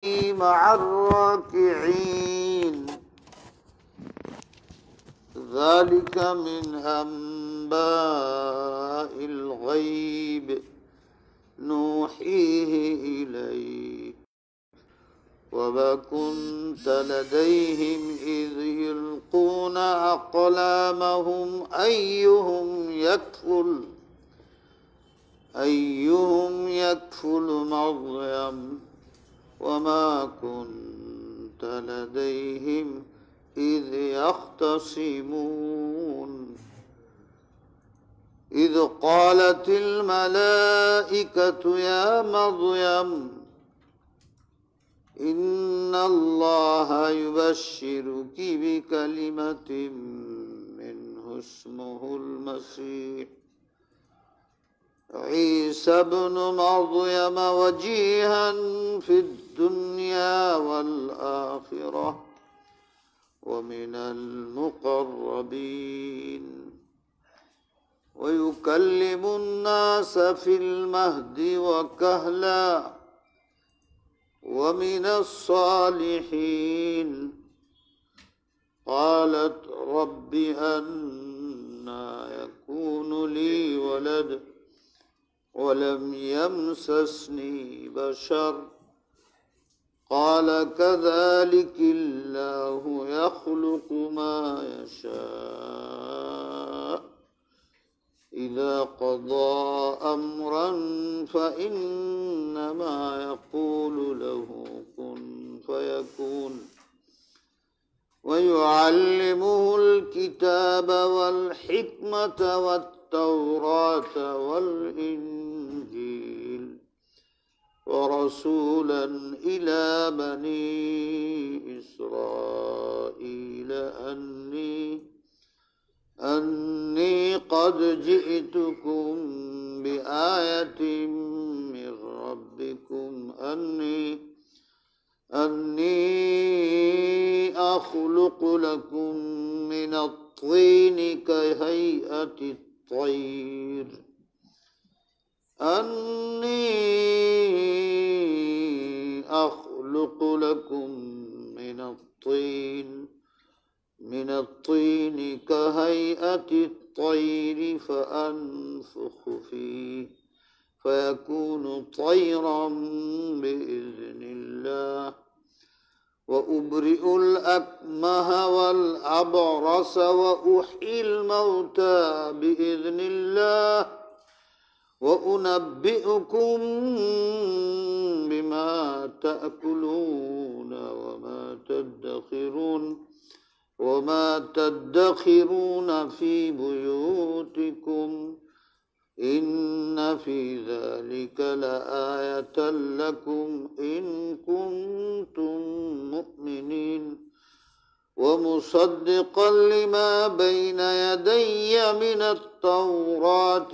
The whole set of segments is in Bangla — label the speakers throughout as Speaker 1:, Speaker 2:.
Speaker 1: مع الراكعين ذلك من أنباء الغيب نوحيه إليك وما كنت لديهم إذ يلقون أقلامهم أيهم يكفل مريم وما كنت لديهم إذ يختصمون إذ قالت الملائكة يا مريم إن الله يبشرك بكلمة منه اسمه المسيح عيسى ابن مريم وجيها في الدنيا والآخرة ومن المقربين ويكلم الناس في المهد وكهلا ومن الصالحين قالت رب أنى يكون لي ولد ولم يمسسني بشر قال كذلك الله يخلق ما يشاء إذا قضى أمرا فإنما يقول له كن فيكون ويعلمه الكتاب والحكمة والتوراة والإنجيل ورسولا إلى بني إسرائيل أني قد جئتكم بآية من ربكم أني أخلق لكم من الطين كهيئة الطير من الطين كهيئة الطير فأنفخ فيه فيكون طيرا بإذن الله وأبرئ الأكمه والأبرص وأحيي الموتى بإذن الله وأنبئكم بما تأكلون وما تدخرون في بيوتكم إن في ذلك لآية لكم إن كنتم مؤمنين ومصدقا لما بين يدي من التوراة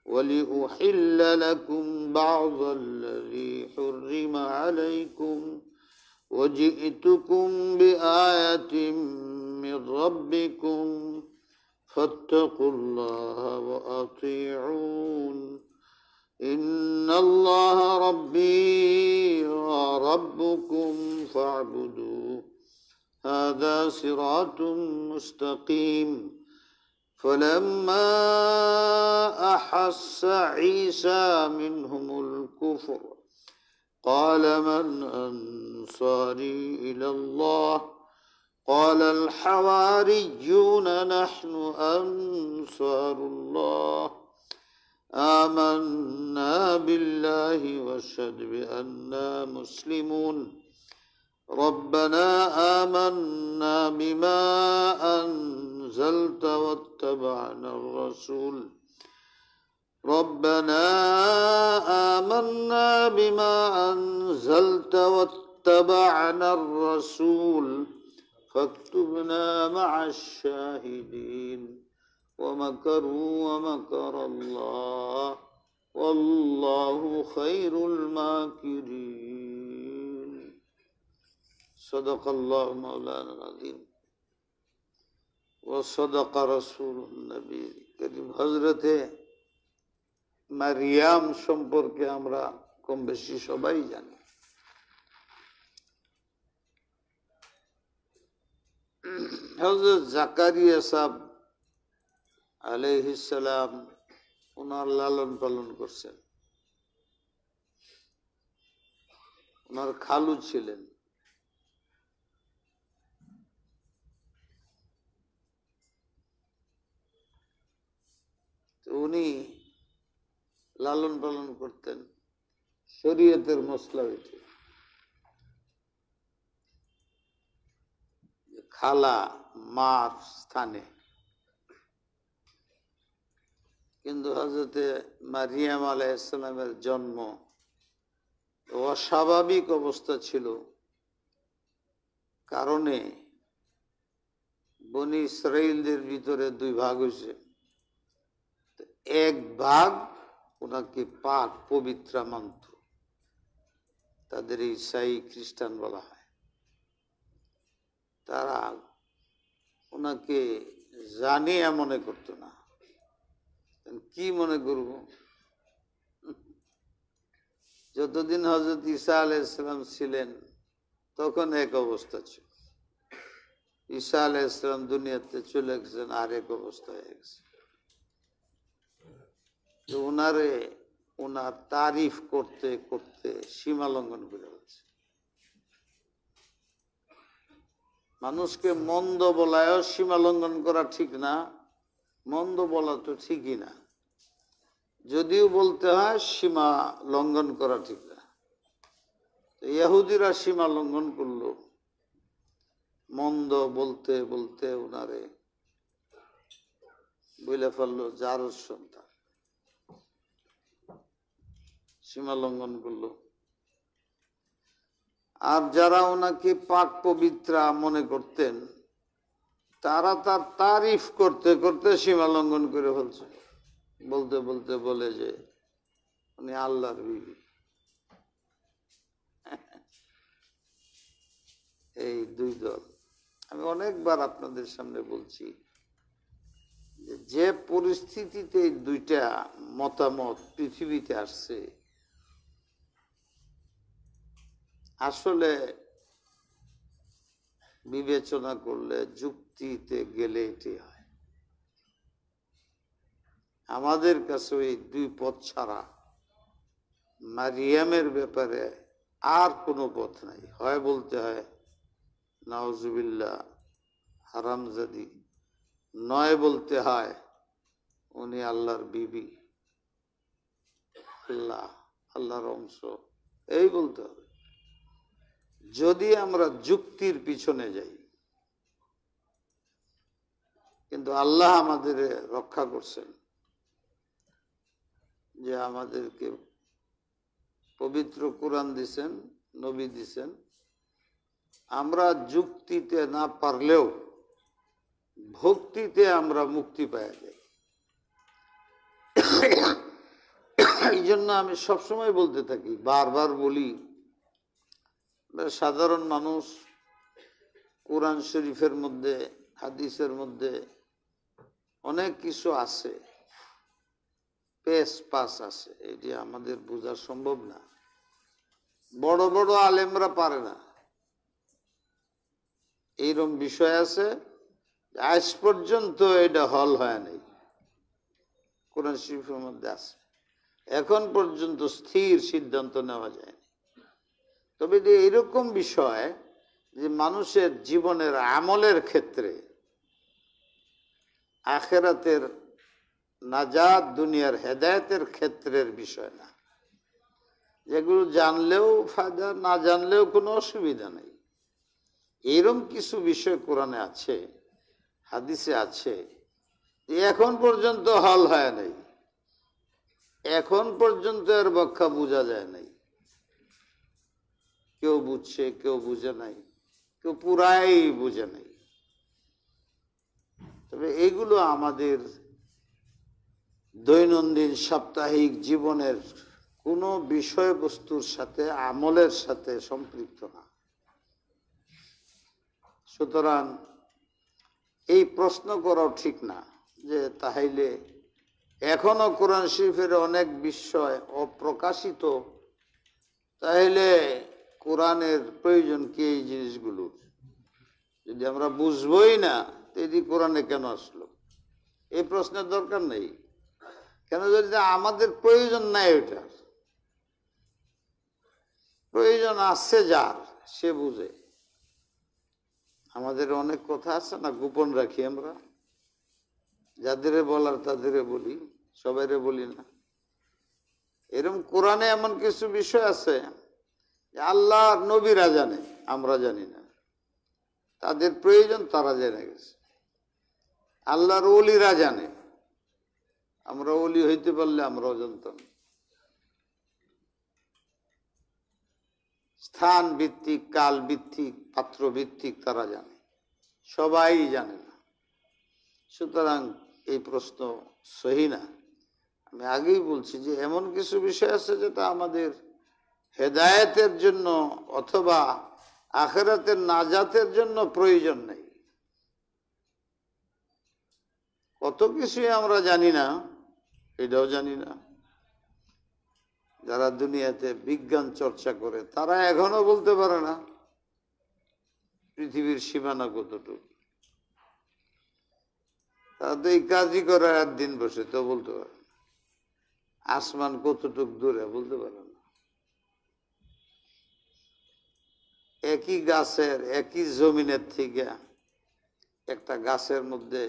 Speaker 1: ولأحل لكم بعض الذي حرم عليكم وجئتكم بآية من ربكم فاتقوا الله وأطيعون إن الله ربي وربكم فاعبدوه هذا صراط مستقيم فلما أحس عيسى منهم الكفر قال من أنصاري إلى الله قال الحواريون نحن أنصار الله آمنا بالله واشهد بأننا مسلمون ربنا آمنا بما أنزلت واتبعنا الرسول فاكتبنا مع الشاهدين ومكروا ومكر الله والله خير الماكرين صدق الله مولانا العظيم وصدق رسول النبي करीम हजरते মারিয়াম সম্পর্কে আমরা কম বেশি সবাই জানি। হযরত জাকারিয়া সাহেব আলাইহিস সালাম ওনার লালন পালন করছেন। ওনার খালু ছিলেন। উনি লালন পালন করতেন শরীয়তের মসলা হইতে, খালা মার স্থানে। কিন্তু হযরতে মারিয়াম আলাইহিস সালামের জন্ম অস্বাভাবিক অবস্থা ছিল, কারণে বনি ইসরাইলদের ভিতরে দুই ভাগ হয়েছে। এক ভাগ ওনাকে পাক পবিত্রা মানত, তাদের ঈসাই খ্রিস্টান বলা হয়। তারা ওনাকে জানিয়া মনে করতো না। কি মনে করব, যতদিন হযরত ঈসা আলাইহিস সালাম ছিলেন তখন এক অবস্থা ছিল, ঈসা আলাইহিস সালাম দুনিয়াতে চলে গেছেন আর এক অবস্থা হয়ে গেছে। ওনারে ওনার তারিফ করতে করতে সীমা লঙ্ঘন করে ফেলছে। মানুষকে মন্দ বলায়ও সীমা লঙ্ঘন করা ঠিক না, মন্দ বলা তো ঠিকই না, যদিও বলতে হয় সীমা লঙ্ঘন করা ঠিক না। ইহুদিরা সীমা লঙ্ঘন করলো, মন্দ বলতে বলতে ওনারে বলে ফেললো জারজ সন্তান, সীমা লঙ্ঘন করলো। আর যারা ওনাকে পাক পবিত্রা মনে করতেন, তারা তার তারিফ করতে করতে সীমা লঙ্ঘন করে ফেলছে। বলতে বলতে বলে যে উনি আল্লাহর বিবি। এই দুই দল। আমি অনেকবার আপনাদের সামনে বলছি যে পরিস্থিতিতে দুইটা মতামত পৃথিবীতে আসছে, আসলে বিবেচনা করলে যুক্তিতে গেলে এটি হয়। আমাদের কাছে ওই দুই পথ ছাড়া মারিয়ামের ব্যাপারে আর কোনো পথ নাই। হয় বলতে হয় নাউজুবিল্লাহ হারামজাদি, নয় বলতে হয় উনি আল্লাহর বিবি, আল্লাহর অংশ, এই বলতে হবে। যদি আমরা যুক্তির পিছনে যাই, কিন্তু আল্লাহ আমাদের রক্ষা করছেন যে আমাদেরকে পবিত্র কোরআন দিছেন, নবী দিছেন। আমরা যুক্তিতে না পারলেও ভক্তিতে আমরা মুক্তি পাওয়া যাই। এই জন্য আমি সবসময় বলতে থাকি, বারবার বলি, সাধারণ মানুষ কোরআন শরীফের মধ্যে হাদিসের মধ্যে অনেক কিছু আছে, পেশ পাস আছে, এটি আমাদের বোঝা সম্ভব না। বড় বড় আলেমরা পারে না। এইরকম বিষয় আছে আজ পর্যন্ত এটা হল হয় নাই, কোরআন শরীফের মধ্যে আছে, এখন পর্যন্ত স্থির সিদ্ধান্ত নেওয়া যায়নি। তবে এরকম বিষয় যে মানুষের জীবনের আমলের ক্ষেত্রে আখিরাতের নাজাত, দুনিয়ার হেদায়েতের ক্ষেত্রের বিষয় না, যেগুলো জানলেও ফায়দা, না জানলেও কোনো অসুবিধা নেই। এরকম কিছু বিষয় কোরআনে আছে, হাদিসে আছে, এখন পর্যন্ত হল হয় নাই, এখন পর্যন্ত এর ব্যাখ্যা বোঝা যায় নাই। কেউ বুঝছে, কেউ বুঝে নাই, কেউ পুরাই বুঝে নাই। তবে এইগুলো আমাদের দৈনন্দিন সাপ্তাহিক জীবনের কোনো বিষয়বস্তুর সাথে, আমলের সাথে সম্পৃক্ত না। সুতরাং এই প্রশ্ন করাও ঠিক না যে তাহলে এখনো কোরআন শরীফের অনেক বিষয় অপ্রকাশিত তাহলে কোরআনের প্রয়োজন কি এই জিনিসগুলোর? যদি আমরা বুঝবই না, এটি কোরআনে কেন আসলো? এই প্রশ্নের দরকার নেই। কেন? যদি আমাদের প্রয়োজন নাই, ওইটার প্রয়োজন আছে যার, সে বুঝে। আমাদের অনেক কথা আছে না, গোপন রাখি আমরা। যাদের বলার তাদের বলি, সবাইরে বলি না। এরকম কোরআনে এমন কিছু বিষয় আছে আল্লাহ নবীরা জানে, আমরা জানি না। তাদের প্রয়োজন তারা জেনে গেছে। আল্লাহর ওলিরা জানে, আমরা ওলি হইতে পারলে আমরাও জানতাম। স্থান ভিত্তিক, কাল ভিত্তিক, পাত্র ভিত্তিক তারা জানে, সবাই জানে না। সুতরাং এই প্রশ্ন সহি না। আমি আগেই বলছি যে এমন কিছু বিষয় আছে যেটা আমাদের হেদায়েতের জন্য অথবা আখিরাতের নাজাতের জন্য প্রয়োজন নেই। কত কিছুই আমরা জানি না, এটাও জানি না। যারা দুনিয়াতে বিজ্ঞান চর্চা করে তারা এখনো বলতে পারে না পৃথিবীর সীমানা কতটুকু। তারা তো এই কাজই করে, একদিন বসে তো বলতে পারে না। আসমান কতটুক দূরে বলতে পারে না। একই গাছের, একই জমিনের থেকে একটা গাছের মধ্যে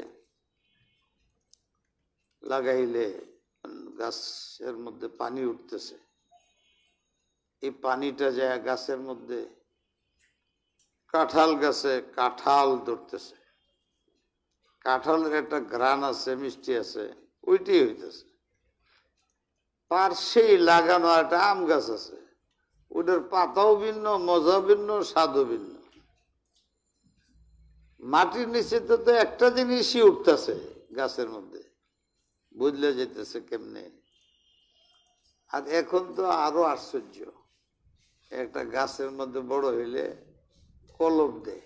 Speaker 1: লাগাইলে গাছের মধ্যে পানি উঠতেছে, এই পানিটা যায় গাছের মধ্যে কাঁঠাল গাছে কাঁঠাল ধরতেছে। কাঁঠালের একটা ঘ্রাণ আছে, মিষ্টি আছে, ওইটাই হইতেছে। পার্শ্বেই লাগানো একটা আম গাছ আছে, ওটার পাতাও ভিন্ন, মজা ভিন্ন, স্বাদও ভিন্ন। মাটির নিচে তো একটা জিনিসই উঠতেছে গাছের মধ্যে, বুঝলে যেতেছে কেমনে। আর এখন তো আরো আশ্চর্য, একটা গাছের মধ্যে বড় হইলে কলম দেয়।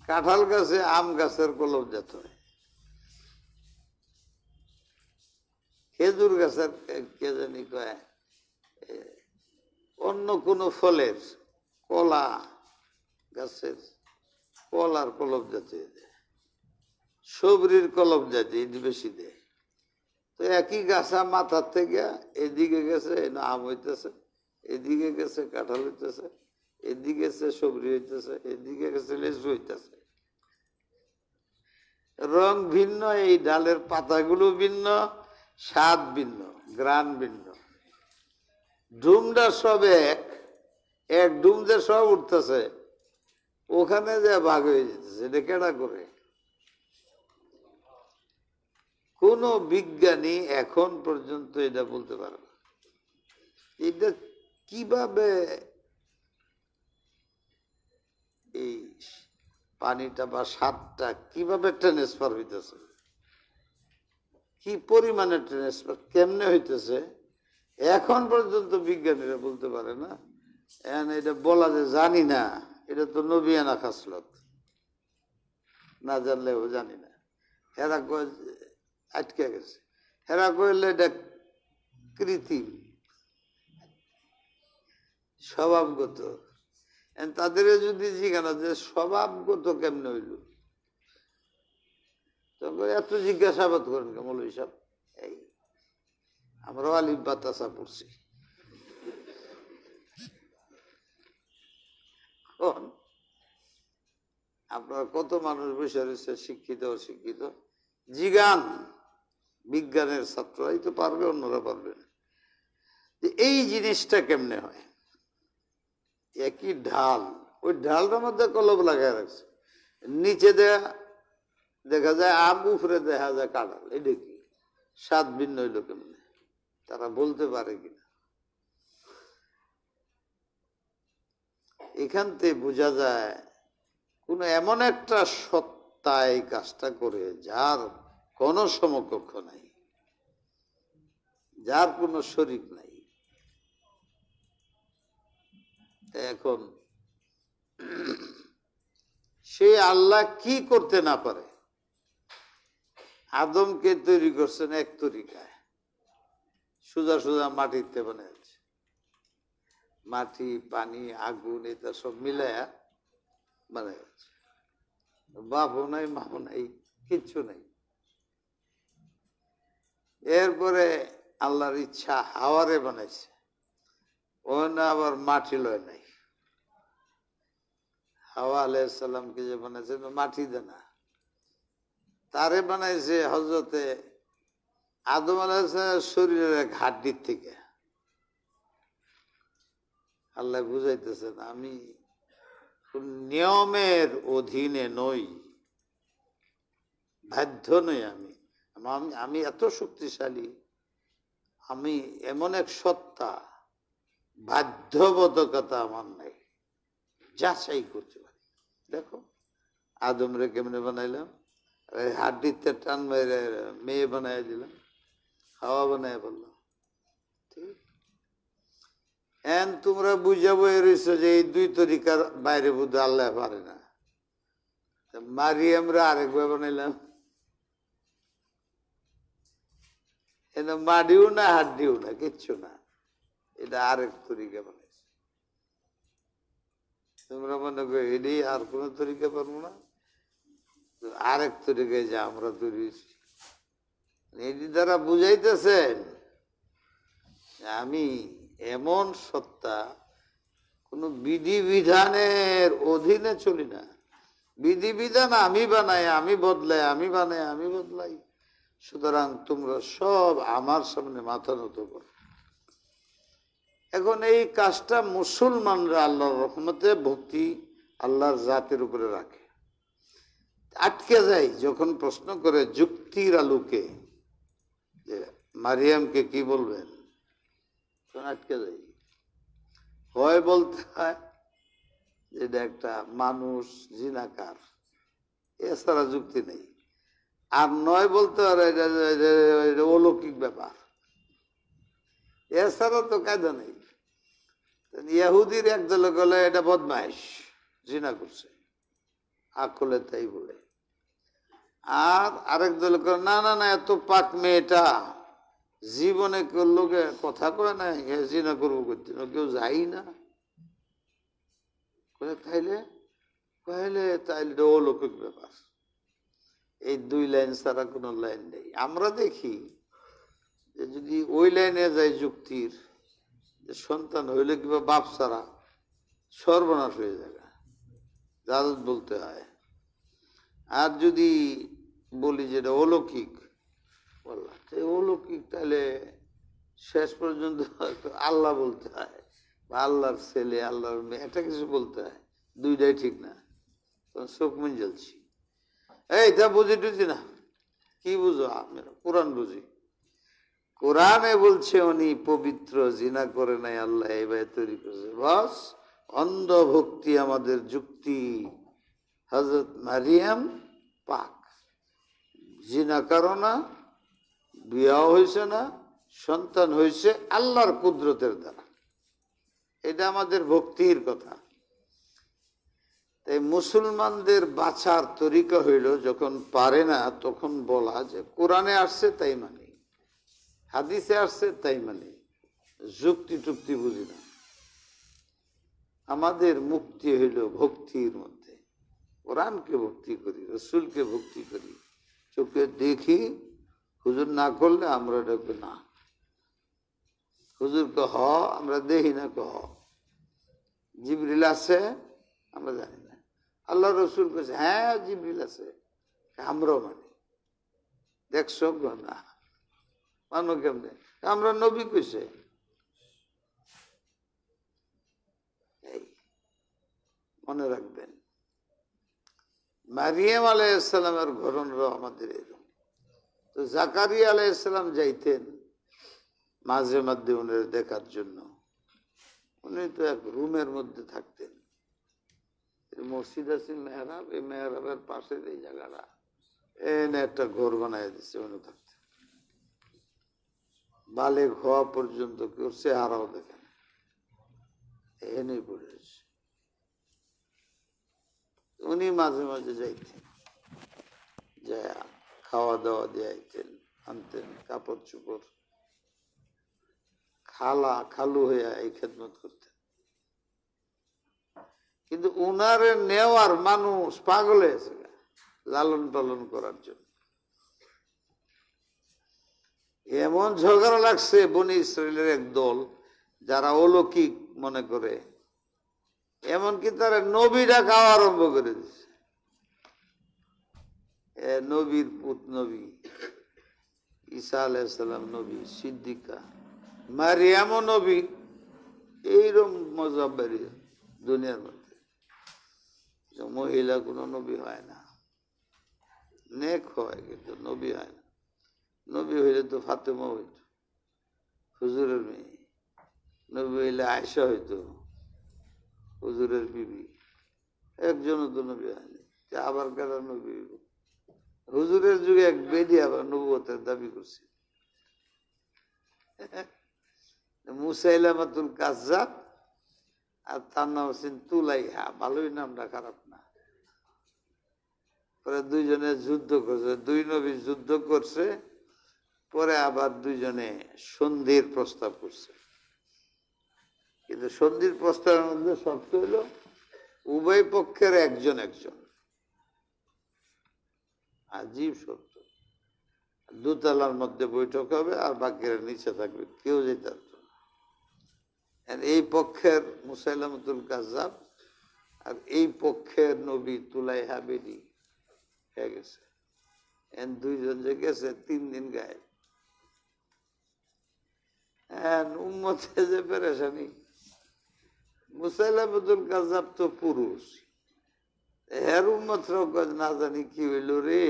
Speaker 1: কাঁঠাল গাছে আম গাছের কলম যেত হয়, খেজুর গাছের কে জানি কয়, অন্য কোন ফলের, কলা গাছের কলার কলম জাতীয় দেয়, সবরির কলম জাতীয় বেশি দেয়। তো একই গাছা মাথার থেকে এদিকে গেছে আম হইতেছে, এদিকে গেছে কাঁঠাল হইতেছে, এদিকে গেছে সবরি হইতেছে, এদিকে গেছে লেচু হইতেছে। রং ভিন্ন, এই ডালের পাতাগুলো ভিন্ন, স্বাদ ভিন্ন, ঘ্রাণ ভিন্ন। ডুমটা সব এক, এক ডুম যে সব উঠতেছে, ওখানে যে ভাগ হয়ে যেতেছে, এটা কেডা করে? কোন বিজ্ঞানী এখন পর্যন্ত এটা বলতে পারে না। এটা কিভাবে এই পানিটা বা স্বাদটা কিভাবে ট্রান্সফার হইতেছে, কি পরিমাণে ট্রান্সফার, কেমনে হইতেছে, এখন পর্যন্ত বিজ্ঞানীরা বলতে পারে না। এটা বলা যে জানি না, এটা তো নবিয়ানা খাসলত, না জানলেও জানি না। এরা আটকে গেছে, এরা কইলে এটা কৃত্রিম, স্বভাবগত। তাদের যদি জিজ্ঞাসা যে স্বভাবগত কেমনে হইল, তখন এত জিজ্ঞাসাবাদ করেন কে মৌলভী সাহেব? এই আমরাও আলিফ বাতাসা পড়ছি। আপনার কত মানুষ বসে রয়েছে, শিক্ষিত অশিক্ষিত, জিগান বিজ্ঞানের ছাত্ররাই তো পারবে, অন্যরা পারবে না। এই জিনিসটা কেমনে হয়? একই ঢাল, ওই ঢালটার মধ্যে কলম লাগাই রাখছে, নিচে দেখা যায় আম, উপরে দেখা যায় কাঁঠাল। এটা কি স্বাদ ভিন্ন হইল কেমনে? তারা বলতে পারে কিনা? এখান থেকে বোঝা যায় কোন এমন একটা সত্তা এই কাজটা করে যার কোন সমকক্ষ নাই, যার কোনো শরীক নাই। এখন সে আল্লাহ কি করতে না পারে? আদমকে তৈরি করছেন এক তরিকায়, সোজা সোজা মাটিতে বানিয়েছে। মাটি, পানি, আগুন এটা সব মিলায়া বানাইছে। বাপও নাই, মাও নাই, কিচ্ছু নাই। এরপরে আল্লাহর ইচ্ছা হাওয়ারে বানাইছে, ও না আবার মাটি লয় নাই। হাওয়া আলাইহিসসালামকে যে বানাইছে মাটি দে না, তারে বানাইছে হযরতে আদম আলাইহিসসালামের শরীরের হাড্ডির থেকে। আল্লাহ বুঝাইতেছেন আমি নিয়মের অধীনে নই, বাধ্য নই। আমি এত শক্তিশালী, আমি এমন এক সত্তা, বাধ্যবাধকতা আমার নাই, যাচাই করতে পারি। দেখো আদম রে কেমনে বানাইলাম, হাড্ডিতে টান মেরে মেয়ে বানাই দিলাম, হাওয়া বানাই বললাম। ঠিক এন তোমরা বুঝাবো রয়েছ যে এই দুই তরিকার বাইরে বোধ আল্লাহ পারে না। মারিয়ামরা আরেকবার বানাইলাম, এটা মাটিও না, হাড্ডিও না, কিচ্ছু না, এটা আরেক তরিকা বানাইছে। তোমরা মনে করো এটাই আর কোন তরিকা পারবো না, আরেক তরিকায় যা আমরা তৈরি হয়েছি। এটি দ্বারা বুঝাইতেছেন আমি এমন সত্তা, কোন বিধিবিধানের অধীনে চলি না। বিধিবিধান আমি বানাই, আমি বদলাই, আমি বানাই, আমি বদলাই। সুতরাং তোমরা সব আমার সামনে মাথা নত করো। এখন এই কাজটা মুসলমানরা আল্লাহর রহমতে ভক্তি আল্লাহর জাতের উপরে রাখে। আটকে যায় যখন প্রশ্ন করে যুক্তির আলোকে যে মারিয়ামকে কি বলবেন, তখন আটকে যায়। হয় বলতে হয় যেটা একটা মানুষ জিনাকার, এছাড়া যুক্তি নেই। আর নয় বলতে পারে এটা অলৌকিক ব্যাপার, এছাড়া তো কায়দা নেই। ইহুদির একদলে গেলে এটা বদমাইশ, জিনা করছে, আকলে তাই বলে। আর আরেক দল করে না না না, এত পাক মেয়েটা জীবনে কেউ লোকে কথা কয় না, জিনা করবো করতে কেউ যাই না। তাইলে তাইলে অলৌকিক ব্যাপার। এই দুই লাইন ছাড়া কোনো লাইন নেই। আমরা দেখি যে যদি ওই লাইনে যায় যুক্তির, যে সন্তান হইলে কিংবা বাপ ছাড়া সর্বনাশ হয়ে যাবে, জাদত বলতে হয়। আর যদি বলি যেটা অলৌকিক বললাম, অলৌকিক তাহলে শেষ পর্যন্ত আল্লাহ বলতে হয়, বা আল্লাহর ছেলে, আল্লাহর মেয়ে, এটা কিছু বলতে হয়। দুইটাই ঠিক না, তখন চোখ মন জ্বলছি। এইটা বুঝি টুঝি না, কি বুঝো? আমি কোরআন বুঝি। কোরআনে বলছে উনি পবিত্র, জিনা করে নাই, আল্লাহ এইভাবে তৈরি করেছে। বাস অন্ধ ভক্তি আমাদের যুক্তি। হযরত মারিয়াম পাক, জিনা করো না, বিয়াও হয়েছে না, সন্তান হয়েছে আল্লাহর কুদরতের দ্বারা। এটা আমাদের ভক্তির কথা। তাই মুসলমানদের বাছার তরিকা হইল, যখন পারে না তখন বলা যে কোরআনে আসছে তাই মানি, হাদিসে আসছে তাই মানি, যুক্তি টুক্তি বুঝি না। আমাদের মুক্তি হইল ভক্তির মধ্যে। কোরআনকে ভক্তি করি, রসুলকে ভক্তি করি, চোখে দেখি, হুজুর না করলে আমরা ডাকবে না, হুজুরকে হ, আমরা দেখি না হ, জিবরিল আছে আমরা জানি না, আল্লাহ রসুল কেছে হ্যাঁ জিবরিল আছে, আমরাও মানি। দেখছো না মানো কেমনে? আমরা নবী কইছে। এই মনে রাখবেন, মারিয়াম আলাইহিসসালামের ঘটনাও আমাদের এরকম। তো জাকারিয়া আলাইহিসসালাম যাইতেন মাঝে মধ্যে উনার দেখার জন্য। উনি তো এক রুমের মধ্যে থাকতেন। মসজিদ আছে মেহরাব, এই মেহরাবের পাশে এই জায়গাটা এনে একটা ঘর বানাই দিচ্ছে, উনি থাকতেন। বালেগ হওয়া পর্যন্ত কেউ চেহারাও দেখেন, এনেই পড়েছে। উনি মাঝে মাঝে যাইতেন, যা খাওয়া দাওয়া দিয়াইতেন, আনতেন কাপড় চোপড়, খালু হইয়া এই খেদমত করতেন। কিন্তু উনারে নেওয়ার মানুষ পাগল হয়েছে লালন পালন করার জন্য। এমন ঝগড়া লাগছে বনি ইসরায়েলের এক দল যারা অলৌকিক মনে করে, এমনকি তারা নবী ডাকা আরম্ভ করে দিচ্ছে। নবীর পুত নবী ঈসা আলাইহিসসালাম নবী, সিদ্দিকা মারিয়ামও নবী, এইরকম মজা বেরিয়ে দুনিয়ার মধ্যে মহিলা কোনো নবী হয় না, নেক হয় কিন্তু নবী হয় না। নবী হইলে তো ফাতেমা হইত, হুজুরের মেয়ে। নবী হইলে আয়েশা হইতো, হুজুরের বিবি। একজনও তো নবী হয়নি, আবার কারা নবী হইব? হুজুরের যুগে এক বেদি আবার নবুয়তের দাবি করছে, মুসাইলামাতুল কাজ্জাব, আর তার নাম হচ্ছেন তুলাইহা। ভালোই নামটা, খারাপ না। পরে দুইজনে যুদ্ধ করছে, দুই নবী যুদ্ধ করছে, পরে আবার দুইজনে সন্ধির প্রস্তাব করছে। কিন্তু সন্ধির প্রস্তাবের মধ্যে শর্ত হইল উভয় পক্ষের একজন একজন। আজীব শর্ত। দোতলার মধ্যে বৈঠক হবে আর বাকিরা নিচে থাকবে, কেউ যেতে পারবে না। এই পক্ষের মুসাইলামাতুল কাজ্জাব আর এই পক্ষের নবী তুলাইহা বেদি হয়ে গেছে। দুইজন যে গেছে 3 দিন গায়ে। উম্মতে যে পেরেশানি। মুসাইলামাতুল কাজ্জাব তো পুরুষ, এর উম্মতরাও না জানি কি হইল রে,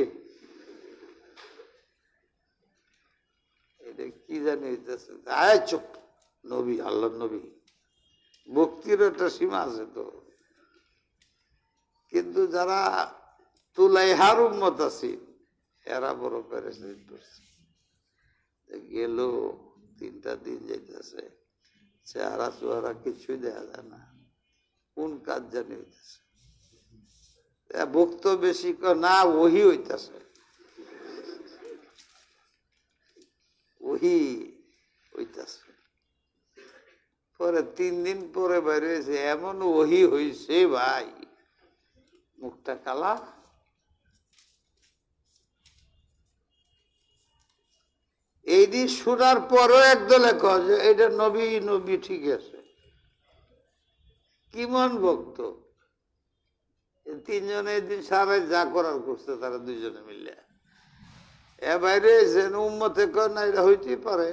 Speaker 1: এটা কি জানি হইতেছে। আয় চুপ, নবী, আল্লাহ নবী, ভক্তির একটা সীমা আছে তো। কিন্তু যারা তুলাইহার উম্মত আছে এরা বড় পেরেশানি করছে। গেল 3টা দিন যাইতেছে, চেহারা চোহারা কিছুই দেখা যায় না, কোন কাজ জানি হইতেছে। ভক্ত বেশি না, ওহি হইতেছে, ওহি হইতেছে। পরে 3 দিন পরে বাইরে হয়েছে, এমন ওহি হইছে ভাই, মুখটা কালা। এই দিন শোনার পরও একদলে কয় যে এটা নবী, নবী ঠিক আছে। কি মন ভক্ত। 3 জনে দিন সারা যা করার করছে তারা 2 জনে মিলে। এ বাইরে উম্মতে কয় না, এটা হইতেই পারে,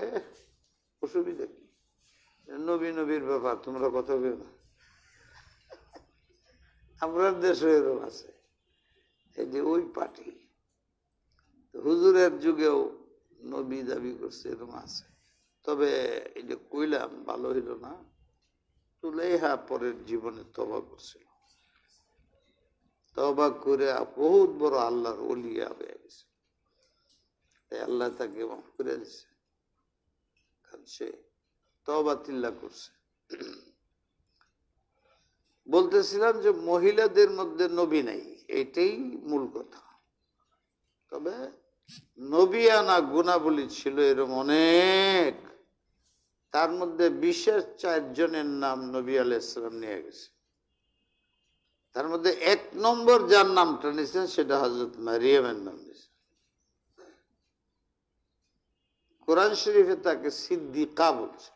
Speaker 1: অসুবিধা কি? নবী নবীর ব্যাপার, তোমরা কথা বলো না। আমরা দেশে এরকম আছে, এই যে ওই পার্টি হুজুরের যুগেও নবী দাবি করছে, এরকম আছে। তবে এই যে কইলাম ভালো হইল না, তুলাইহা পরের জীবনে তওবা করছিল, তওবা করে বহুত বড় আল্লাহর ওলিয়া হয়ে গেছে। আল্লাহ তাকে মাফ করে দিছে, কারণ সে তওবা তিল্লা করছে। বলতেছিলাম যে মহিলাদের মধ্যে নবী নাই, এইটাই মূল কথা। তবে নবী আনা গুণাবলী ছিল এরকম অনেক। তার মধ্যে বিশেষ 4 জনের নাম নবী আলাইহিস সালাম নিয়ে গেছে। তার মধ্যে 1 নম্বর যার নামটা নিয়েছেন সেটা হযরত মারিয়ামের নাম নিয়েছেন। কোরআন শরীফে তাকে সিদ্দিকা বলছে।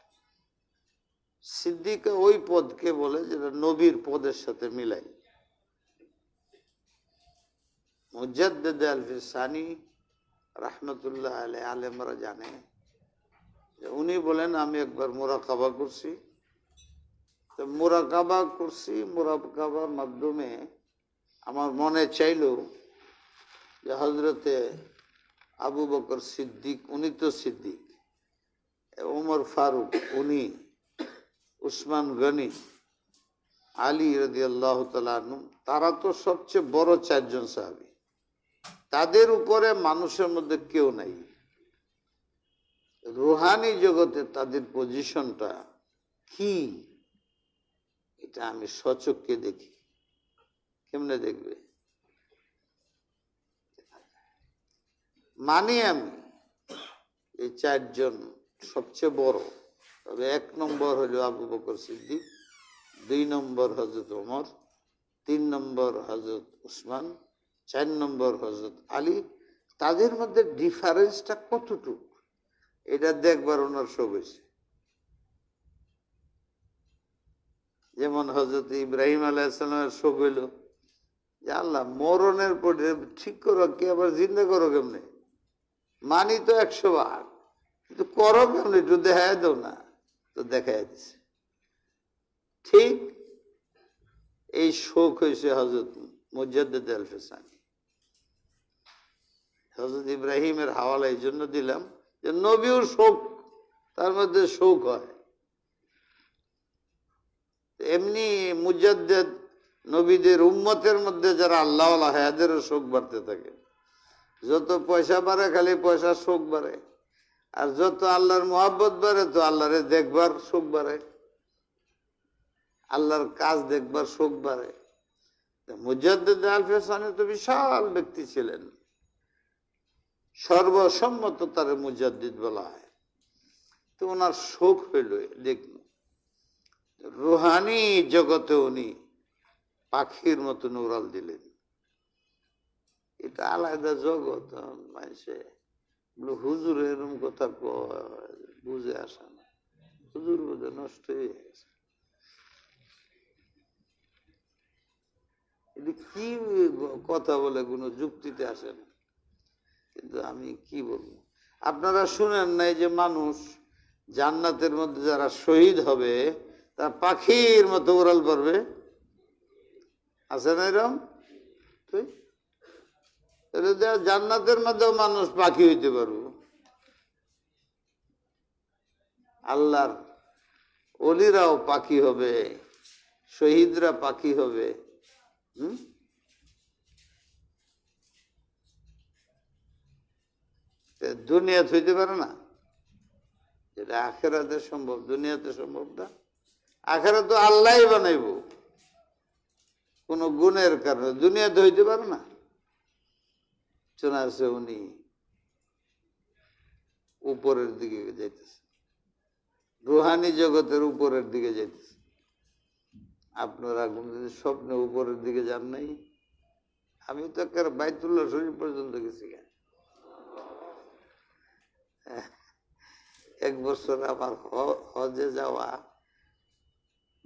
Speaker 1: সিদ্দিকা ওই পদকে বলে যেটা নবীর পদের সাথে মিলাই। মুজাদ্দিদ আল-ফিসানি রাহমাতুল্লাহ আলাইহি আলেমরা জানে যে উনি বলেন আমি একবার মুরাকাবা করছি। তো মুরাকাবা করছি, মুরাকাবার মাধ্যমে আমার মনে চাইল যে হযরতে আবু বকর সিদ্দিক, উনি তো সিদ্দিক, ওমর ফারুক উনি, উসমান গনি, আলী রাদিয়াল্লাহু তাআলা আনহু, তারা তো সবচেয়ে বড় 4 জন সাহাবী। তাদের উপরে মানুষের মধ্যে কেউ নাই। রুহানি জগতে তাদের পজিশনটা কি, এটা আমি সচক্ষে দেখি। কেমনে দেখবে? মানি আমি এই 4 জন সবচেয়ে বড়। তবে 1 নম্বর হলো আবু বকর সিদ্দিক, 2 নম্বর হযরত ওমর, 3 নম্বর হযরত উসমান, 4 নম্বর হযরত আলী। তাদের মধ্যে ডিফারেন্সটা কতটুকু এটা দেখবার ওনার শোক হয়েছে। যেমন হযরত ইব্রাহিম আলাইহিস সালামের শোক হইল যে আল্লাহ মরণের পরে ঠিক করো, কি আবার জিন্দা করো কেমনে? মানি তো 100 বার, কিন্তু করো কেমনে একটু দেখায় দাও না। তো দেখাই দিছে। ঠিক এই শোক হয়েছে হযরত মুজাদ্দিদ আল-ফিসানি। হযরত ইব্রাহিমের হাওয়ালা এই জন্য দিলাম যে নবীর শোক, তার মধ্যে শোক হয়। এমনি মুজাদ্দিদ নবীদের উম্মতের মধ্যে যারা আল্লাহওয়ালা হয় এদেরও শোক বাড়তে থাকে। যত পয়সা বাড়ে খালি পয়সার শোক বাড়ে, আর যত আল্লাহর মোহাব্বত বাড়ে তো আল্লাহরে দেখবার শোক বাড়ে, আল্লাহর কাজ দেখবার শোক বাড়ে। মুজাদ্দিদ আল-ফিসানি তো বিশাল ব্যক্তি ছিলেন, সর্বসম্মত তার মুজাদ্দিদ বলা হয়। তো ওনার শোক হইল, দেখুন রুহানি জগতে উনি পাখির মতন উড়াল দিলেন। এটা আলাদা জগৎ। মানুষে হুজুর এরকম কথা বুঝে আসে না, হুজুর বুঝে নষ্ট হয়ে গেছে। এটা কি কথা বলে কোনো যুক্তিতে আসে না। কিন্তু আমি কি বলবো, আপনারা শুনেন নাই যে মানুষ জান্নাতের মধ্যে যারা শহীদ হবে তারা পাখির মতো উড়াল পারবে? আছে না এরকম? জান্নাতের মধ্যেও মানুষ পাখি হইতে পারবো। আল্লাহর ওলিরাও পাখি হবে, শহীদরা পাখি হবে। দুনিয়াতে হইতে পারে না, যেটা আখিরাতে সম্ভব, দুনিয়াতে সম্ভব না। আখিরাত তো আল্লাহই বানাইব কোন গুণের কারণে, দুনিয়াতে হইতে পারে না। শোনা আছে উনি উপরের দিকে যাইতেছে, রুহানি জগতের উপরের দিকে যাইতেছে। আপনারা কোনদিন স্বপ্নে উপরের দিকে যান নাই? আমি তো একেবারে বাইতুল্লাহ শরীফ পর্যন্ত গেছি। 1 বছর আমার হজে যাওয়া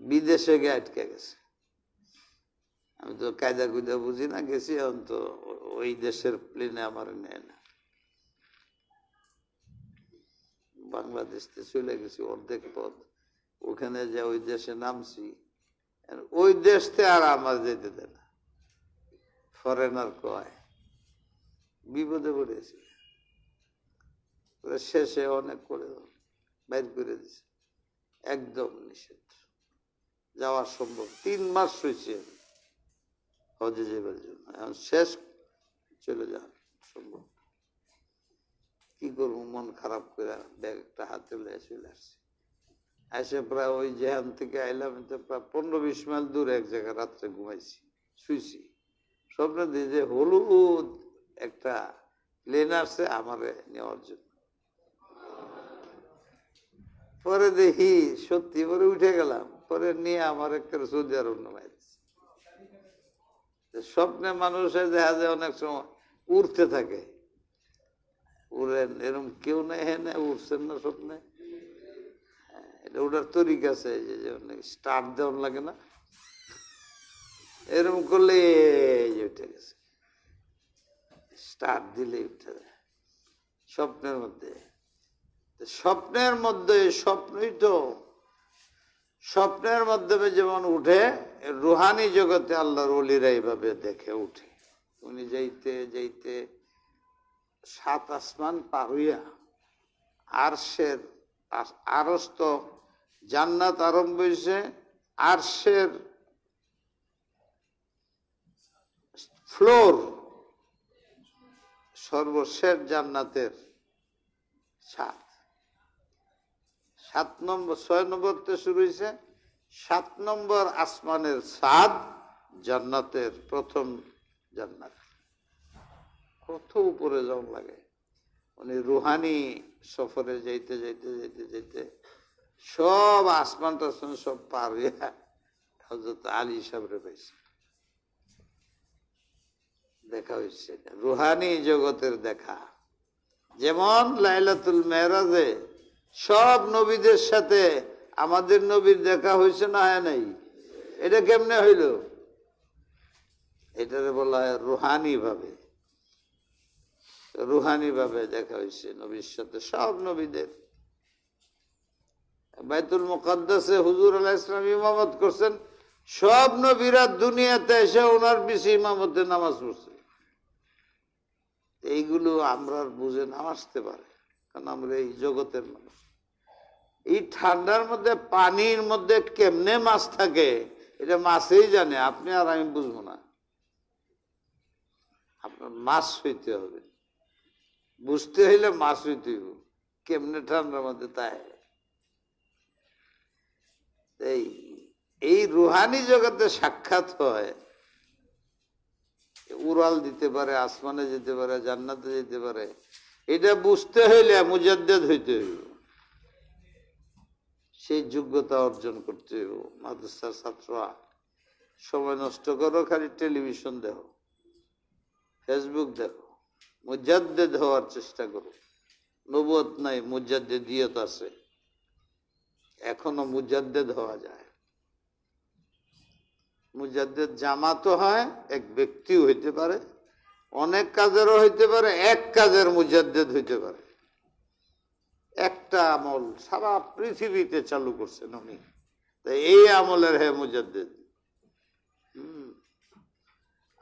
Speaker 1: বিদেশে গিয়ে আটকে গেছে। আমি তো কায়দা কুয়দা বুঝি না, গেছি তো ওই দেশের প্লেনে আমার নেয় না। বাংলাদেশ থেকে চলে গেছি অর্ধেক পথ, ওখানে যে ওই দেশে নামছি, ওই দেশ থেকে আর আমার যেতে দেয় না। ফরেনার কয়, বিপদে পড়েছি। শেষে অনেক করে বাইর করে দিছে, একদম নিষেধ, যাওয়া সম্ভব। 3 মাস হয়েছে হজে যাবার জন্য, এখন শেষ চলে যাওয়া সম্ভব। কি করবো, মন খারাপ করে ব্যাগ একটা হাতে লিয়ে চলে আসছি। এসে প্রায় ওই যেখান থেকে আইলাম প্রায় 15-20 মাইল দূরে এক জায়গায় রাত্রে ঘুমাইছি, শুইছি। স্বপ্নে দিয়ে যে হলুদ একটা প্লেন আসছে আমারে নেওয়ার জন্য। পরে দেখি সত্যি, পরে উঠে গেলাম, পরে নিয়ে আমার একটা সৌদি আরব নামাই দিচ্ছে। স্বপ্নে মানুষের দেখা যায় অনেক সময় উড়তে থাকে, উড়েন এরকম কেউ নেই, হ্যাঁ না উঠছেন না স্বপ্নে? এটা ওটার তরিকা আছে, যে স্টার্ট দেওয়ার লাগে না, এরকম করলে উঠে গেছে, স্টার্ট দিলে উঠে যায় স্বপ্নের মধ্যে। স্বপ্নের মধ্যে স্বপ্নই তো, স্বপ্নের মাধ্যমে যেমন উঠে, রুহানি জগতে আল্লাহর ওলিরা এইভাবে দেখে উঠে। উনি যাইতে যাইতে 7 আসমান পার হইয়া আরশের, আরশ তো জান্নাত আরম্ভ হয়েছে, আরশের ফ্লোর সর্বশেষ জান্নাতের 7 নম্বর, 6 নম্বরতে শুরু হয়েছে। 7 নম্বর আসমানের ছাদ জান্নাতের প্রথম জান্নাত। কত উপরে যাওয়া লাগে। উনি রুহানি সফরে যাইতে যাইতে যাইতে যাইতে সব আসমান টাসমান সব পার হইয়া হযরত আলী সাহেবরে পাইছে। দেখা হয়েছে, রুহানি জগতের দেখা। যেমন লাইলাতুল মেরাজে সব নবীদের সাথে আমাদের নবীর দেখা হয়েছে না হয় নাই? এটা কেমনে হইল? এটারে বলা হয় রুহানি ভাবে। রুহানি ভাবে দেখা হয়েছে নবীর সাথে সব নবীদের। বাইতুল মুকাদ্দাসে হুজুর আলাইহিস সালাম ইমামত করছেন, সব নবীরা দুনিয়াতে এসে ওনার পিছে ইমামতে নামাজ পড়ছে। এইগুলো আমরা বুঝে না আসতে পারে, কারণ আমরা এই জগতের মানুষ। এই ঠান্ডার মধ্যে পানির মধ্যে কেমনে মাছ থাকে এটা মাছই জানে, আপনি আর আমি বুঝবো না। আপনার মাছ হইতে হবে, বুঝতে হইলে মাছ হইতে হবে কেমনে ঠান্ডার মধ্যে। তাই এই রুহানি জগতে সাক্ষাৎ হয়। উড়াল দিতে পারে, আসমানে যেতে পারে, জান্নাতে যেতে পারে। এটা বুঝতে হইলে মুজাদ্দেদ হইতে হইব, সেই যোগ্যতা অর্জন করতে হইব। মাদ্রাসার ছাত্ররা সময় নষ্ট করো, খালি টেলিভিশন দেখো, ফেসবুক দেখো, মুজাদ্দেদ হওয়ার চেষ্টা করো। নবুয়ত নাই, মুজাদ্দেদিয়ত আছে, এখনো মুজাদ্দেদ হওয়া যায়। মুজাদ্দেদ জামাতও হয়, এক ব্যক্তিও হইতে পারে, অনেক কাজেরও হইতে পারে, এক কাজের মুজাদ্দেদ হইতে পারে। একটা আমল সারা পৃথিবীতে চালু করছেন উনি, তাই এই আমলের হে মুজাদ্দেদ।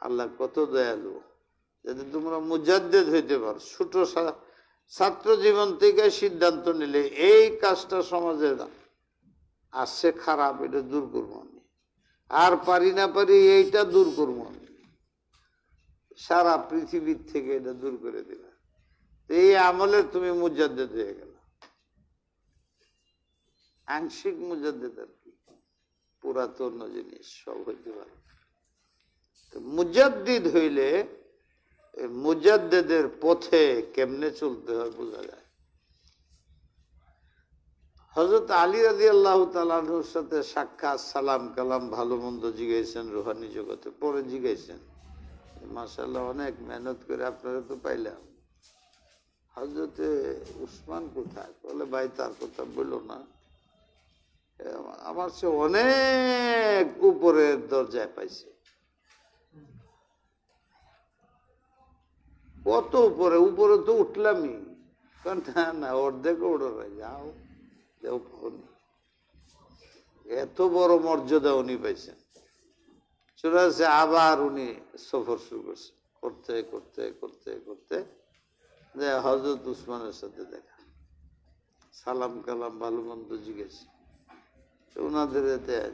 Speaker 1: আল্লাহ কত দয়ালু, যাতে তোমরা মুজাদ্দেদ হইতে পারো। ছোট ছাত্র জীবন থেকে সিদ্ধান্ত নিলে এই কাজটা সমাজে আসছে খারাপ, এটা দূর করবো আমি, আর পারি না পারি এইটা দূর করবো আমি, সারা পৃথিবীর থেকে এটা দূর করে দিলাম। এই আমলের তুমি মুজাদ্দেদ হয়ে গেল। আংশিক মুজাদ্দেদ আর কি, পুরাতন জিনিস সব হইতে পারে। মুজাদ্দিদ হইলে মুজাদ্দেদের পথে কেমনে চলতে হয় বোঝা যায়। হযরত আলী রাদিয়াল্লাহু তাআলা আনহুর সাথে সাক্ষাৎ, সালাম কালাম, ভালো মন্দ জিজ্ঞাসেন রুহানি জগতে। পরে জিজ্ঞাসেন, মাশাআল্লাহ অনেক মেহনত করে আপনারা তো পাইলাম, হযরতে উসমান কোথায়? বলে ভাই তার কথা বললো না, আমার সে অনেক উপরের দরজায় পাইছে। কত উপরে? উপরে তো উঠলামই। না, অর্ধেক ওড়ে যাও, এত বড় মর্যাদা উনি পাইছেন। চলে আসছে, আবার উনি সফর শুরু করছে, করতে করতে করতে করতে যে হযরত উসমানের সাথে দেখা, সালাম কালাম, ভালো মন্দ জিজ্ঞেস। ওনাদের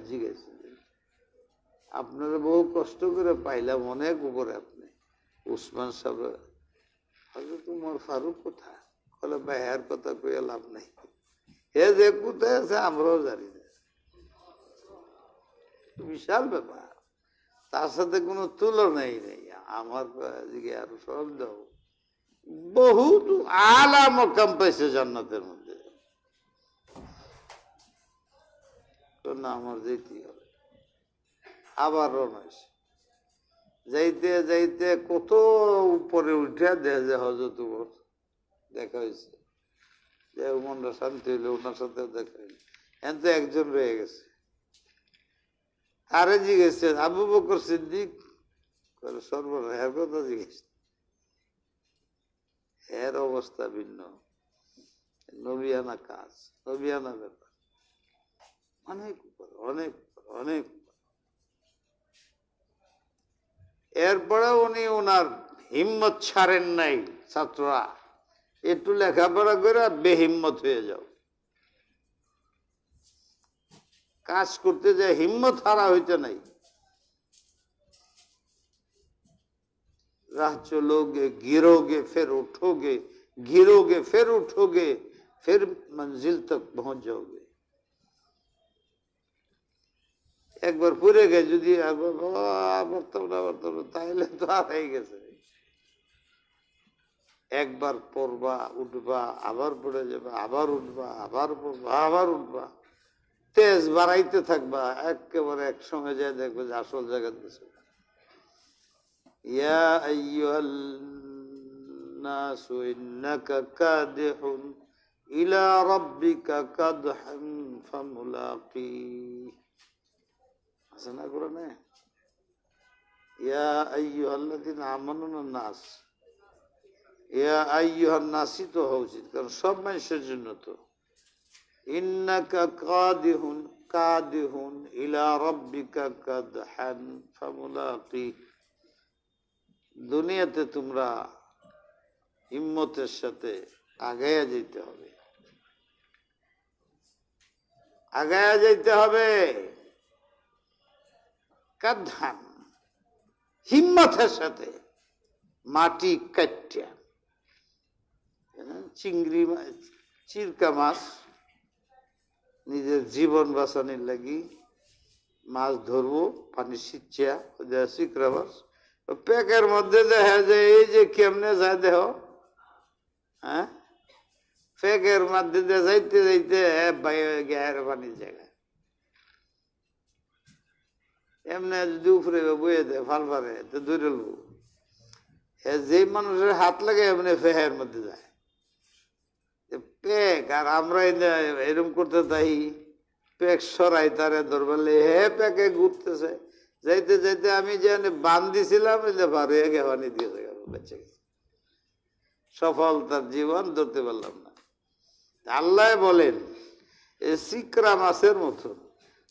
Speaker 1: জিজ্ঞেস, আপনারা বহু কষ্ট করে পাইলাম, অনেক উপরে আপনি। উসমান সাহেব, হযরত উমর ফারুক কোথায়? বলে ভাই এর কথা কইয়া লাভ নাই, হে যে কোথায় আছে আমরাও জানি না। বিশাল ব্যাপার, তার সাথে কোনো তুলনাই নেই। আমার দিকে আরো সব দাও, বহুত আলা মকাম পাইছে জান্নাতের মধ্যে। না, আমার যেতেই হবে। আবার রওনা হয়েছে, যাইতে যাইতে কত উপরে উঠে দেখা যায় হযরত উমর দেখা হয়েছে। যে মনটা শান্তি হইলো, ওনার সাথে দেখা হইল। এখন তো একজন রয়ে গেছে, আরে জিজ্ঞেস আবু বকর সিদ্দিক, সর্বনাশ, এর কথা জিজ্ঞেস। এর অবস্থা ভিন্ন, নবিয়ানা কাজ, নবিয়ানা ব্যাপার, অনেক উপর, অনেক অনেক। এরপরে উনি ওনার হিম্মত ছাড়েন নাই। ছাত্ররা একটু লেখাপড়া করে বেহিম্মত হয়ে যাও, কাজ করতে যায় হিম্মত হারা হইতে নাই। राह चलोगे गिरोगे फिर उठोगे, गिरोगे फिर उठोगे, फिर मंजिल तक पहुंच जाओगे। একবার পড়ে গে যদি তাহলে তো হারাই গেছে। একবার পড়বা, উঠবা, আবার পড়ে যাবা, আবার উঠবা, আবার পড়বা, আবার উঠবা, তেজ বাড়াইতে থাকবা, একেবারে এক সময় যায় দেখবে যে আসল জায়গা দিচ্ছে। ইয়া আইয়ুহান নাসু ইন্নাকা কাদিহুন ইলা রাব্বিকা কাদহান ফামুলাকি। আছে না কোরআনে? ইয়া আইয়ুহাল্লাযীনা আমানু নাস, ইয়া আইয়ুহান নাসই তো হওয়া উচিত, কারণ সব মানুষের জন্য তো। ইন্নাকা কাদিহুন কাদিহুন ইলা রাব্বিকা কাদহান ফামুলাকি। দুনিয়াতে তোমরা হিম্মতের সাথে আগায়া যেতে হবে, আগায়া যেতে হবে। কাদহান হিম্মতের সাথে, মাটি কাটিয়া। চিংড়ি মাছ, চিরকা মাছ নিজের জীবন বাঁচানোর লাগি মাছ ধরবো, পানি সিচ্ছা চিকরা মাছ প্যাকের মধ্যে দেখা যায় এই যে কেমনে যায় দেহ, হ্যাঁ, প্যাকের মধ্যে যাইতে যাইতে গায়ের পানির জায়গায় এমনি যদি উপরে বয়ে দেয় ফাল ফারে তো ধরে লব। যে মানুষের হাত লাগে এমনি ফেহের মধ্যে যায় প্যাক। আর আমরা এরকম করতে তাই প্যাক সরাই তারে ধরবালে হে প্যাকে ঘুরতেছে। যাইতে যাইতে আমি যে বান দিছিলাম পারে পানি দিয়েছে, বেঁচে গেছে, সফল তার জীবন ধরতে পারলাম না। আল্লাহ বলেন চিকরা মাছের মতন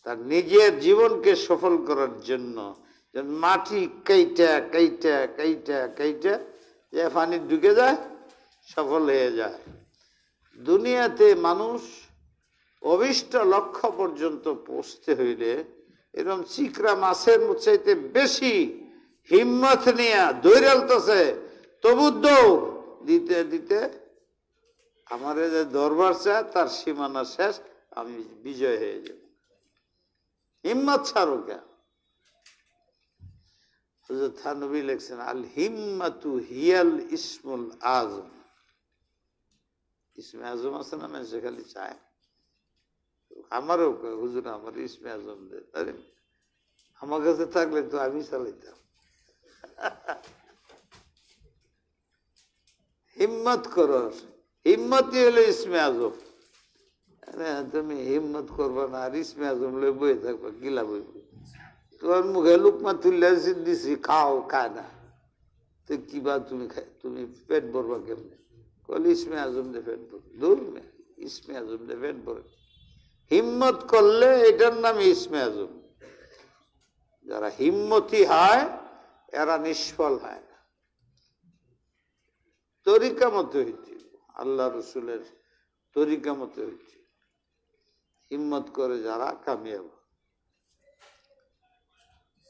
Speaker 1: তার নিজের জীবনকে সফল করার জন্য মাটি কাইটা কাইটা কাইটা কাইটা যে পানি ঢুকে যায়, সফল হয়ে যায়। দুনিয়াতে মানুষ অভিষ্ট লক্ষ্য পর্যন্ত পৌঁছতে হইলে এরকম চিকরা মাছের চাইতে বেশি হিম্মত নিয়ে দৌড়ালতেছে, তবু দৌড় দিতে দিতে আমার যে দরবার চায় তার সীমানা শেষ, আমি বিজয় হয়ে যাব। হিম্মত ছাড়ো কে? হযরত থানভী লিখছেন আল হিম্মাতু হিয়াল ইসমুল আযম। ইসমে আজম আছে না, মানুষে খালি চায়। আমারও হুজুর আমার ইসমে আজম দে, আরে আমার কাছে থাকলে তো আমি চালাইতাম। হিম্মত করো, হিম্মতই হলো ইসমে আজম। তুমি হিম্মত করবা না আর ইসমে আজম লই বয়ে থাকবা, গিলা বইব। তোমার মুখে লুকমা তুললে দিছি, খাও, খায় না, তো কিবা তুমি তুমি পেট ভরবা কেমনে? কল ইসমে আজম দে পেট ভর, দূর ইসমে আজম দে পেট ভরে। হিম্মত করলে এটার নাম ইসমে আজম। যারা হিম্মতি হয় এরা নিষ্ফল হয় না। তরিকা মতো হইতে, আল্লাহ রসুলের তরিকা মতো হইতে হিম্মত করে যারা কামিয়াব।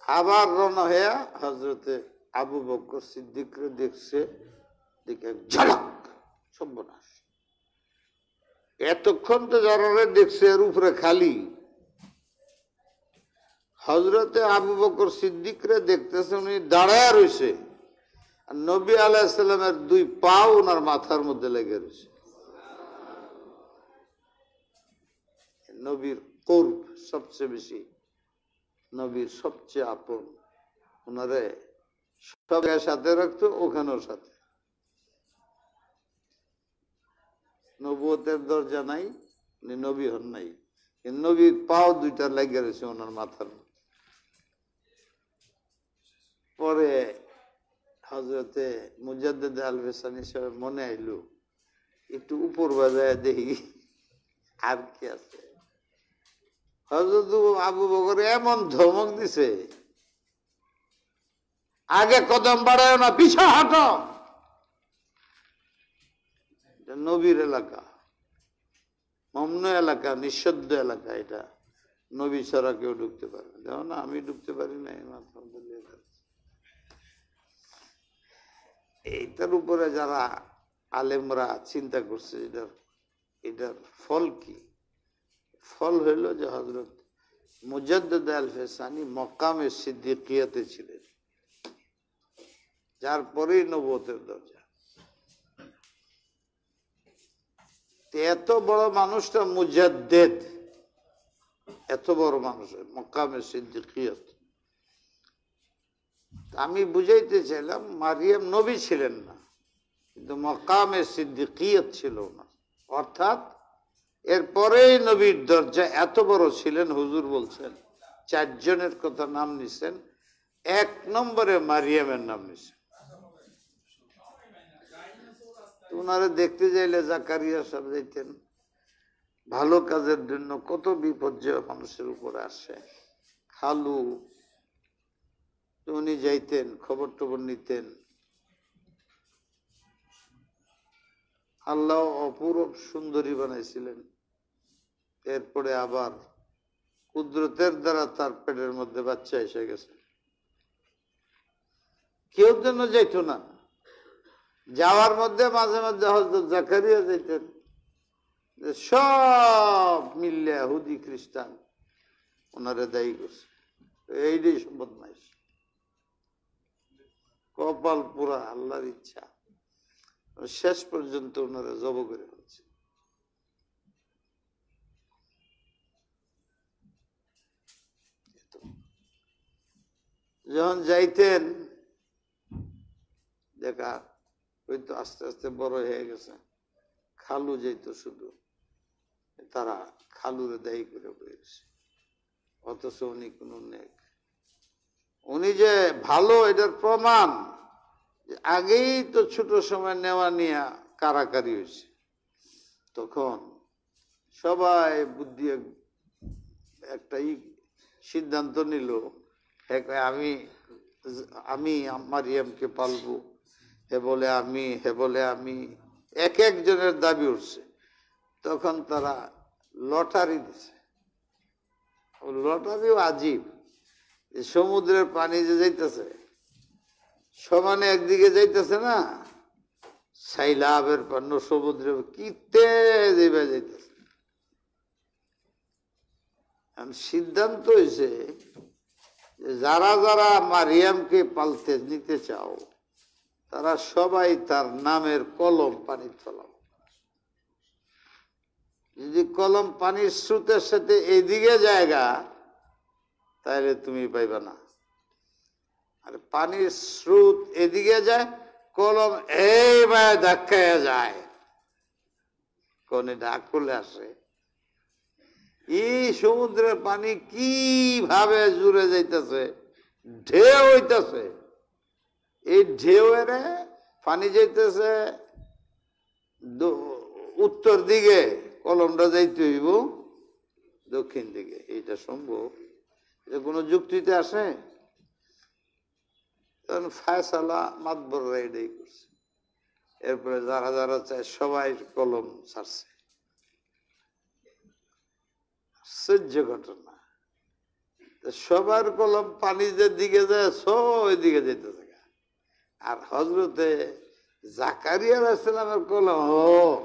Speaker 1: আবার রওনা হইয়া হযরতে আবু বকর সিদ্দিকরে দেখছে, দেখে ঝলক সর্বনাশ। এতক্ষণ তো যারা দেখছে এর উপরে খালি। হযরতে আবু বকর সিদ্দিকরে দেখতেছে, উনি দাঁড়ায় রয়েছে, আর নবী আলাইহিস সালামের দুই পা ওনার মাথার মধ্যে লেগে রয়েছে। নবীর কুরব সবচেয়ে বেশি, নবীর সবচেয়ে আপন, ওনারে সব সাথে রাখতো, ওখানেও সাথে। নবুয়তের দরজা নাই, উনি নবী হন নাই, নবীর পাও দুইটা লেগে রয়েছে ওনার মাথার। পরে হযরতে মুজাদ্দিদ আল-ফিসানি সাহেব মনে আইলো, একটু উপর বাজায় দেখি আর কি আছে। হযরত আবু বকর এমন ধমক দিছে, আগে কদম বাড়ায় না, পিছা হাঁটো। নবীর এলাকা, মমনু এলাকা, নিষিদ্ধ এলাকা, এটা নবী ছাড়া কেউ ঢুকতে পারে না। দেখো না, আমি ঢুকতে পারি না। এইটার উপরে যারা আলেমরা চিন্তা করছে, এটার ফল কি? ফল হইল যে হযরত মুজাদ্দিদ আল-ফিসানি মকামে সিদ্দিকিয়াতে ছিলেন, যার পরেই নবুয়তের দরজা। এত বড় মানুষটা মুজাদ্দিদ, এত বড় মানুষ মকামে সিদ্দিকিয়াত, আমি বুঝাইতে চাইলাম মারিয়াম নবী ছিলেন না, কিন্তু মকামে সিদ্দিকিয়ত ছিল না, অর্থাৎ এরপরেই নবীর দরজা এত বড় ছিলেন। হুজুর বলছেন 4 জনের কথা নাম নিছেন, 1 নম্বরে মারিয়ামের নাম নিছেন। ওনারে দেখতে যাইলে জাকারিয়া সব যাইতেন, ভালো কাজের জন্য কত বিপর্যয় মানুষের উপরে আসে। খালু উনি যাইতেন, খবর টবর নিতেন। আল্লাহ অপূরব সুন্দরী বানাইছিলেন। এরপরে আবার কুদরতের দ্বারা তার পেটের মধ্যে বাচ্চা এসে গেছে। কেউ যেন যাইতো না, যাওয়ার মধ্যে মাঝে মাঝে হযরত জাকারিয়া যাইতেন, সব মিললে ইহুদি খ্রিস্টান ওনারে দায়ী করছে, এইটাই বদমাইশ। কপাল পুরা আল্লাহর ইচ্ছা, শেষ পর্যন্ত ওনারা জব করে ফেলছে। যখন যাইতেন দেখা ওই তো আস্তে আস্তে বড় হয়ে গেছে, খালু যাইতো শুধু, তারা খালুরে দায়ী করে বলেছে। অথচ উনি কোন নেক, উনি যে ভালো এটার প্রমাণ আগেই তো ছোট সময় নেওয়া নিয়ে কারাকারি হয়েছে। তখন সবাই বুদ্ধি একটাই সিদ্ধান্ত নিল, আমি আমি মারিয়ামকে পালবো, হে বলে আমি, হে বলে আমি, এক একজনের দাবি উঠছে। তখন তারা লটারি দিছে। লটারিও আজীব, সমুদ্রের পানি যে যাইতেছে সমানে একদিকে যাইতেছে না, সাইলাবের পান্য সমুদ্রে কি তেজ যাইতেছে। সিদ্ধান্ত হয়েছে যারা যারা মারিয়ামকে পালতে নিতে চাও তারা সবাই তার নামের কলম পানি ফেলাও। যদি কলম পানির স্রোতের সাথে এইদিকে জায়গা তাহলে তুমি পাইবা না, আর পানির স্রোত এদিকে যায়, কলম এইভাবে ধাক্কায় যায়, কোনে ডাক করলে আসে। এই সমুদ্রের পানি কিভাবে জুড়ে যাইতেছে, ঢেউ হইতেছে, এই ঢেউ এনে পানি যাইতেছে উত্তর দিকে, কলমটা যাইতে হইব দক্ষিণ দিকে। এইটা সম্ভব? এটা কোনো যুক্তিতে আসে? তখন ফায়সালা মাতবররা এটাই করছে। এরপরে যারা যারা চায় সবাই কলম ছাড়ছে। আশ্চর্য ঘটনা, সবার কলম পানি যে দিকে যায় সব ওই দিকে যেতে থাকে, আর হজরতে জাকারিয়া আলাইহিস সালামের কলম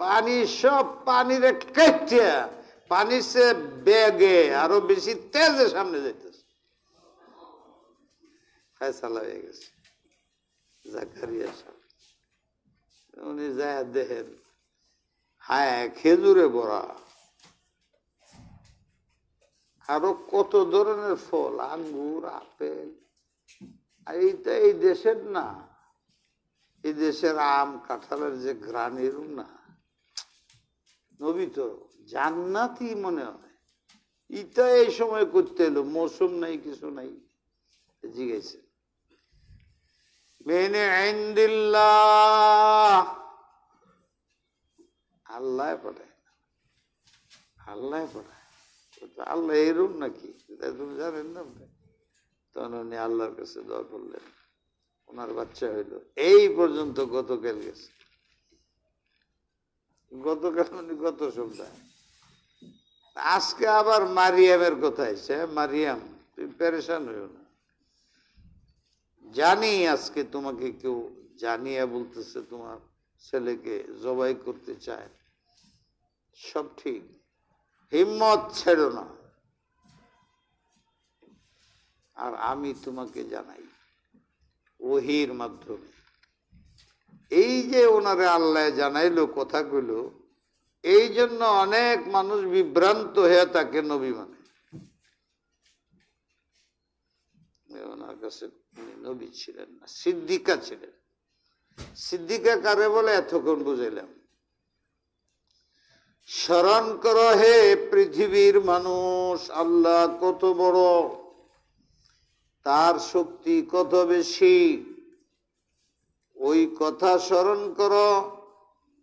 Speaker 1: পানি সব পানিরে কেটে পানির সে বেগে আরো বেশি তেজে সামনে যাইতেছে। ফয়সালা হয়ে গেছে। জাকারিয়া সাহেব উনি যায় দেখেন, হ্যাঁ খেজুরে ভরা, আরো কত ধরনের ফল, আঙ্গুর, আপেল। এইটা এই দেশের না, এই দেশের আম কাঁঠালের যে ঘ্রাণ এরকম না, নবী তো জান্নাতি মনে হয়। ইটা এই সময় করতে এলো, মৌসুম নাই কিছু নাই, জিজ্ঞেস মেনে ইনদিল্লাহ, আল্লাহ পড়ায়, আল্লাহ পড়ায়। আল্লাহ এরকম নাকি তুমি জানেন না? তখন উনি আল্লাহর কাছে দোয়া করলেন, ওনার বাচ্চা হইল। এই পর্যন্ত গতকাল গেছে, গতকাল উনি গত সপ্তাহ। আজকে আবার মারিয়ামের কথা এসে, মারিয়াম তুমি পেরেশান হইও না, জানি আজকে তোমাকে কেউ জানিয়ে বলতেছে তোমার ছেলেকে জবাই করতে চায়, সব ঠিক, হিম্মত ছেড়ো না। আর আমি তোমাকে জানাই ওহির মাধ্যমে। এই যে ওনারে আল্লাহ জানাইলো কথাগুলো, এই জন্য অনেক মানুষ বিভ্রান্ত হয়ে তাকে নবী মানে। ওনার কাছে উনি নবী ছিলেন না, সিদ্দিকা ছিলেন। সিদ্দিকা কারে বলে এতক্ষণ বুঝাইলাম। স্মরণ করো হে পৃথিবীর মানুষ, আল্লাহ কত বড়, তার শক্তি কত বেশি। ওই কথা স্মরণ করো।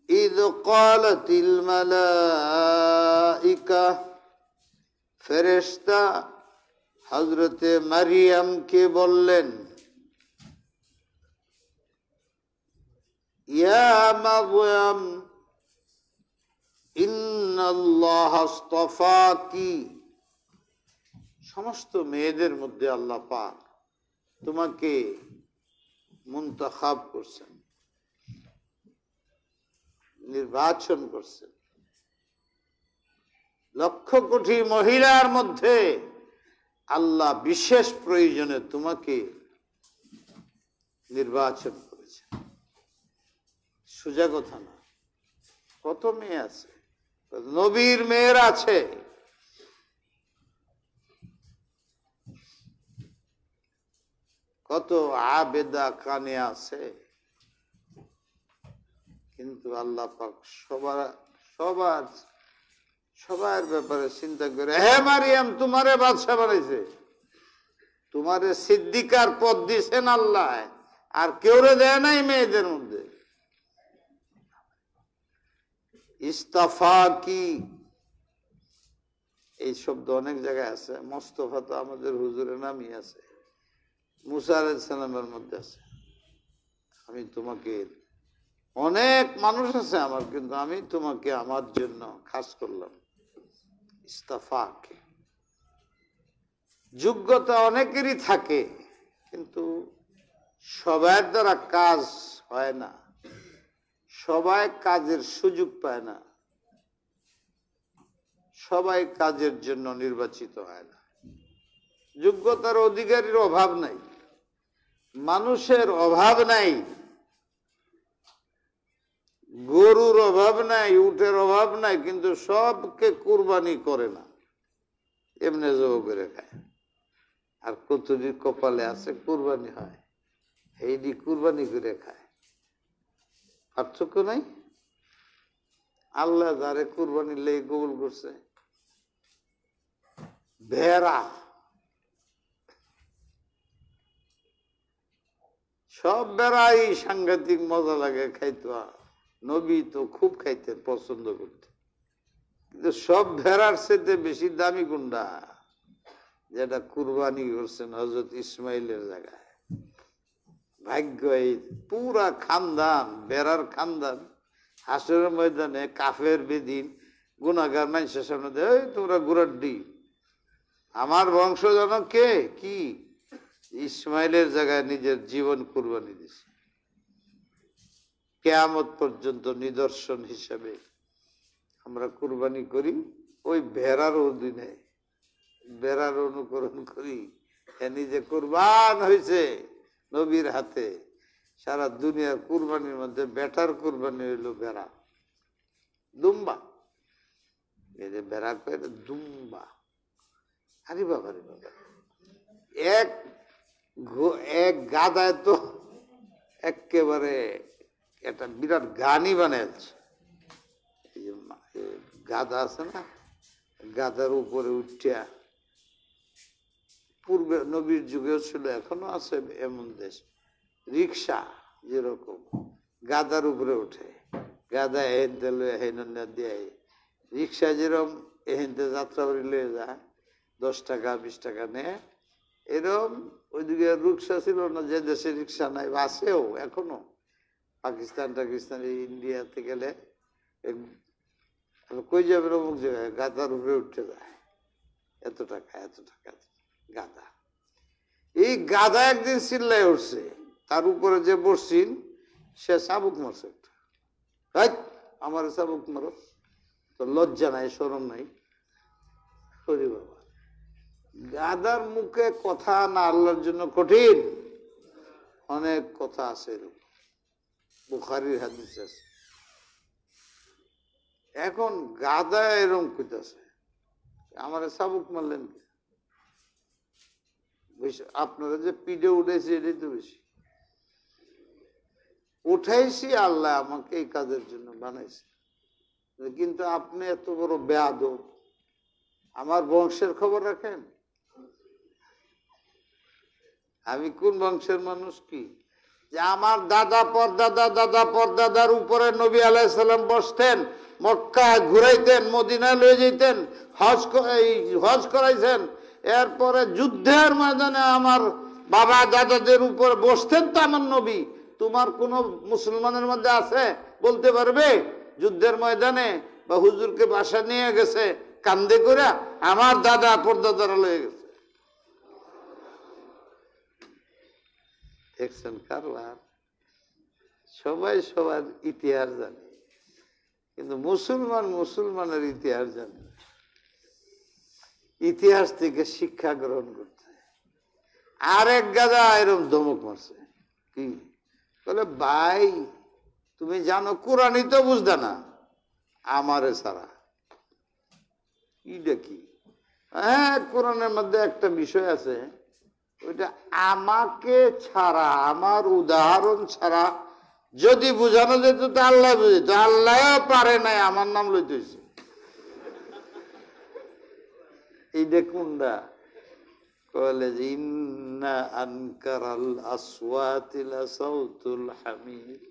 Speaker 1: ইদ ক্বালাতিল মালাইকা, ফেরেশতা হযরতে মারিয়ামকে বললেন, ইয়া মারয়াম ইন্নাল্লাহা আসতাফাকি, সমস্ত মেয়েদের মধ্যে আল্লাহ পাক তোমাকে মুনতাখাব করছেন, নির্বাচন করছেন। লক্ষ কোটি মহিলার মধ্যে আল্লাহ বিশেষ প্রয়োজনে তোমাকে নির্বাচন করেছেন। সোজা কথা না। কত মেয়ে আছে, নবীর মেয়ের আছে। কত আবেদা কানে আছে, কিন্তু আল্লাহ পাক সবার ব্যাপারে চিন্তা করে, হে মারিয়াম তোমারে বাদশা বানাইছে, তোমারে সিদ্দিকার পদ দিছেন আল্লাহ, আর কেউরে দেয় নাই মেয়েদের মধ্যে। ইস্তাফা কি, এই শব্দ অনেক জায়গায় আছে। মোস্তফা তো আমাদের হুজুরের নামই আছে, মুসা আলাইহিস সালামের মধ্যে আছে। আমি তোমাকে, অনেক মানুষ আছে আমার, কিন্তু আমি তোমাকে আমার জন্য খাস করলাম। ইস্তাফাকে, যোগ্যতা অনেকেরই থাকে, কিন্তু সবার দ্বারা কাজ হয় না, সবাই কাজের সুযোগ পায় না, সবাই কাজের জন্য নির্বাচিত হয় না। যোগ্যতার অধিকারীর অভাব নাই, মানুষের অভাব নাই, গরুর অভাব নাই, উটের অভাব নাই, কিন্তু সবকে কুরবানি করে না, এমনি জব করে খায়। আর কতটি কপালে আছে কুরবানি হয়, এইটি কুরবানি করে খায়। পার্থক্য নাই। আল্লাহ যারে কুরবানি লেগে কবুল করছে, ভেড়া, সব বেড়াই সাংঘাতিক মজা লাগে খাইতো। নবী তো খুব খাইতেন, পছন্দ করতেন, কিন্তু সব ভেড়ার সাথে বেশি দামি কোনটা, যেটা কুরবানি করছেন হযরত ইসমাইলের জায়গায়। ভাগ্য, এই পুরা খানদান, বেড়ার খানদান হাসরের ময়দানে কাফের বেদিন গুনাহগার মানুষের সামনে দেয়, তোমরা গুড়ার ডিম, আমার বংশ জানো কে কি, ইসমাইলের জায়গায় নিজের জীবন কুরবানি দিছে। কিয়ামত পর্যন্ত নিদর্শন হিসাবে আমরা কুরবানি করি ওই ভেড়ার অধীনে, ভেড়ার অনুকরণ করি। এ নিজে কুরবান হয়েছে নবীর হাতে। সারা দুনিয়ার কুরবানির মধ্যে বেটার কুরবানি হইল ভেড়া, দুম্বা। এই যে ভেড়া কয়ে দুম্বা, আরে বাবা রে বাবা, এক গাদায় তো একেবারে একটা বিরাট গানই বানাইছে। গাদা আছে না, গাদার উপরে উঠিয়া, পূর্বে নবীর যুগেও ছিল, এখনো আছে এমন দেশ, রিক্সা যেরকম গাদার উপরে উঠে, গাদা এহেনতে লয়ে হেনন্যা দিয়ে, রিক্সা যেরকম এহেনতে যাত্রা বাড়ি লয়ে যায়, 10 টাকা 20 টাকা নেয়, এরকম ওইদিকে রিক্সা ছিল না যে দেশে রিক্সা নাই, আছেও এখনো। পাকিস্তান টাকিস্তান, ইন্ডিয়াতে গেলে কই যাবে অমুক জায়গায়, গাদার উপরে উঠতে যায়, এত টাকা এত টাকা গাদা। এই গাদা একদিন চিল্লায় উঠছে, তার উপরে যে বসছেন সে চাবুক মারছে একটা, আমার চাবুক মারো, তো লজ্জা নাই, শরম নাই। হরি বাবা, গাদার মুখে কথা না আল্লাহর জন্য কঠিন, অনেক কথা আছে এরকম, বুখারীর হাদিস আছে। এখন গাদা এরকম কইতাছে, আমার চাবুক মারলেন, আপনারা যে পিঠে উঠেছে এটাই তো বেশি উঠাইছি, আল্লাহ আমাকে এই কাজের জন্য বানাইছে। কিন্তু আপনি এত বড় বেয়াদব, আমার বংশের খবর রাখেন? আমি কোন বংশের মানুষ? কি যে আমার দাদা পরদাদা দাদা পরদাদার উপরে নবী আলাইহিস সালাম বসতেন, মক্কায় ঘুরাইতেন, মদিনায় লয়ে যেতেন, হজ করাইছেন, এরপরে যুদ্ধের ময়দানে আমার বাবা দাদাদের উপরে বসতেন তো আমার নবী। তোমার কোন মুসলমানের মধ্যে আছে বলতে পারবে যুদ্ধের ময়দানে বা হুজুরকে বাসা নিয়ে গেছে কান্দে করে আমার দাদা পরদাদারা লয়ে গেছে? দেখছেন কারবার? সবাই সবার ইতিহাস জানে, কিন্তু মুসলমানের ইতিহাস জানে না। ইতিহাস থেকে শিক্ষা গ্রহণ করতে। আরেক গাদা এরকম ধমক মারছে, কি বলে, ভাই তুমি জানো কোরআনই তো বুঝদা না আমারে ছাড়া। ইটা কি? হ্যাঁ, কোরআনের মধ্যে একটা বিষয় আছে, ওইটা আমাকে ছাড়া, আমার উদাহরণ ছাড়া যদি বুঝানো যেত তো আল্লাহ বুঝিত, আল্লাহ পারে নাই, আমার নাম লইতে হয়েছে। এই দেখুনডা কলে যে ইন্না আনকারাল আসওয়াতি লাসাউতুল হামির।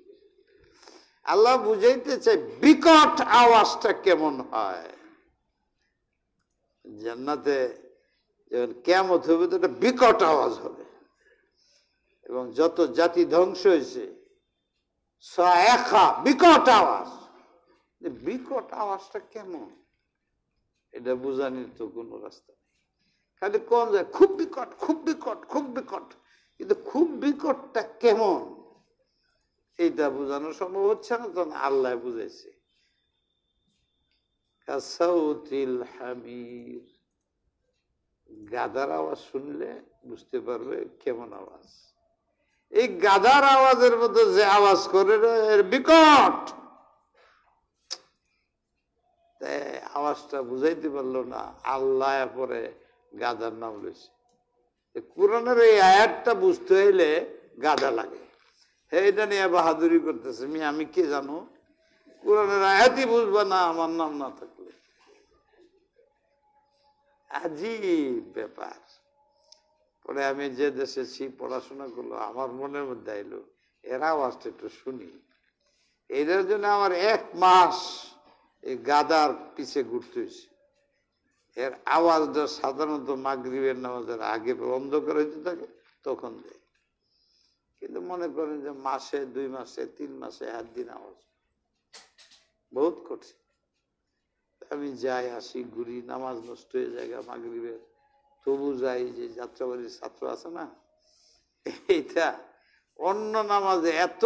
Speaker 1: আল্লাহ বুঝাইতে চাই বিকট আওয়াজটা কেমন হয়। জান্নাতে যখন কিয়ামত হবে তো একটা বিকট আওয়াজ হবে, এবং যত জাতি ধ্বংস হয়েছে বিকট আওয়াজ। বিকট আওয়াজটা কেমন এটা বুঝানির তো কোনো রাস্তা নেই। খালি কোন যায় খুব বিকট, খুব বিকট, খুব বিকট, কিন্তু খুব বিকটটা কেমন এইটা বোঝানো সম্ভব হচ্ছে না। তখন আল্লাহ বুঝাইছে কাসাউতিল হামির। গাধার আওয়াজ শুনলে বুঝতে পারবে কেমন আওয়াজ। এই গাধার আওয়াজের মধ্যে যে আওয়াজ করে এর বিকট, আওয়াজটা বুঝাইতে পারলো না। আল্লাহ পরে গাধার নাম লইছে। কোরআনের এই আয়াতটা বুঝতে হইলে গাধা লাগে। এইটা নিয়ে বাহাদুরি করতেছে, আমি কে জানো, কোরআনের আয়াতই বুঝবা না আমার নাম না থাকলে। আজীব ব্যাপার। পরে আমি যে দেশে পড়াশোনা করলো, আমার মনের মধ্যে আইলো এর আওয়াজটা একটু শুনি। এটার জন্য আমার 1 মাস এই গাদার পিছে ঘুরতে হয়েছে। এর আওয়াজটা সাধারণত মাগরিবের নামাজের আগে অন্ধকার হইতে থাকে, তখন দেয়। কিন্তু মনে করেন যে মাসে 2 মাসে 3 মাসে 1 দিন আওয়াজ বহুত কঠিন। আমি যাই আসি ঘুরি, নামাজ নষ্ট হয়ে যায় মাগরিবের, তবু যাই। যে যাত্রাবাড়ির ছাত্র আছে না, এইটা অন্য নামাজে এত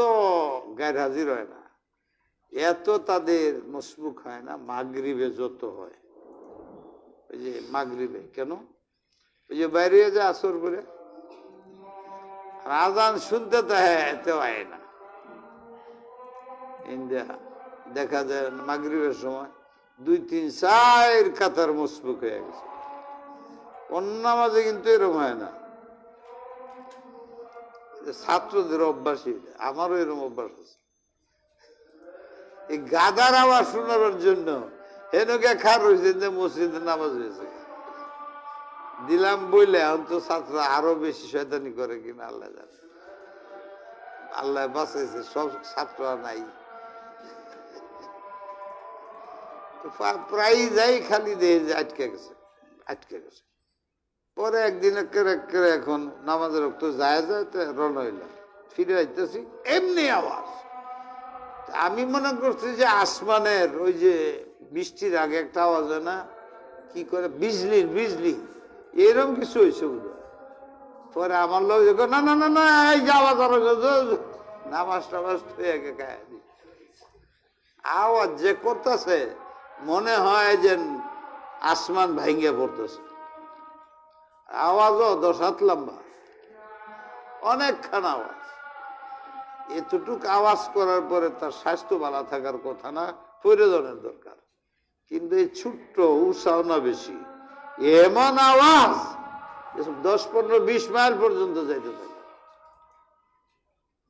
Speaker 1: গায়ের হাজির হয় না, এত তাদের মসবুক হয় না, মাগরিবে যত হয়। ওই যে মাগরিবে কেন, ওই যে বাইরে যায় আসর করে আজান শুনতে তো এত হয় না। ইন্ডিয়া দেখা যায় মাগরিবের সময় 2-3-4 কাতার মসবুক হয়ে গেছে। অন্য নামাজে কিন্তু এরকম হয় না। ছাত্রদের অভ্যাসই, আমারও এরকম অভ্যাস আছে। এই গাদার আওয়াজ শোনার জন্য হেনকে খার হয়েছে যে মসজিদের নামাজ হয়েছে দিলাম বইলে, এখন তো ছাত্র আরো বেশি শয়তানি করে কিনা আল্লাহ জানে। আল্লাহ বাঁচাইছে, সব ছাত্র নাই। প্রায় যাই, খালি দিয়ে যে আটকে গেছে। পরে একদিন এখন নামাজের রক্ত যায় তো রওনা হইলাম, ফিরে আইতেছি, এমনি আওয়াজ। আমি মনে করছি যে আসমানের ওই যে বৃষ্টির আগে একটা আওয়াজ হয় না, কি করে বিজলি এরকম কিছু হয়েছে বুঝলো। পরে আমার লোক না না না না এই যে আওয়াজ নামাজ টামাজ আওয়াজ যে করতেছে মনে হয় যে আসমান ভাঙ্গে পড়তেছে। আওয়াজও 10 হাত লম্বা, অনেকখান আওয়াজ। এতটুক আওয়াজ করার পরে তার স্বাস্থ্য ভালো থাকার কথা না, প্রয়োজনের দরকার। কিন্তু এই ছোট্ট উৎসাহ না বেশি, এমন আওয়াজ 10, 15, 20 মাইল পর্যন্ত যাইতে থাকে,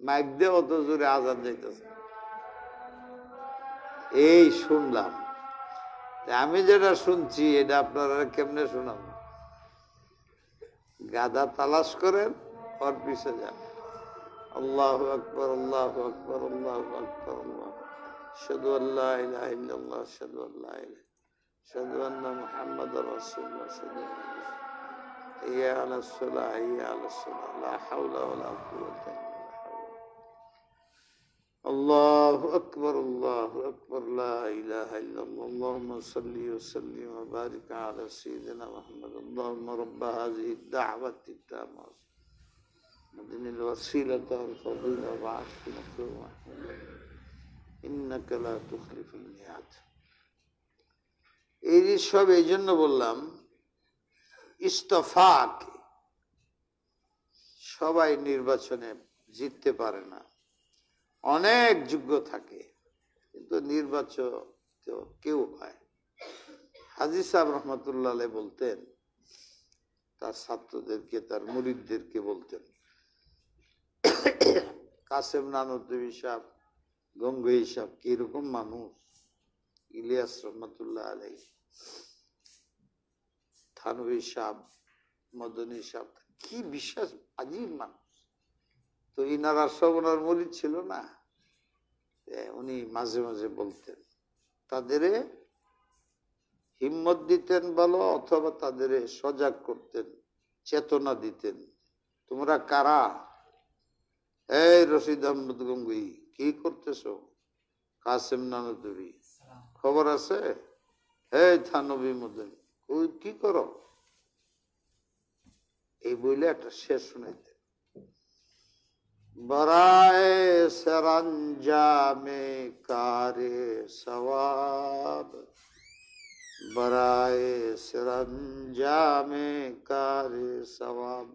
Speaker 1: মাইক দিয়ে অত জোরে আজান যাইতেছে। এই শুনলাম, আমি যেটা শুনছি এটা আপনারা কেমনে শোনাব? গাধা তালাশ করেন, ওর পিছে যান। আল্লাহু আকবার, আল্লাহু আকবার, আল্লাহু আকবার, আল্লাহ, আশহাদু আল্লা ইলাহা ইল্লাল্লাহ, আশহাদু আল্লা ইলাহা, আশহাদু আন্না মুহাম্মাদার রাসূলুল্লাহ, হাইয়া আলাস সালাহ, হাইয়া আলাস সালাহ, লা হাওলা ওয়ালা কুওয়াতা ইল্লা বিল্লাহ। আল্লাহু আকবার, আল্লাহু আকবার, লা ইলাহা ইল্লাল্লাহ, আল্লাহুম্মা সাল্লি ওয়া সাল্লিম ওয়া বারিক আলা সাইয়্যিদিনা মুহাম্মাদ। আল্লাহুম্মা রাব্বা হাযিহি আদ-দা'ওয়াতি আত-তাম্মাহ মদিনিল ওয়াসিলাতা ওয়াল ফাদিলা ওয়া'আতি মাকরুমা ইন্নাকা লা তুখলিফুল মিয়াদ। এই সব এই জন্য বললাম, ইস্তফাক সবাই নির্বাচনে জিততে পারে না, অনেক যোগ্য থাকে কিন্তু নির্বাচন কেউ হয়। হাজী সাহেব রহমতুল্লাহ আলাইহি বলতেন, তার ছাত্রদেরকে, তার মুরিদদেরকে বলতেন, কাসেম নানুতুবি সাহেব, গঙ্গোহী সাহেব কিরকম মানুষ, ইলিয়াস রহমতুল্লাহ আলাইহি, থানভী সাহেব, মদনী সাহেব, কি বিশেষ আজীব মানুষ। তো ইনারা সব ওনার মুরিদ ছিল না, উনি মাঝে মাঝে বলতেন, তাদের হিম্মত দিতেন বলো অথবা তাদের সজাগ করতেন, চেতনা দিতেন। তোমরা কারা? এই রশিদ আহমদ গঙ্গুই, কি করতেছো? কাসেম নানুতুবি, খবর আছে? এই থানভী মদনী, কি করো? এই বইলে একটা শেষ শুনাইতেন, বরায়ে সরঞ্জামে কারে সওয়াব, বরায়ে সরঞ্জামে কারে সওয়াব,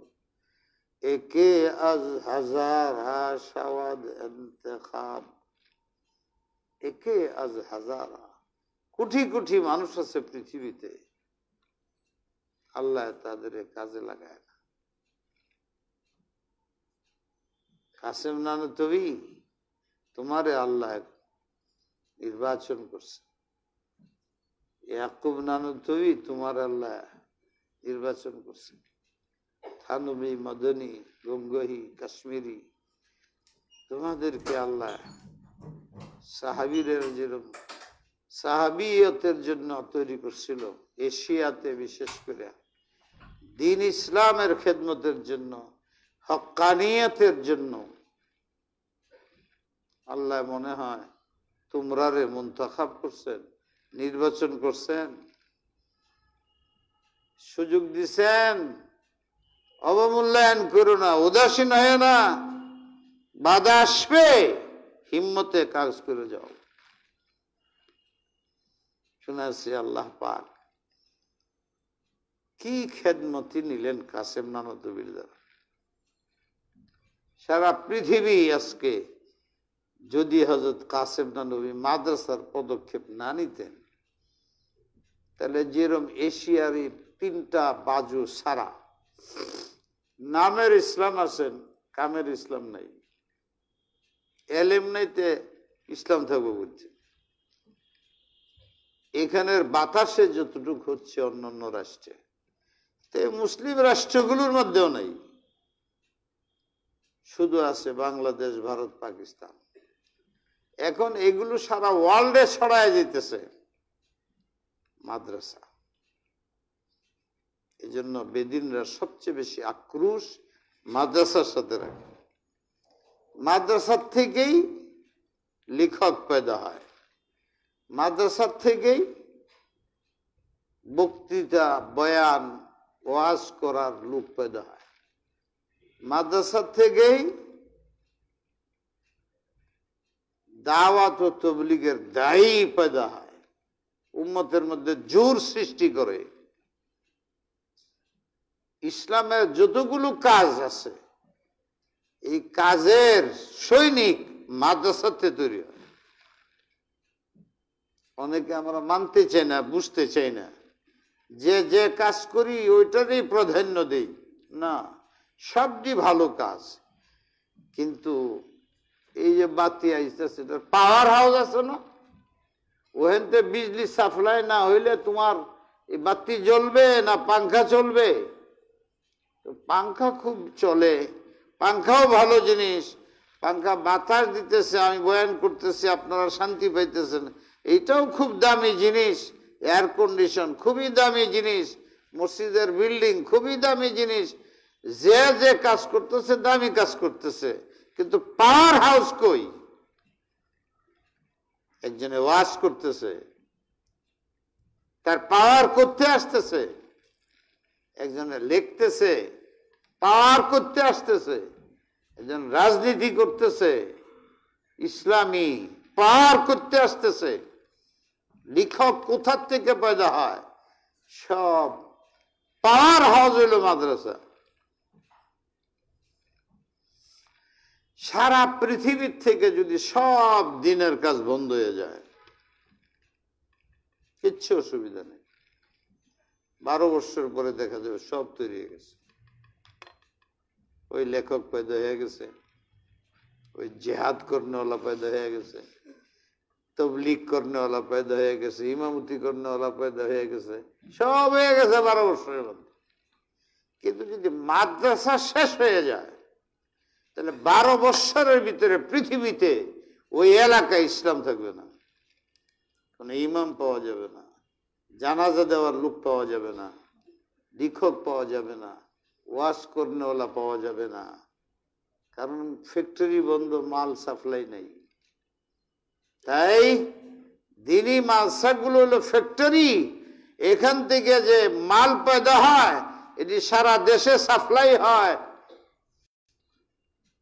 Speaker 1: একে আজ হাজার শাওয়াদ ইন্তেখাব, একে আজ হাজার। কোটি কোটি মানুষ আছে পৃথিবীতে, আল্লাহ তাদের কাজে লাগায় না। কাসেম নানুতুবি, তোমারে আল্লাহ নির্বাচন করছে। ইয়াকুব নানুতুবি, তোমার আল্লাহ নির্বাচন করছে। থানভী, মদনী, গঙ্গোহী, কাশ্মীরি, তোমাদেরকে আল্লাহ সাহাবীদের যেরকম সাহাবিয়তের জন্য তৈরি করছিল, এশিয়াতে বিশেষ করে দ্বীন ইসলামের খেদমতের জন্য, হক্কানিয়তের জন্য আল্লাহ মনে হয় তোমরারে মুনতাখাব করছেন, নির্বাচন করছেন, সুযোগ দিছেন। অবমূল্যায়ন করো না, উদাসীন হয় না, বাধা আসবে, হিম্মতে কাজ করে যাও। শুনেছি আল্লাহ পাক কি খেদমতি নিলেন কাসেম নানুতুবির দ্বারা। সারা পৃথিবী আজকে যদি হযরত কাসেম নানুতুবি মাদ্রাসার পদক্ষেপ না নিতেন, তাহলে যেরকম এশিয়ার 3টা বাজু সারা নামের ইসলাম আছেন, কামের ইসলাম নাই, এলেম নাইতে ইসলাম থাকবো বলছে। এখানের বাতাসে যতটুকু হচ্ছে অন্যান্য রাষ্ট্রে, মুসলিম রাষ্ট্রগুলোর মধ্যেও নাই, শুধু আছে বাংলাদেশ, ভারত, পাকিস্তান। এখন এগুলো সারা ওয়ার্ল্ডে ছড়ায় যেতেছে মাদ্রাসা। এই জন্য বেদিনরা সবচেয়ে বেশি আক্রোশ মাদ্রাসার সাথে রাখে। মাদ্রাসার থেকেই লেখক পয়দা হয়, মাদ্রাসার থেকেই বক্তৃতা, বয়ান, ওয়াজ করার লোক পয়দা হয়, মাদ্রাসার থেকেই দাওয়াত ও তাবলীগের দায়ী পয়দা হয়, উম্মতের মধ্যে জোর সৃষ্টি করে। ইসলামের যতগুলো কাজ আছে, এই কাজের সৈনিক মাদ্রাসাতে তৈরি হয়। অনেকে আমরা মানতে চাই না, বুঝতে চাই না, যে যে কাজ করি ওইটারই প্রাধান্য দেই। না, সবটি ভালো কাজ, কিন্তু এই যে বাতি আইতেছে পাওয়ার হাউস আছে না, ওখানে বিজলি সাপ্লাই না হইলে তোমার এই বাতি জ্বলবে না পাংখা চলবে? পাংখা খুব চলে, পাংখাও ভালো জিনিস, পাংখা বাতাস দিতেছে, আমি বয়ান করতেছি, আপনারা শান্তি পাইতেছেন, এইটাও খুব দামি জিনিস। এয়ার কন্ডিশন খুবই দামি জিনিস, মসজিদের বিল্ডিং খুবই দামি জিনিস, যে যে কাজ করতেছে দামি কাজ করতেছে, কিন্তু পাওয়ার হাউস কই? একজনে ওয়াজ করতেছে, তার পাওয়ার করতে আসতেছে, একজনে লিখতেছে, পাওয়ার করতে আসতেছে, একজন রাজনীতি করতেছে ইসলামী, পাওয়ার করতে আসতেছে। লেখক কোথার থেকে পয়দা হয়? সব পাওয়ার হাউস হইল মাদ্রাসা। সারা পৃথিবীর থেকে যদি সব দিনের কাজ বন্ধ হয়ে যায়, কিচ্ছু অসুবিধা নেই, 12 বছর পরে দেখা যাবে সব তৈরি হয়ে গেছে। ওই লেখক পয়দা হয়ে গেছে, ওই জেহাদ করনেওয়ালা পয়দা হয়ে গেছে, তবলিগ করনেওয়ালা পয়দা হয়ে গেছে, ইমামতি করনেওয়ালা পয়দা হয়ে গেছে, সব হয়ে গেছে 12 বছরের মধ্যে। কিন্তু যদি মাদ্রাসা শেষ হয়ে যায়, তাহলে 12 বছরের ভিতরে পৃথিবীতে ওই এলাকায় ইসলাম থাকবে না, কোন ইমাম পাওয়া যাবে না, জানাজা দেওয়ার লোক পাওয়া যাবে না, লেখক পাওয়া যাবে না, ওয়াজ করনেওয়ালা পাওয়া যাবে না, কারণ ফ্যাক্টরি বন্ধ, মাল সাপ্লাই নেই। তাই দিনী মাদ্রাসাগুলো হলো ফ্যাক্টরি, এখান থেকে যে মাল পয়দা হয় এটি সারা দেশে সাপ্লাই হয়।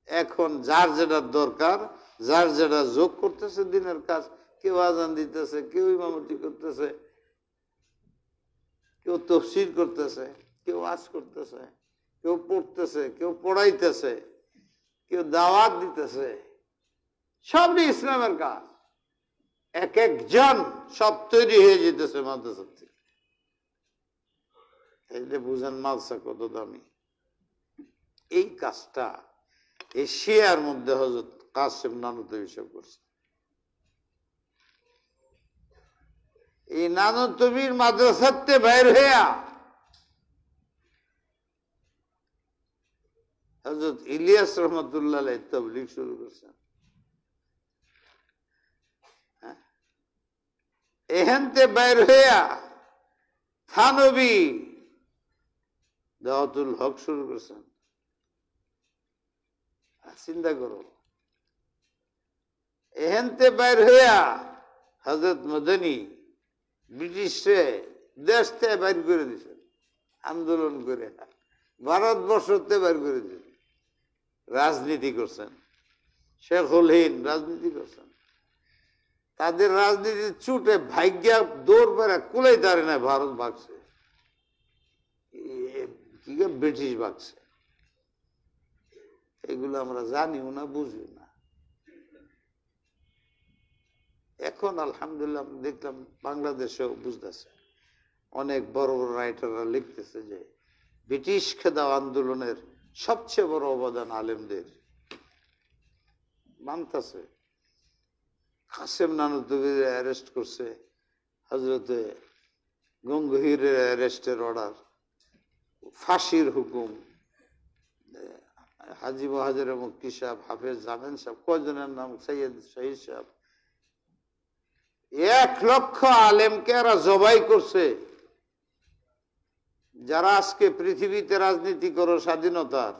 Speaker 1: এখন যার যেটা দরকার, যার যেটা যোগ করতেছে দিনের কাজ, কেউ আজান দিতেছে, কেউ ইমামতি করতেছে, কেউ তফসির করতেছে, কেউ ওয়াজ করতেছে, কেউ পড়তেছে, কেউ পড়াইতেছে, কেউ দাওয়াত দিতেছে, সবই ইসলামের কাজ। এক একজন সব তৈরি হয়ে যেতেছে মাদ্রাসা থেকে। এই যে বুঝেন মাদ্রাসা কত দামি। এই কাজটা এশিয়ার মধ্যে হযরত কাসেম নানুতুবি সাহেব করছে। এই নানুতুবির মাদ্রাসাতে বাইর হইয়া হযরত ইলিয়াস রহমতুল্লাহ আলাইহি তাবলীগ শুরু করছেন। এখানতে বাইর হইয়া থানবী দাওয়াতুল হক শুরু করছেন। চিন্তা করো, এখানতে বাইর হইয়া হযরত মদনী ব্রিটিশে দেশ থেকে বাইর করে দিয়েছেন, আন্দোলন করে ভারতবর্ষতে বাইর করে দিয়েছেন। রাজনীতি করছেন, শেখুল হিন্দ রাজনীতি করছেন, তাদের রাজনীতির চুটে ভাগ্যা দৌড় বেড়া কুলাই দাঁড়ে না, ভারত ভাগছে, কি ব্রিটিশ ভাগছে। এগুলো আমরা জানিও না, বুঝিও না। এখন আলহামদুলিল্লাহ দেখলাম বাংলাদেশেও বুঝতেছে, অনেক বড় বড় রাইটাররা লিখতেছে যে ব্রিটিশ খেদাও আন্দোলনের সবচেয়ে বড় অবদান আলেমদের। মানতেছে কাসেম নানুতুবির অ্যারেস্ট করছে, হযরতে গঙ্গোহীরের অ্যারেস্টের অর্ডার, ফাঁসির হুকুম, হাজী মুহাজির মুক্তি সাহেব, হাফেজ জামেন সাহেব, কয়জনের নাম, সৈয়দ শহীদ সাহেব, 1 লক্ষ আলেমকে এরা জবাই করছে। যারা আজকে পৃথিবীতে রাজনীতি করো স্বাধীনতার,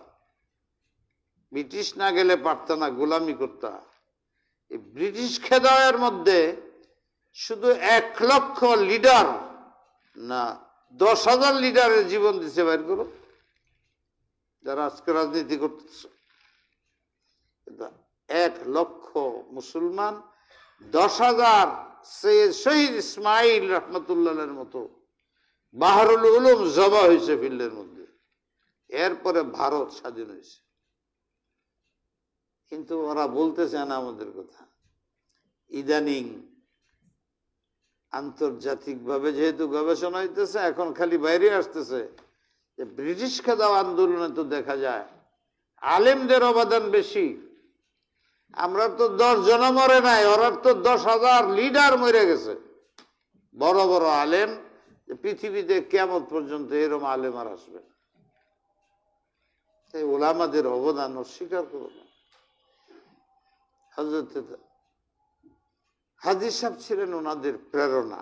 Speaker 1: ব্রিটিশ না গেলে পারত না, গোলামি করতা। এই ব্রিটিশ খেদাওয়ের মধ্যে শুধু 1 লক্ষ লিডার না 10,000 লিডারের জীবন দিছে, বাইর করো যারা আজকে রাজনীতি করতেছে। 1 লক্ষ মুসলমান, 10,000 শহীদ ইসমাইল রহমতুল্লাহের মতো বাহরুল উলুম জবা হয়েছে ফিল্ডের মধ্যে। এরপরে ভারত স্বাধীন হয়েছে, কিন্তু ওরা বলতেছে না আমাদের কথা। ইদানিং আন্তর্জাতিক ভাবে যেহেতু গবেষণা হইতেছে, এখন খালি বাইরে আসতেছে ব্রিটিশ খেদাও আন্দোলনে তো দেখা যায় আলেমদের অবদান বেশি। আমরা তো 10 জন মরে নাই, ওরা তো 10,000 লিডার মরে গেছে, বড় বড় আলেম। পৃথিবীতে কিয়ামত পর্যন্ত এরকম আলেম আর আসবে। এই ওলামাদের অবদান অস্বীকার করো না। হযরত হাজী সাহেব ছিলেন ওনাদের প্রেরণা।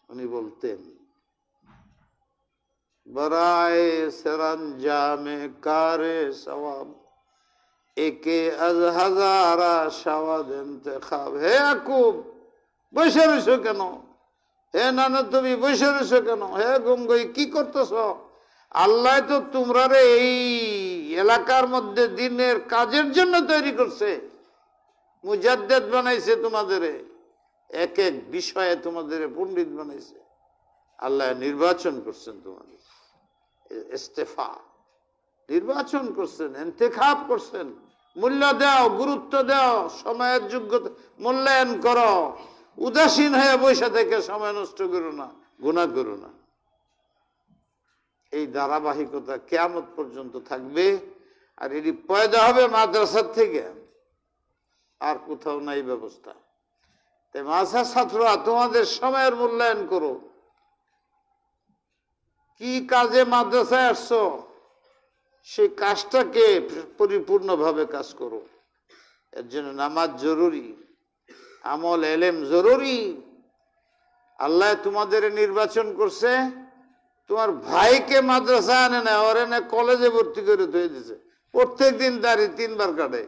Speaker 1: উনি বলতেন, বরায়ে সরঞ্জামে কারে সওয়াব একে আজ হাজারা শাওয়াদ ইন্তেখাব। হে ইয়াকুব, বসে রয়েছো কেন? হে নানা, তুমি বসে রয়েছো কেন? হে গঙ্গই, কি করতেছ? আল্লাহ তো তোমরা এই এলাকার মধ্যে দিনের কাজের জন্য তৈরি করছে, মুজাদ্দেদ বানাইছে তোমাদের, এক এক বিষয়ে তোমাদের পণ্ডিত বানাইছে। আল্লাহ নির্বাচন করছেন, তোমাদের ইস্তেফা নির্বাচন করছেন, ইন্তেখাব করছেন। মূল্য দাও, গুরুত্ব দাও, সময়ের যোগ্যতা মূল্যায়ন করো। উদাসীন হয়ে বসে থেকে সময় নষ্ট করো না, গুনাহ করো না। এই ধারাবাহিকতা কিয়ামত পর্যন্ত থাকবে। আর এটি পয়দা হবে মাদ্রাসার থেকে, আর কোথাও নাই ব্যবস্থা। তাই মাদ্রাসার ছাত্ররা তোমাদের সময়ের মূল্যায়ন করো। কি কাজে মাদ্রাসায় আসছো, সেই কাজটাকে পরিপূর্ণভাবে কাজ করো। এর জন্য নামাজ জরুরি, আমল এলেম জরুরি। আল্লাহ তোমাদের নির্বাচন করছে, তোমার ভাইকে মাদ্রাসা আনে না, ওর এনে কলেজে ভর্তি করে ধুয়ে দিছে, প্রত্যেক দিন দাঁড়িয়ে 3 বার কাটে।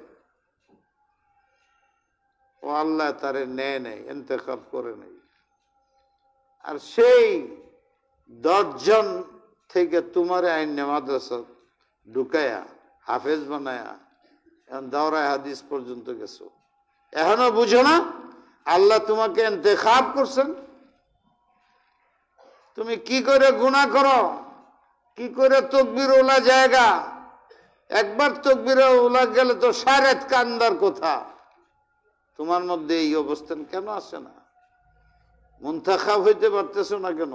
Speaker 1: ও আল্লাহ তারে নেয় নাই, ইন্তেখাব করে নাই। আর সেই 10 জন থেকে তোমার আইনে মাদ্রাসা ঢুকায়া হাফেজ বানায়া এখন দাওরায়ে হাদিস পর্যন্ত গেছো, এখনো বুঝো না আল্লাহ তোমাকে ইন্তেখাব করছেন? তুমি কি করে গুনাহ করো, কি করে তকবীর ওলা জায়গা, একবার তকবীর ওলা গেলে তো সারাত কান্দার কথা। তোমার মধ্যে এই অবস্থান কেন আসে না? মুনতাখাব হইতে পারতেছো না কেন?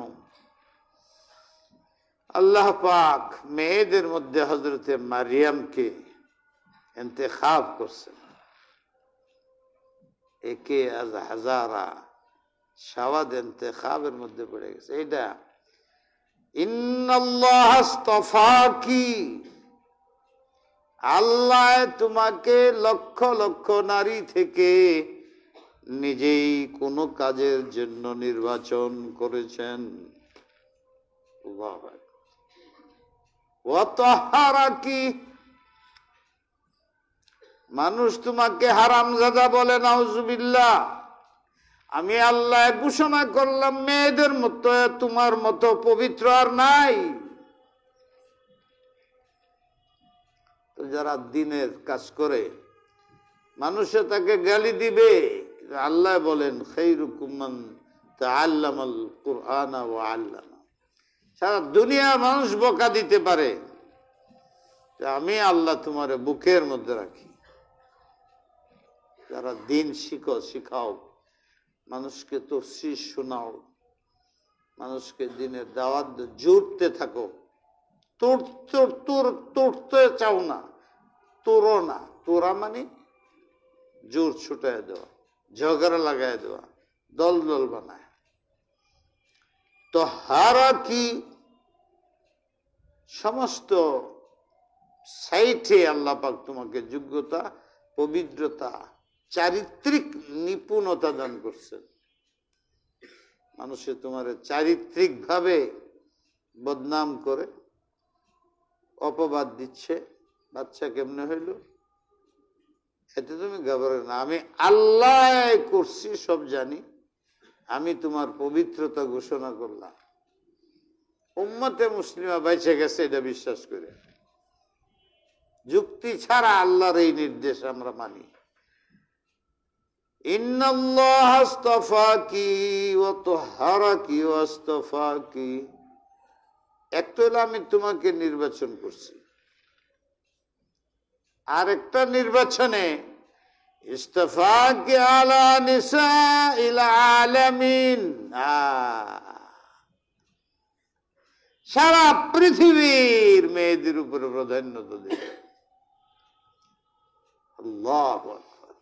Speaker 1: আল্লাহ পাক মেয়েদের মধ্যে হযরতে মারিয়ামকে ইন্তেখাব করছেন, একে আজ হাজারা শাওয়াদ ইন্তেখাবের মধ্যে পড়ে গেছে। এইটা ইন্নাল্লাহ আস্তাফাকি, আল্লাহ তোমাকে লক্ষ লক্ষ নারী থেকে নিজেই কোন কাজের জন্য নির্বাচন করেছেন। ওয়া তাহারাকি, মানুষ তোমাকে হারামজাদা বলে, নাউজুবিল্লাহ। আমি আল্লাহ ঘোষণা করলাম মেয়েদের মতো তোমার মতো পবিত্র আর নাই। তো যারা দিনের কাজ করে মানুষে তাকে গালি দিবে, আল্লাহ বলেন খায়রুকুম মান তাআল্লামাল কুরআনা ওয়া আল্লামা। সারা দুনিয়ার মানুষ বকা দিতে পারে, আমি আল্লাহ তোমারে বুকের মধ্যে রাখি। যারা দিন শিখাও, মানুষকে তাফসীর শোনাও, মানুষকে দিনের দাওয়াত জুড়তে থাকো। তোড়তে চাও না, তোড়ো না। তোরা মানে জোর ছুটায় দেওয়া, ঝগড়া লাগায় দেওয়া, দল দল বানায়। তো হারা কি সমস্ত সাইটে আল্লাহ পাক তোমাকে যোগ্যতা, পবিত্রতা, চারিত্রিক নিপুণতা দান করছেন। মানুষে তোমার চারিত্রিক ভাবে বদনাম করে অপবাদ দিচ্ছে, বাচ্চা কেমনে হইল, এতে তুমি ঘাবড়ে না। আমি আল্লাহ করছি, সব জানি, আমি তোমার পবিত্রতা ঘোষণা করলাম। উম্মতে মুসলিমা বেঁচে গেছে এটা বিশ্বাস করে। যুক্তি ছাড়া আল্লাহর এই নির্দেশ আমরা মানি। ইন্নাল্লাহ আস্তাফাকি ওয়া তাহারাকি ওয়া আস্তাফাকি, একটা হলো আমি তোমাকে নির্বাচন করছি, আর একটা নির্বাচনে ইস্তাফাকি আলা নিসাইল আলামিন, সারা পৃথিবীর মেয়েদের উপরে প্রাধান্য তো দেবে। আল্লাহু আকবার।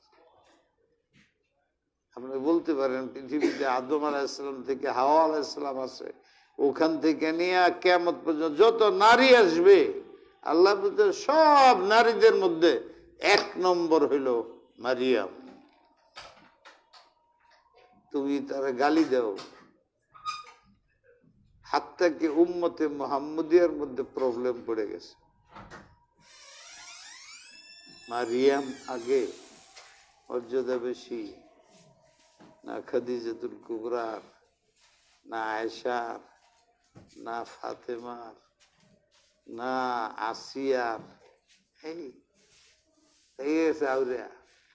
Speaker 1: আপনি বলতে পারেন পৃথিবীতে আদম আলাইহিসসালাম থেকে হাওয়া আলাইহিসসালাম আছে, ওখান থেকে নিয়ে কিয়ামত পর্যন্ত যত নারী আসবে, আল্লাহ বলতে সব নারীদের মধ্যে 1 নম্বর হইল মারিয়াম। তুমি তারা গালি দাও, হাত্তা কি উম্মতে মুহাম্মদিয়ার মধ্যে প্রবলেম পড়ে গেছে। মারিয়াম আগে মর্যাদা বেশি না খাদিজাতুল কুবরার, না আয়েশার, না ফাতেমার, না আসিয়ার।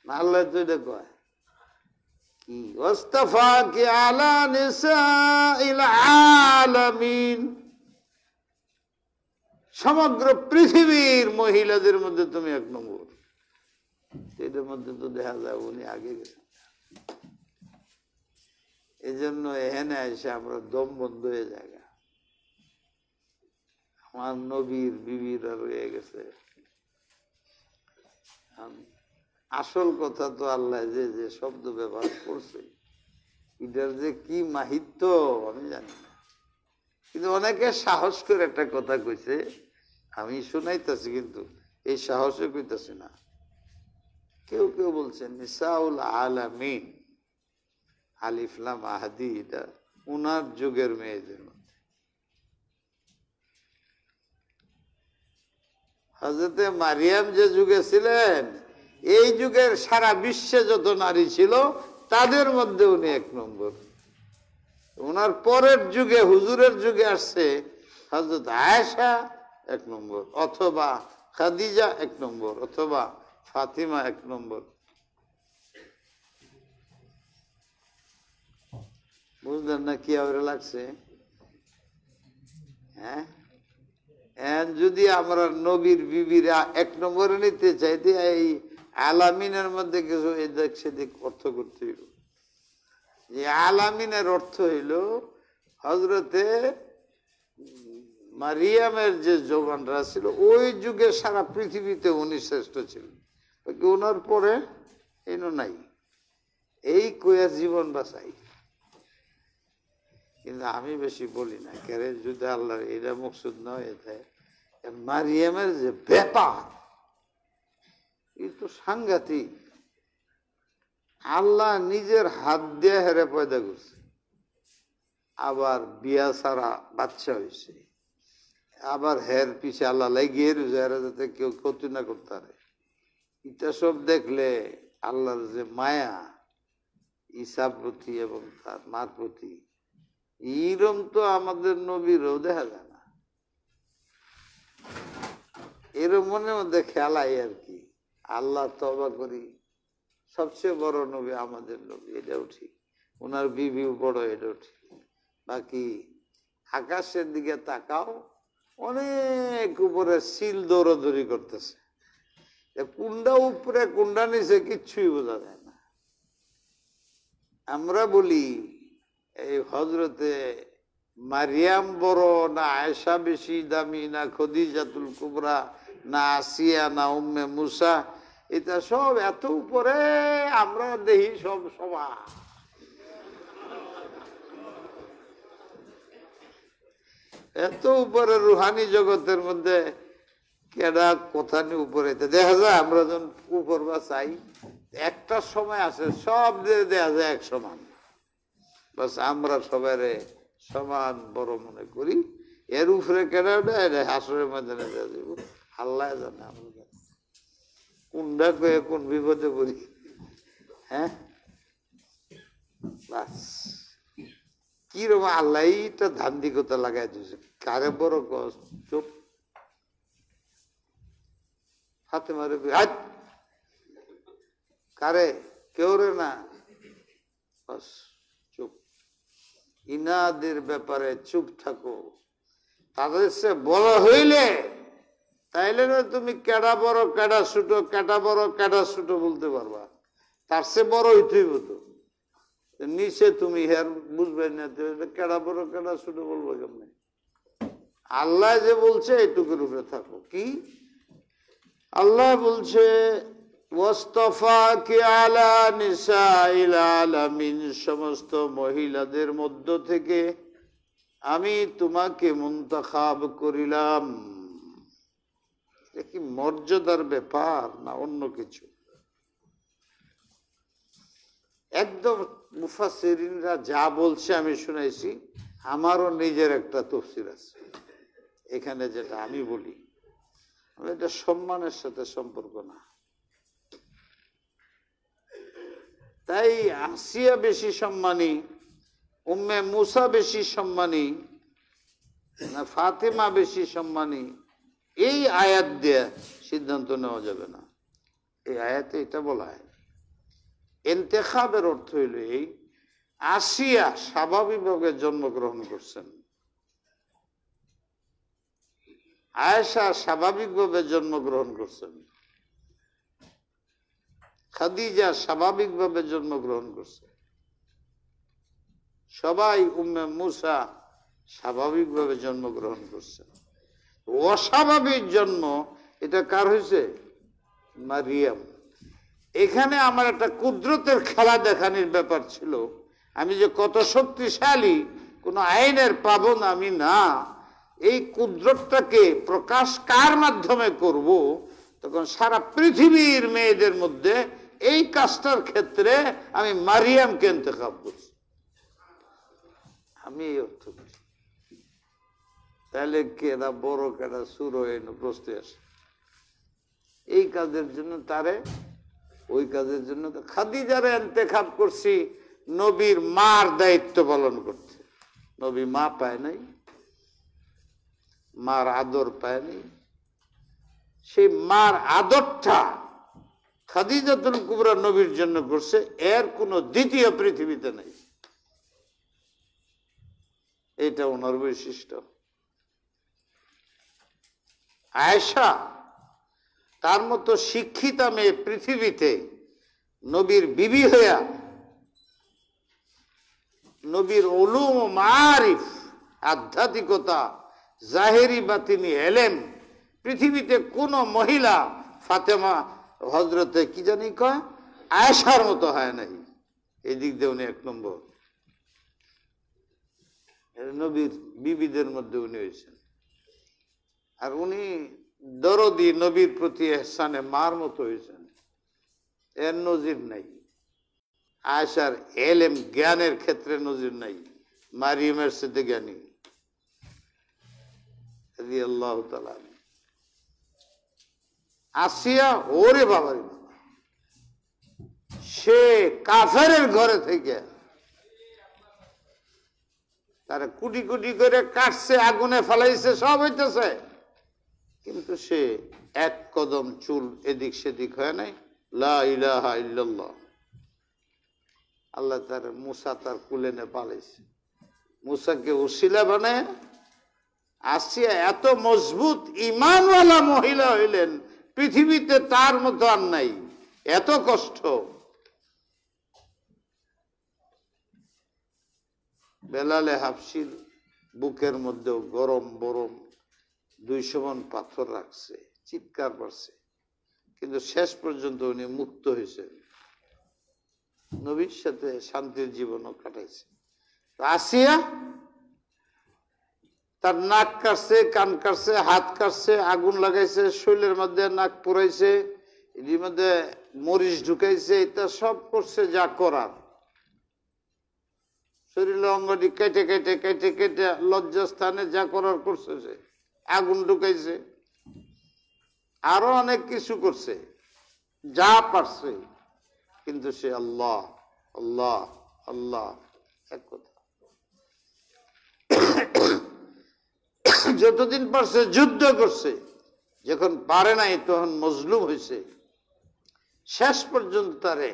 Speaker 1: না আল্লাহ তো এটা কয় কি ওয়াস্তাফাকি আলা নিসাইল আলামিন, সমগ্র পৃথিবীর মহিলাদের মধ্যে তুমি 1 নম্বর। এটার মধ্যে তো দেখা যায় উনি আগে গেছেন। এই জন্য এখানে এসে আমরা দম বন্ধ হয়ে যায়। আমার নবীর বিবিরা রয়ে গেছে। আসল কথা তো আল্লাহ যে যে শব্দ ব্যবহার করছে, এটার যে কি মাহিত্য আমি জানি না, কিন্তু অনেকে সাহস করে একটা কথা কইছে, আমি শুনাইতেছি কিন্তু এই সাহসে কইতেছি না। কেউ কেউ বলছেন নিসাউল আলামিন, আলিফ লাম আহাদি, এটা উনার যুগের মেয়েদের মধ্যে। হযরতে মারিয়াম যে যুগে ছিলেন, এই যুগের সারা বিশ্বে যত নারী ছিল তাদের মধ্যে উনি 1 নম্বর। ওনার পরের যুগে হুজুরের যুগে আসছে হযরত আয়েশা 1 নম্বর, অথবা খাদিজা 1 নম্বর, অথবা ফাতিমা 1 নম্বর। বুঝলেন না কি আবার লাগছে? হ্যাঁ, যদি আমরা নবীর বিবিরা 1 নম্বরে নিতে চাইতে এই আলামিনের মধ্যে কিছু এদিক সেদিক অর্থ করতে হইল। যে আলামিনের অর্থ হইল হযরতে মারিয়ামের যে জওয়ানরা ছিল ওই যুগে সারা পৃথিবীতে উনি শ্রেষ্ঠ ছিলেন, ওনার পরে এনো নাই। এই কইয়া জীবন বাঁচাই। কিন্তু আমি বেশি বলি না, কেরে যদি আল্লাহর এটা মকসুদ নয়। মারিয়ামের যে ব্যাপার, এই তো সাংঘাতিক। আল্লাহ নিজের হাত দিয়ে হেরে পয়দা করছে, আবার বিয়া ছাড়া বাচ্চা হয়েছে, আবার হের পিছে আল্লাহ লাগিয়ে রয়েছে যাতে কেউ ক্ষতি না করতে পারে। এটা সব দেখলে আল্লাহর যে মায়া ঈসার প্রতি এবং তার মার প্রতি, এইরকম তো আমাদের নবীরও দেখা যায় না। এর মনের মধ্যে খেলাই আর কি, আল্লাহ তওবা করি, সবচেয়ে বড় নবী আমাদের নবী, এটাও ঠিক। ওনার বিবিও বড়, এটাও ঠিক। বাকি আকাশের দিকে তাকাও, অনেক উপরে সিল দৌড়াদৌড়ি করতেছে, কোনটা উপরে কোনটা নিচে কিচ্ছুই বোঝা যায় না। আমরা বলি এই হযরতে মারিয়াম বড় না আয়েশা বেশি দামি, না খাদিজাতুল কুবরা, না আসিয়া, না উম্মে মুসা, এটা সব এত উপরে আমরা দেখি সব সমান। এত উপরে রুহানি জগতের মধ্যে কেডা কোথা নিয়ে উপরে দেখা যায়। আমরা যখন উপর বা চাই, একটা সময় আছে সব দেখা যায় 1 সমান। বাস আমরা সবাই সমান বড় মনে করি। এর উপরে কেডা হাসরের ময়দানে দেওয়া যাব, আল্লাহ জানে। আমরা কোনটা কয়ে কোন বিপদে পড়ি। হ্যাঁ, বাস কিরকম আল্লাহ এইটা ধান্দিকতা লাগাই দিয়েছে। কারে বড় কষ্ট, চুপ। হাতে মারে কারে, কেউ রে না, বাস চুপ। ইনাদের ব্যাপারে চুপ থাকো। তাদের সে বড় হইলে তাইলে না তুমি কেডা বড় কেডা ছোট, কেডা বড় কেডা ছোট বলতে পারবা। তার সে বড় হইতেই হতো। নিচে তুমি হের বুঝবে না, কেডা বড় কেডা ছোট বলবো কেমনে? আল্লাহ যে বলছে এইটুকুর উপরে থাকো। কি আল্লাহ বলছে, ওয়াসতাফাকি আলা নিসাইল আলামিন, সমস্ত মহিলাদের মধ্য থেকে আমি তোমাকে মুনতাখাব করিলাম। এটা কি মর্যাদার ব্যাপার না অন্য কিছু? একদম মুফাসসিরিনরা যা বলছে আমি শুনাইছি, আমারও নিজের একটা তাফসীর আছে। এখানে যেটা আমি বলি, এটা সম্মানের সাথে সম্পর্ক না। তাই আসিয়া বেশি সম্মানী, উম্মে মুসা বেশি সম্মানী না ফাতেমা বেশি সম্মানী, এই আয়াত দিয়ে সিদ্ধান্ত নেওয়া যাবে না। এই আয়াতে এটা বলা হয়। ইন্তেখাবের অর্থ হইল এই, আসিয়া স্বাভাবিকভাবে জন্মগ্রহণ করছেন, আয়েশা স্বাভাবিকভাবে জন্মগ্রহণ করছেন, খাদিজা স্বাভাবিকভাবে জন্মগ্রহণ করছে, সবাই উম্মে মুসা স্বাভাবিকভাবে জন্মগ্রহণ করছেন। অস্বাভাবিক জন্ম এটা কার হয়েছে? মারিয়াম। এখানে আমার একটা কুদরতের খেলা দেখানোর ব্যাপার ছিল। আমি যে কত শক্তিশালী, কোন আইনের পাবন আমি না। এই কুদরতটাকে প্রকাশ কার মাধ্যমে করব? তখন সারা পৃথিবীর মেয়েদের মধ্যে এই কাজটার ক্ষেত্রে আমি মারিয়ামকে ইন্তেখাব করছি। আমি এই অর্থ করছি। তাহলে কেডা বড় কেডা সুর এনে প্রশ্ন আসে। এই কাজের জন্য তারে, ওই কাজের জন্য খাদিজারে ইন্তেখাব করছি নবীর মার দায়িত্ব পালন করতে। নবী মা পায় নাই, মার আদর পায় নাই। সেই মার আদরটা খাদিজাতুল কুবরা নবীর জন্য করছে, এর কোন দ্বিতীয় পৃথিবীতে নাই। এটা ওনার বৈশিষ্ট্য। আয়েশা তার মতো শিক্ষিতা মেয়ে পৃথিবীতে নবীর বিবি হইয়া নবীর উলুম মারিফ, আধ্যাত্মিকতা, জাহেরি বাতিনি এলেম পৃথিবীতে কোন মহিলা ফাতেমা হজরতে কি জানি কয় আয়েশার মতো হয় নাই। এই দিক দিয়ে উনি এক নম্বর। নবীর বিবিদের মধ্যে উনি হয়েছেন। আর উনি দরদি, নবীর প্রতি এহসানে মার মতো হয়েছেন, এর নজির নাই। আয়েশার এলেম জ্ঞানের ক্ষেত্রে নজির নাই, মারিয়ামের সাথে জ্ঞানী রাদিয়াল্লাহু তাআলা। আসিয়া ওরে বাবারে বাবা, সে কাফেরের ঘরে থেকে তারা কুটি কুটি করে কাটছে, আগুনে ফেলাইছে, সব হইতেছে, কিন্তু সে এক কদম চুল এদিক সেদিক হয় নাই। লা ইলাহা ইল্লাল্লাহ। আল্লাহ তার মুসা তার কুলে নে পালাইছে। মুসাকে উসিলা বানায় আসিয়া এত মজবুত ঈমানওয়ালা মহিলা হইলেন, পৃথিবীতে তার মতো আর নাই। এত কষ্ট। বেলালে হাফসির বুকের মধ্যেও গরম বরম 200 মণ পাথর রাখছে, চিৎকার করছে, কিন্তু শেষ পর্যন্ত উনি মুক্ত হয়েছেন, নবীর সাথে শান্তির জীবনও কাটাইছে। আসিয়া তার নাক কাটছে, কান কাটছে, হাত কাটছে, আগুন লাগাইছে, শরীরের মধ্যে নাক পুরাইছে, এর মধ্যে মরিচ ঢুকাইছে, এটা সব করছে যা করার। শরীরের অঙ্গটি কেটে কেটে কেটে কেটে লজ্জাস্থানে যা করার করছে, সে আগুন ঢুকাইছে, আরো অনেক কিছু করছে, যা পারছে, কিন্তু সে আল্লাহ আল্লাহ আল্লাহ এক কথা। যতদিন পারছে যুদ্ধ করছে, যখন পারে নাই তখন মজলুম হয়েছে, শেষ পর্যন্ত তারে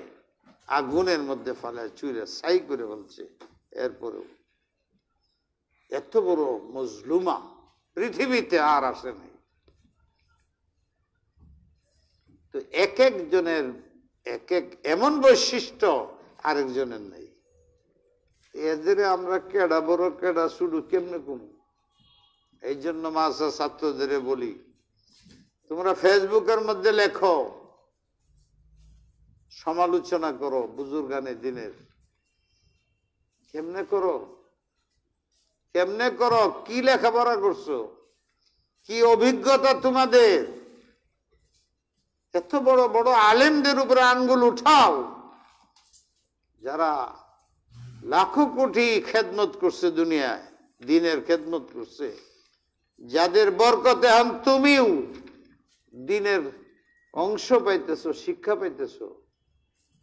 Speaker 1: আগুনের মধ্যে ফালায় চুইরে ছাই করে বলছে। এরপরেও এত বড় মজলুমা পৃথিবীতে আর আসে নাই। তো এক একজনের এক এক এমন বৈশিষ্ট্য আরেকজনের নাই। এদের আমরা কেডা বড় কেডা শুধু কেমনে কম, এই জন্য মাসা ছাত্রদের বলি, তোমরা ফেসবুকের মধ্যে লেখো, সমালোচনা করো বুজুর্গানে দিনের। কেমনে করো? কেমনে করো? কি লেখাপড়া করছো? কি অভিজ্ঞতা তোমাদের? এত বড় বড় আলেমদের উপরে আঙ্গুল উঠাও, যারা লাখো কোটি খেদমত করছে দুনিয়ায়, দিনের খেদমত করছে, যাদের বরকতে এখন তুমিও দিনের অংশ পাইতেছো, শিক্ষা পাইতেছো।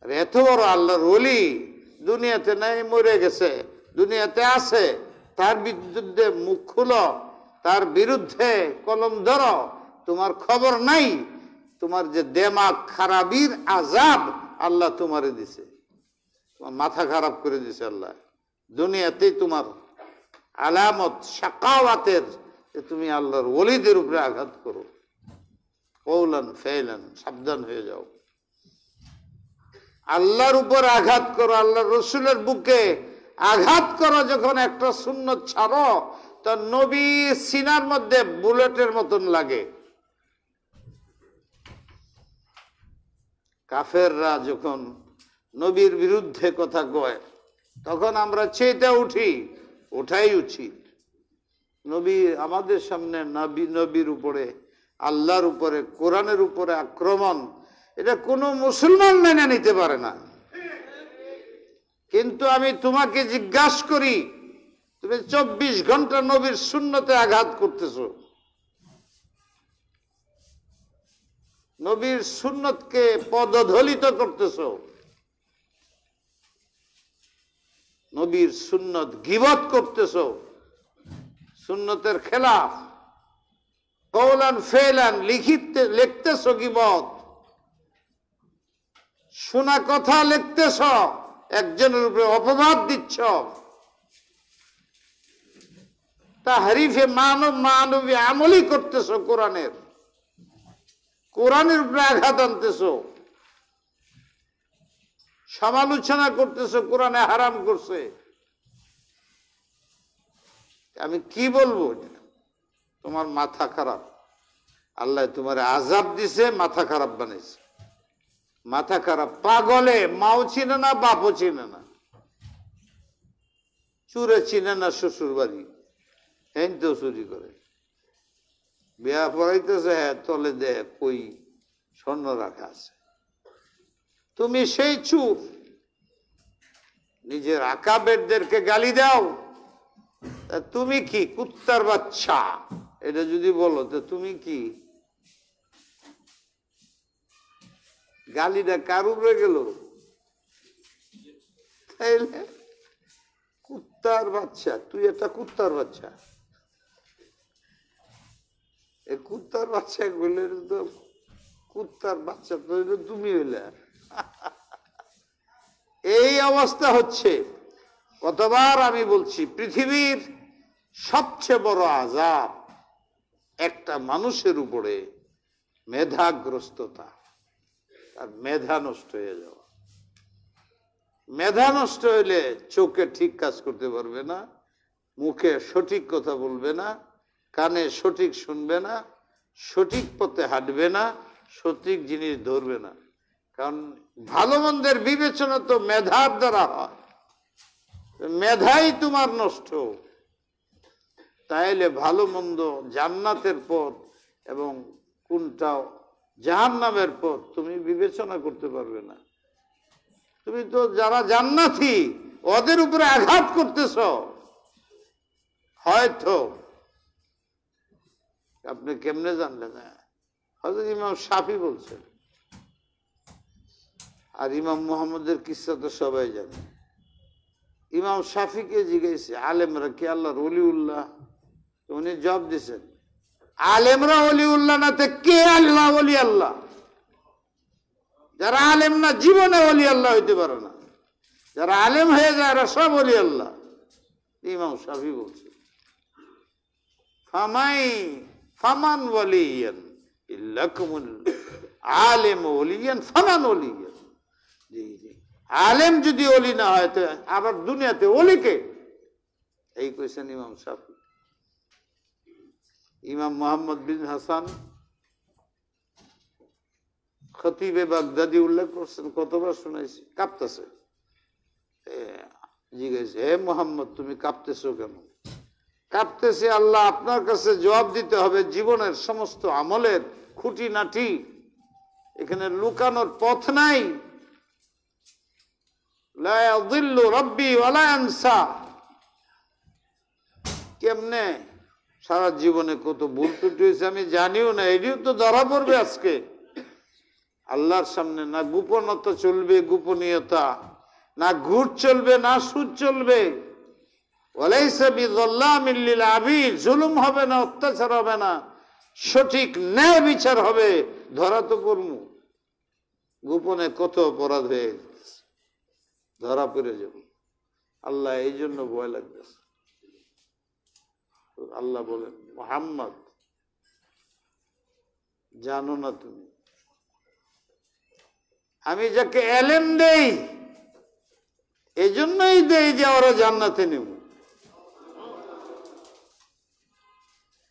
Speaker 1: আর এত বড় আল্লাহর ওলি দুনিয়াতে নাই, মরে গেছে, দুনিয়াতে আছে, তার বিরুদ্ধে মুখ খুলো, তার বিরুদ্ধে কলম ধরো, তোমার খবর নাই। তোমার যে দেমাগ খারাপির আজাব আল্লাহ তোমারে দিছে, তোমার মাথা খারাপ করে দিছে আল্লাহ। দুনিয়াতেই তোমার আলামত শাকাওয়াতের, যে তুমি আল্লাহর ওলিদের উপরে আঘাত করো। কওলান ফেলান, সাবধান হয়ে যাও। আল্লাহর উপর আঘাত করো, আল্লাহর রসুলের বুকে আঘাত করো। যখন একটা সুন্নত ছাড়ো, তো নবী সিনার মধ্যে বুলেটের মতন লাগে। কাফেররা যখন নবীর বিরুদ্ধে কথা কয়, তখন আমরা চেতে উঠি, ওঠাই উচিত। নবী আমাদের সামনে নবীর উপরে, আল্লাহর উপরে, কোরআনের উপরে আক্রমণ, এটা কোনো মুসলমান মেনে নিতে পারে না। কিন্তু আমি তোমাকে জিজ্ঞাসা করি, তুমি 24 ঘন্টা নবীর সুন্নতে আঘাত করতেছো, নবীর সুন্নতকে পদদলিত করতেছো, নবীর সুন্নত গীবত করতেছো, সুন্নতের খেলাফ কওলান ফেলান লিখতেছো গীবত, শোনা কথা লিখতেছ, একজনের উপরে অপবাদ দিচ্ছ, তাহরিফে মানবী আমলি করতেছ, কোরআনের উপরে আঘাত আনতেছ, সমালোচনা করতেছ, কোরআনে হারাম করছে। আমি কি বলবো? তোমার মাথা খারাপ, আল্লাহ তোমার আযাব দিছে, মাথা খারাপ বানাইছে। মাথা খারাপ, পাগলে, মাও চিনে না, বাপও চিনে না, চুরে চিনে না, শ্বশুর বাড়ি হেনতেও চুরি করে, বিয়া পড়াইতেছে, হ্যাঁ তলে দে কই স্বর্ণ রাখা আছে। তুমি সেই চুর, নিজের আকাবেরদেরকে গালি দাও। তুমি কি কুত্তার বাচ্চা? এটা যদি বলো তো তুমি কি? গালিটা কার উপরে গেল? তাইলে কুত্তার বাচ্চা, তুই একটা কুত্তার বাচ্চা। এই কুত্তার বাচ্চা বললে তো, কুত্তার বাচ্চা তো তুমি হইলে। এই অবস্থা হচ্ছে। কতবার আমি বলছি, পৃথিবীর সবচেয়ে বড় আযাব একটা মানুষের উপরে মেধাগ্রস্ততা, আর মেধা নষ্ট হয়ে যাওয়া। মেধা নষ্ট হইলে চোখে ঠিক কাজ করতে পারবে না, মুখে সঠিক কথা বলবে না, কানে সঠিক শুনবে না, সঠিক পথে হাঁটবে না, সঠিক জিনিস ধরবে না। কারণ ভালো মন্দের বিবেচনা তো মেধার দ্বারা হয়, মেধাই তোমার নষ্ট। তাইলে ভালো মন্দ, জান্নাতের পথ এবং কোনটা জাহান্নামের পথ তুমি বিবেচনা করতে পারবে না। তুমি তো যারা জান্নাতি ওদের উপরে আঘাত করতেছ। হয়তো আপনি কেমনে জানলেন? হযরত ইমাম শাফি বলছেন, আর ইমাম মুহাম্মদের কিসসা তো সবাই জানে। ইমাম শাফিকে জিজ্ঞেস, আলেমরা কি আল্লাহর ওলিউল্লাহ? উনি জবাব দিচ্ছেন, আলেমরা ওলিউল্লাহ না তো কে আল্লাহ ওলি আল্লাহ? যারা আলেম না জীবনে ওলি আল্লাহ হইতে পারে না, যারা আলেম হয়ে যায় এরা সব ওলি আল্লাহ। ইমাম শাফি বলছে, ফামান ওয়ালিয়ান ইল্লাকুমুল আলেম ওলিয়ান ফামান ওলিয়ান। জি জি, আলেম যদি ওলি না হয় তো আবার দুনিয়াতে ওলিকে? এই কইছেন ইমাম শাফি। ইমাম মুহাম্মদ বিন হাসান খতিবে বাগদাদি উল্লেখ করছেন, কতবার শুনাইছি, কাঁপতেছে। জিজ্ঞেস, হে মুহাম্মদ তুমি কাঁপতেছো কেন? কাঁপতেছে আল্লাহ আপনার কাছে জবাব দিতে হবে জীবনের সমস্ত আমলের খুঁটিনাটি, এখানে লুকানোর পথ নাই। লা ইয়াযিল্লু রাব্বি ওয়ালা ইয়ানসা। কেমনে সারা জীবনে কত ভুল ত্রুটি হয়েছে আমি জানিও না, এটিও তো ধরা পড়বে আজকে আল্লাহর সামনে। না গোপনতা চলবে, গোপনীয়তা, না ঘুট চলবে, না সুদ চলবে। ওয়ালাইসা বিযাল্লামিল লিল আবিদ, জুলুম হবে না, অত্যাচার হবে না, সঠিক ন্যায় বিচার হবে। ধরা তো পড়মু, গোপনে কত অপরাধ হয়ে গেছে, ধরা পড়ে যাব। আল্লাহ এই জন্য ভয় লাগতেছে। আল্লাহ বলেন, মুহাম্মদ জানো না তুমি আমি যাকে এলেম দেই এই জন্যই দেই যে ওরা জান্নাতে নেব,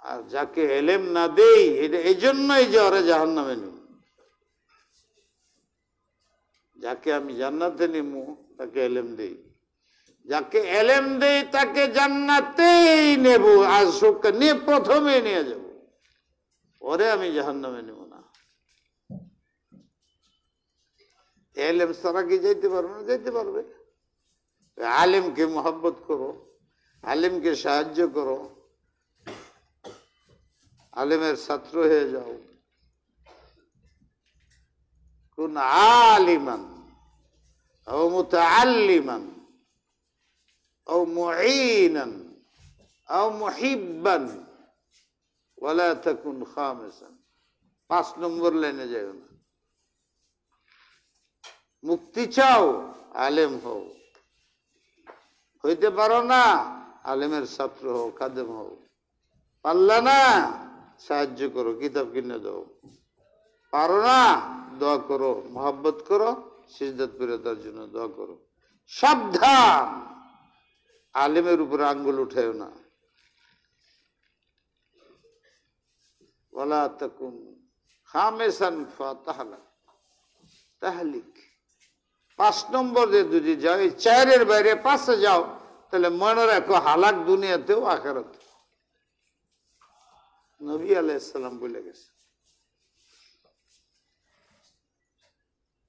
Speaker 1: আর যাকে এলেম না দেই এটা এই জন্যই যে ওরা জাহান্নামে নেব। যাকে আমি জান্নাতে নেব তাকে এলেম দেই, যাকে এলেম দেই তাকে জান্নাতেই নেব, আর সুখকে নিয়ে প্রথমে নিয়ে যাব, ওরে আমি জাহান্নামে নেব না। এলেম ছাড়া কি যাইতে পারবে না? যাইতে পারবে। আলেমকে মোহাব্বত করো, আলেমকে সাহায্য করো, আলেমের ছাত্র হয়ে যাও। কুন আলিমান আও মুতাআল্লিমান আও মুঈনান আও মুহিব্বান ওয়ালা তাকুন খামিসান। 5 নম্বর লাইনে যাও না। মুক্তি চাও, আলেম হও। হইতে পারো না, আলেমের ছাত্র হও, খাদেম হও। পারলা না, সাহায্য করো, কিতাব কিনে দাও। পারো না, দোয়া করো, মোহাব্বত করো, সিজদাত করে তার জন্য দোয়া করো। সাবধান, আলেমের উপরে আঙ্গুল উঠায়ও না। ওয়ালা তাকুন খামিসান ফাতাহলা তাহলিক। 5 নম্বর যে যদি যাও, এই 4-এর বাইরে 5-এ যাও, তাহলে মনে রাখো হালাক দুনিয়াতেও আখিরাত। নবী আলাইহিস সালাম বলে গেছে,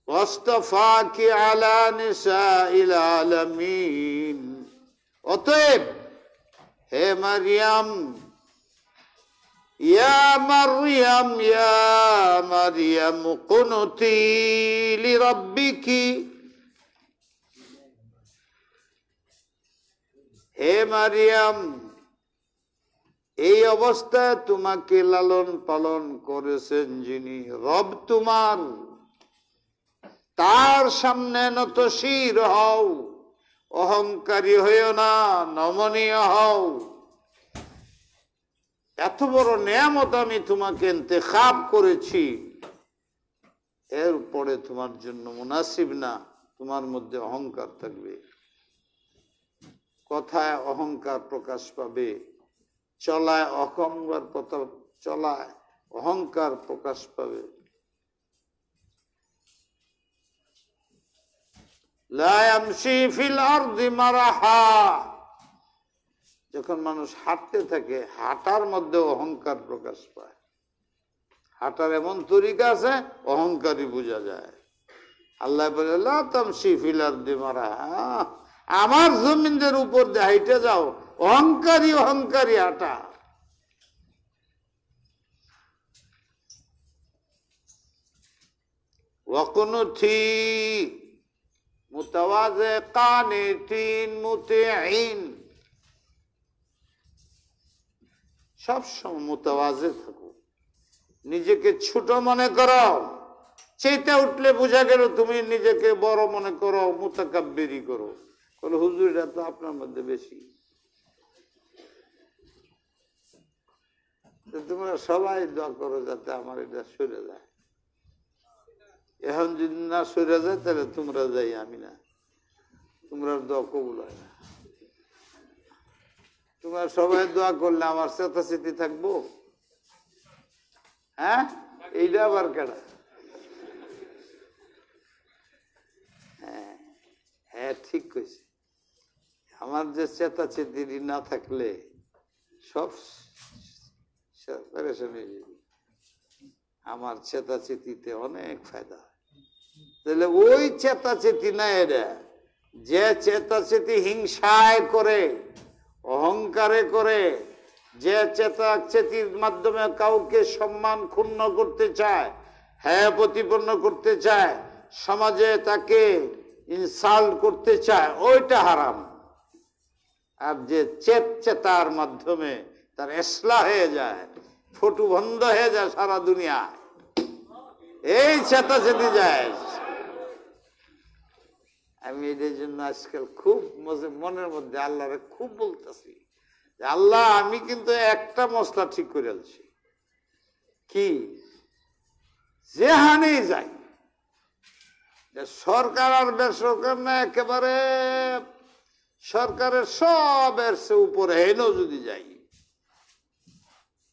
Speaker 1: ওয়াসতাফাকি আলা নিসাইল আলামিন। অতএব হে মারিয়াম, ইয়া মারিয়াম, ইয়া মারিয়াম কুনুতি লিরাব্বিকি। হে মারিয়াম, এই অবস্থায় তোমাকে লালন পালন করেছেন যিনি রব তোমার, তার সামনে নতশির হও, অহংকারী হইও না, নমনীয় হও। এত বড় নেয়ামত আমি তোমাকে ইন্তেখাব করেছি, এরপরে তোমার জন্য মুনাসিব না তোমার মধ্যে অহংকার থাকবে, কথায় অহংকার প্রকাশ পাবে, চলায় অহংকার প্রকাশ পাবে। লা ইয়ামশি ফিল আরদি মারাহা। যখন মানুষ হাঁটতে থাকে, হাঁটার মধ্যে অহংকার প্রকাশ পায়। হাঁটার এমন তরিকা আছে, অহংকারী বোঝা যায়। আল্লাহ বলে, লা তামশি ফিল আরদি মারাহা, আমার জমিনদের উপর দিয়ে হাইটে যাও, অহংকারী অহংকারী হাঁটা। ওয়াকুনুতি মুতাওয়াজিকানিতিন মুতিঈন। সবসময় মুতাওয়াজি থাকো, নিজেকে ছোট মনে করো। চেতে উঠলে বোঝা গেল তুমি নিজেকে বড় মনে করো, মুতাকাব্বিরি করো। বলে হুজুর এটা তো আপনার মধ্যে বেশি। তোমরা সবাই দোয়া করো যাতে আমার এটা সরে যায়। এখন যদি না সরে যায় তাহলে তোমরা যাই, আমি না। তোমরা দোয়া কবুল হয় না। তোমরা সবাই দোয়া করলে আমার চেতাচেতি থাকবো? হ্যাঁ, এইটা আবার কেডা? হ্যাঁ হ্যাঁ, ঠিক কইছে। আমার যে চেতা চেতিরি না থাকলে সব পেরেশান হয়ে যাবে। আমার চেতা চেতিতে অনেক ফায়দা। তাহলে ওই চেতা চেতি না এটা, যে চেতা চেতি হিংসায় করে, অহংকারে করে, যে চেতা চেতির মাধ্যমে কাউকে সম্মান ক্ষুণ্ণ করতে চায়, হ্যাঁ প্রতিপন্ন করতে চায়, সমাজে তাকে ইনসাল্ট করতে চায়, ওইটা হারাম। আর যে চেতার মাধ্যমে তার ইসলাহ হয়ে যায়, ফটু বন্ধ হয়ে যায় সারা দুনিয়া, এই চেতা চেতি যায়। আমি এদের জন্য আজকাল খুব মনের মধ্যে আল্লাহরে খুব বলতেছি, আল্লাহ আমি কিন্তু একটা মশলা ঠিক করে আলছি, কি যেখানেই যাই, সরকার আর বেসরকার না, একেবারে সরকারের সবের উপরে হেনও যদি যাই,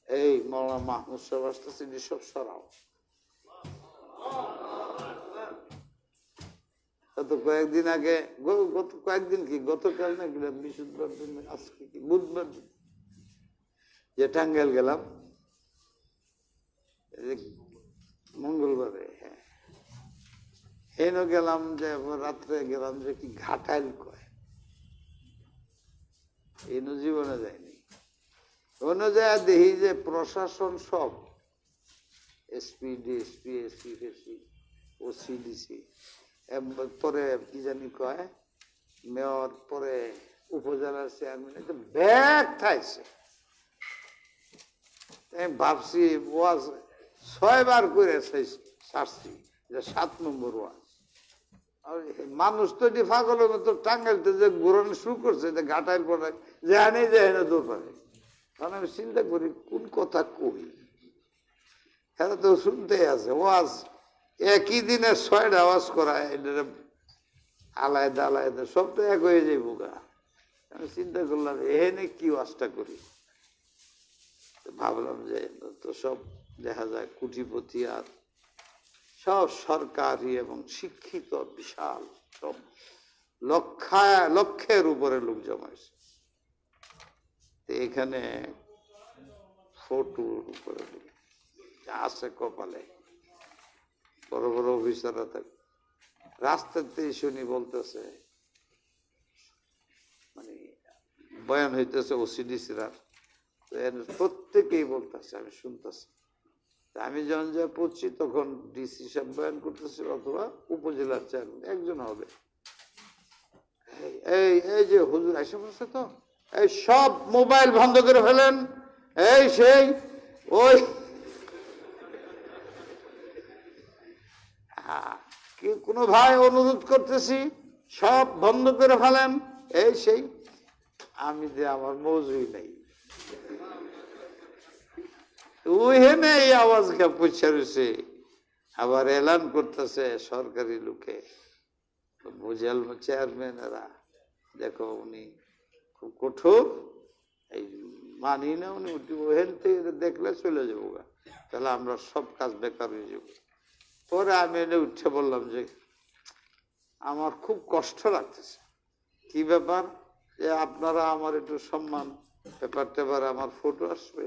Speaker 1: এই মৌলানা মাহমুদ সাহেব আসতেছে, সব সরাও। কয়েকদিন আগে, কয়েকদিন কি গতকাল না গেলাম, বৃহস্পতিবার দিন, আজকে কি বুধবার দিন, যে টাঙ্গাইল গেলাম, মঙ্গলবারে, হ্যাঁ হেন গেলাম, যে রাত্রে গেলাম, যে কি ঘাটাইল কয়, এনো জীবনে যায়নি। অনুযায়ী দেখি যে প্রশাসন সব এসপি, ডিএসপি, এসপি, ফেসি, ওসি, ডিসি, পরে কি জানি কয় মেয়র, পরে উপজেলার চেয়ারম্যান, ব্যাগ থাকছে। ভাবছি ওয়াজ 6 বার করে সারছি, 7 নম্বর ওয়াজ। মানুষ তো এটি পাগলের মতো টাঙ্গাইলতে যে ঘোরানো শুরু করছে, যে ঘাটাইল পড়ে যেখানে যেখানে দৌড় পারে। কারণ আমি চিন্তা করি কোন কথা কই, এরা তো শুনতে আছে ওয়াজ, একই দিনে 6টা আওয়াজ করা, এটা আলাদা আলাদা সব তো এক হয়ে যাইব গা। আমি চিন্তা করলাম এখানে কি ওয়াজটা করি, ভাবলাম যে তো সব দেখা যায় কোটিপতি, আর সব সরকারি এবং শিক্ষিত, বিশাল সব লক্ষের উপরে লোক জমাইছে। এখানে ফটোর উপরে আছে কপালে, বড় বড় অফিসাররা থাকে। রাস্তাতে শুনি বলতেছে, মানে বয়ান হইতেছে ওসিডিসিরা, প্রত্যেকেই বলতেছে, আমি শুনতেছি। আমি যখন যা পড়ছি তখন ডিসি সাহেব বয়ান করতেছিল, অথবা উপজেলার চেয়ারম্যান একজন হবে। এই যে হুজুর আইসা বলছে, তো এই সব মোবাইল বন্ধ করে ফেলেন, এই সেই ওই কোনো ভাই অনুরোধ করতেছি সব বন্ধ করে ফেলেন, এই সেই। আমি যে আমার মৌজুই নাই, ওইখানে এই আওয়াজ পৌঁছে রয়েছে। আবার এলান করতেছে সরকারি লোকে, বুঝাল চেয়ারম্যানেরা, দেখো উনি খুব কঠোর, এই মানি না, উনি ওখান থেকে দেখলে চলে যাবো, তাহলে আমরা সব কাজ বেকার হয়ে যাবো। পরে আমি এনে উঠে বললাম যে আমার খুব কষ্ট লাগতেছে। কি ব্যাপার? যে আপনারা আমার একটু সম্মান, পেপার টেপার আমার ফটো আসবে,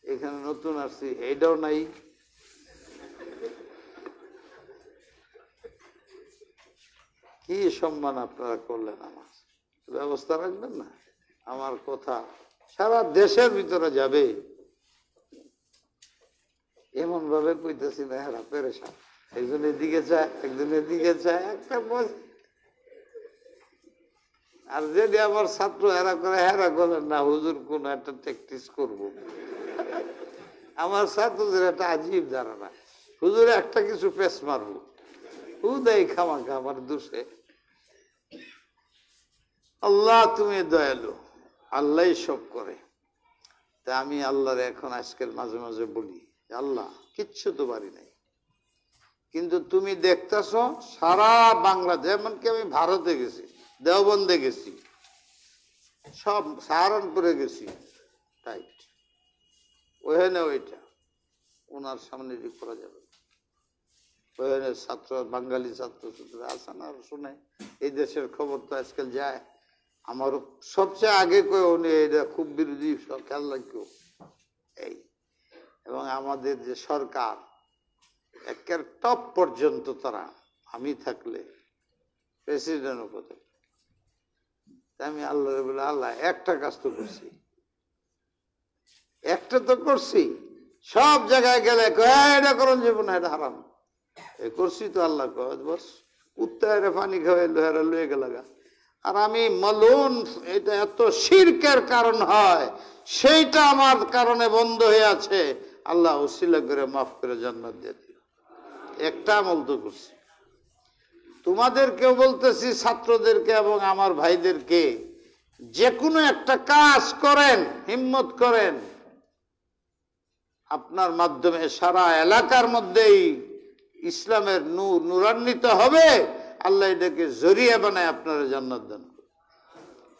Speaker 1: এখানে নতুন আসছি, এইটাও নাই। কি সম্মান আপনারা করলেন, আমার ব্যবস্থা রাখবেন না? আমার কথা সারা দেশের ভিতরে যাবে, এমন ভাবে কইতেছি না, হেরা পেরেশান, একজন এদিকে চায়, একজন এদিকে চায়, একটা আর যদি আমার ছাত্র হেরা করে, হেরা করেন না হুজুর কোন একটা প্র্যাকটিস করবো। আমার ছাত্রদের একটা আজীব ধারণা, হুজুর একটা কিছু পেস মারবো, হুদাই খামাখা আমার দোষে। আল্লাহ তুমি দয়ালু, আল্লাহ সব করে। তা আমি আল্লাহর এখন আজকের মাঝে মাঝে বলি, আল্লাহ কিচ্ছু তো পারি নাই, কিন্তু তুমি দেখতেছ সারা বাংলাদেশ, এমনকি আমি ভারতে গেছি, দেওবন্দে গেছি, সব সাহারানপুরে গেছি, টাইট ওইখানে ওইটা ওনার সামনে করা যাবে না। ছাত্র বাঙালি ছাত্র ছাত্র আছে না, শুনে এই দেশের খবর তো আজকাল যায়। আমার সবচেয়ে আগে কয়ে উনি এটা খুব বিরোধী খেয়াল রাখো এই, এবং আমাদের যে সরকার একের টপ পর্যন্ত তারা, আমি থাকলে প্রেসিডেন্ট পদে, আমি আল্লাহ বলে আল্লাহ একটা কাজ তো করছি, একটা তো করছি, সব জায়গায় গেলে এটা করুন জীবন এটা হারাম এ করছি তো আল্লাহ কয় বস উত্তরে পানি খাওয়াইলো এরা লুয়ে গেল। আর আমি মালুন, এটা এত শিরকের কারণ হয়, সেইটা আমার কারণে বন্ধ হয়ে আছে, আল্লাহ উসিলা করে মাফ করে জান্নাত দিয়ে দিল। একটা আমল তো করছি। তোমাদেরকেও বলতেছি, ছাত্রদেরকে এবং আমার ভাইদেরকে, যে কোনো একটা কাজ করেন, হিম্মত করেন, আপনার মাধ্যমে সারা এলাকার মধ্যেই ইসলামের নূর নূরান্বিত হবে। আল্লাহ এটাকে জরিয়া বানায় আপনারা জান্নাত দান করবে।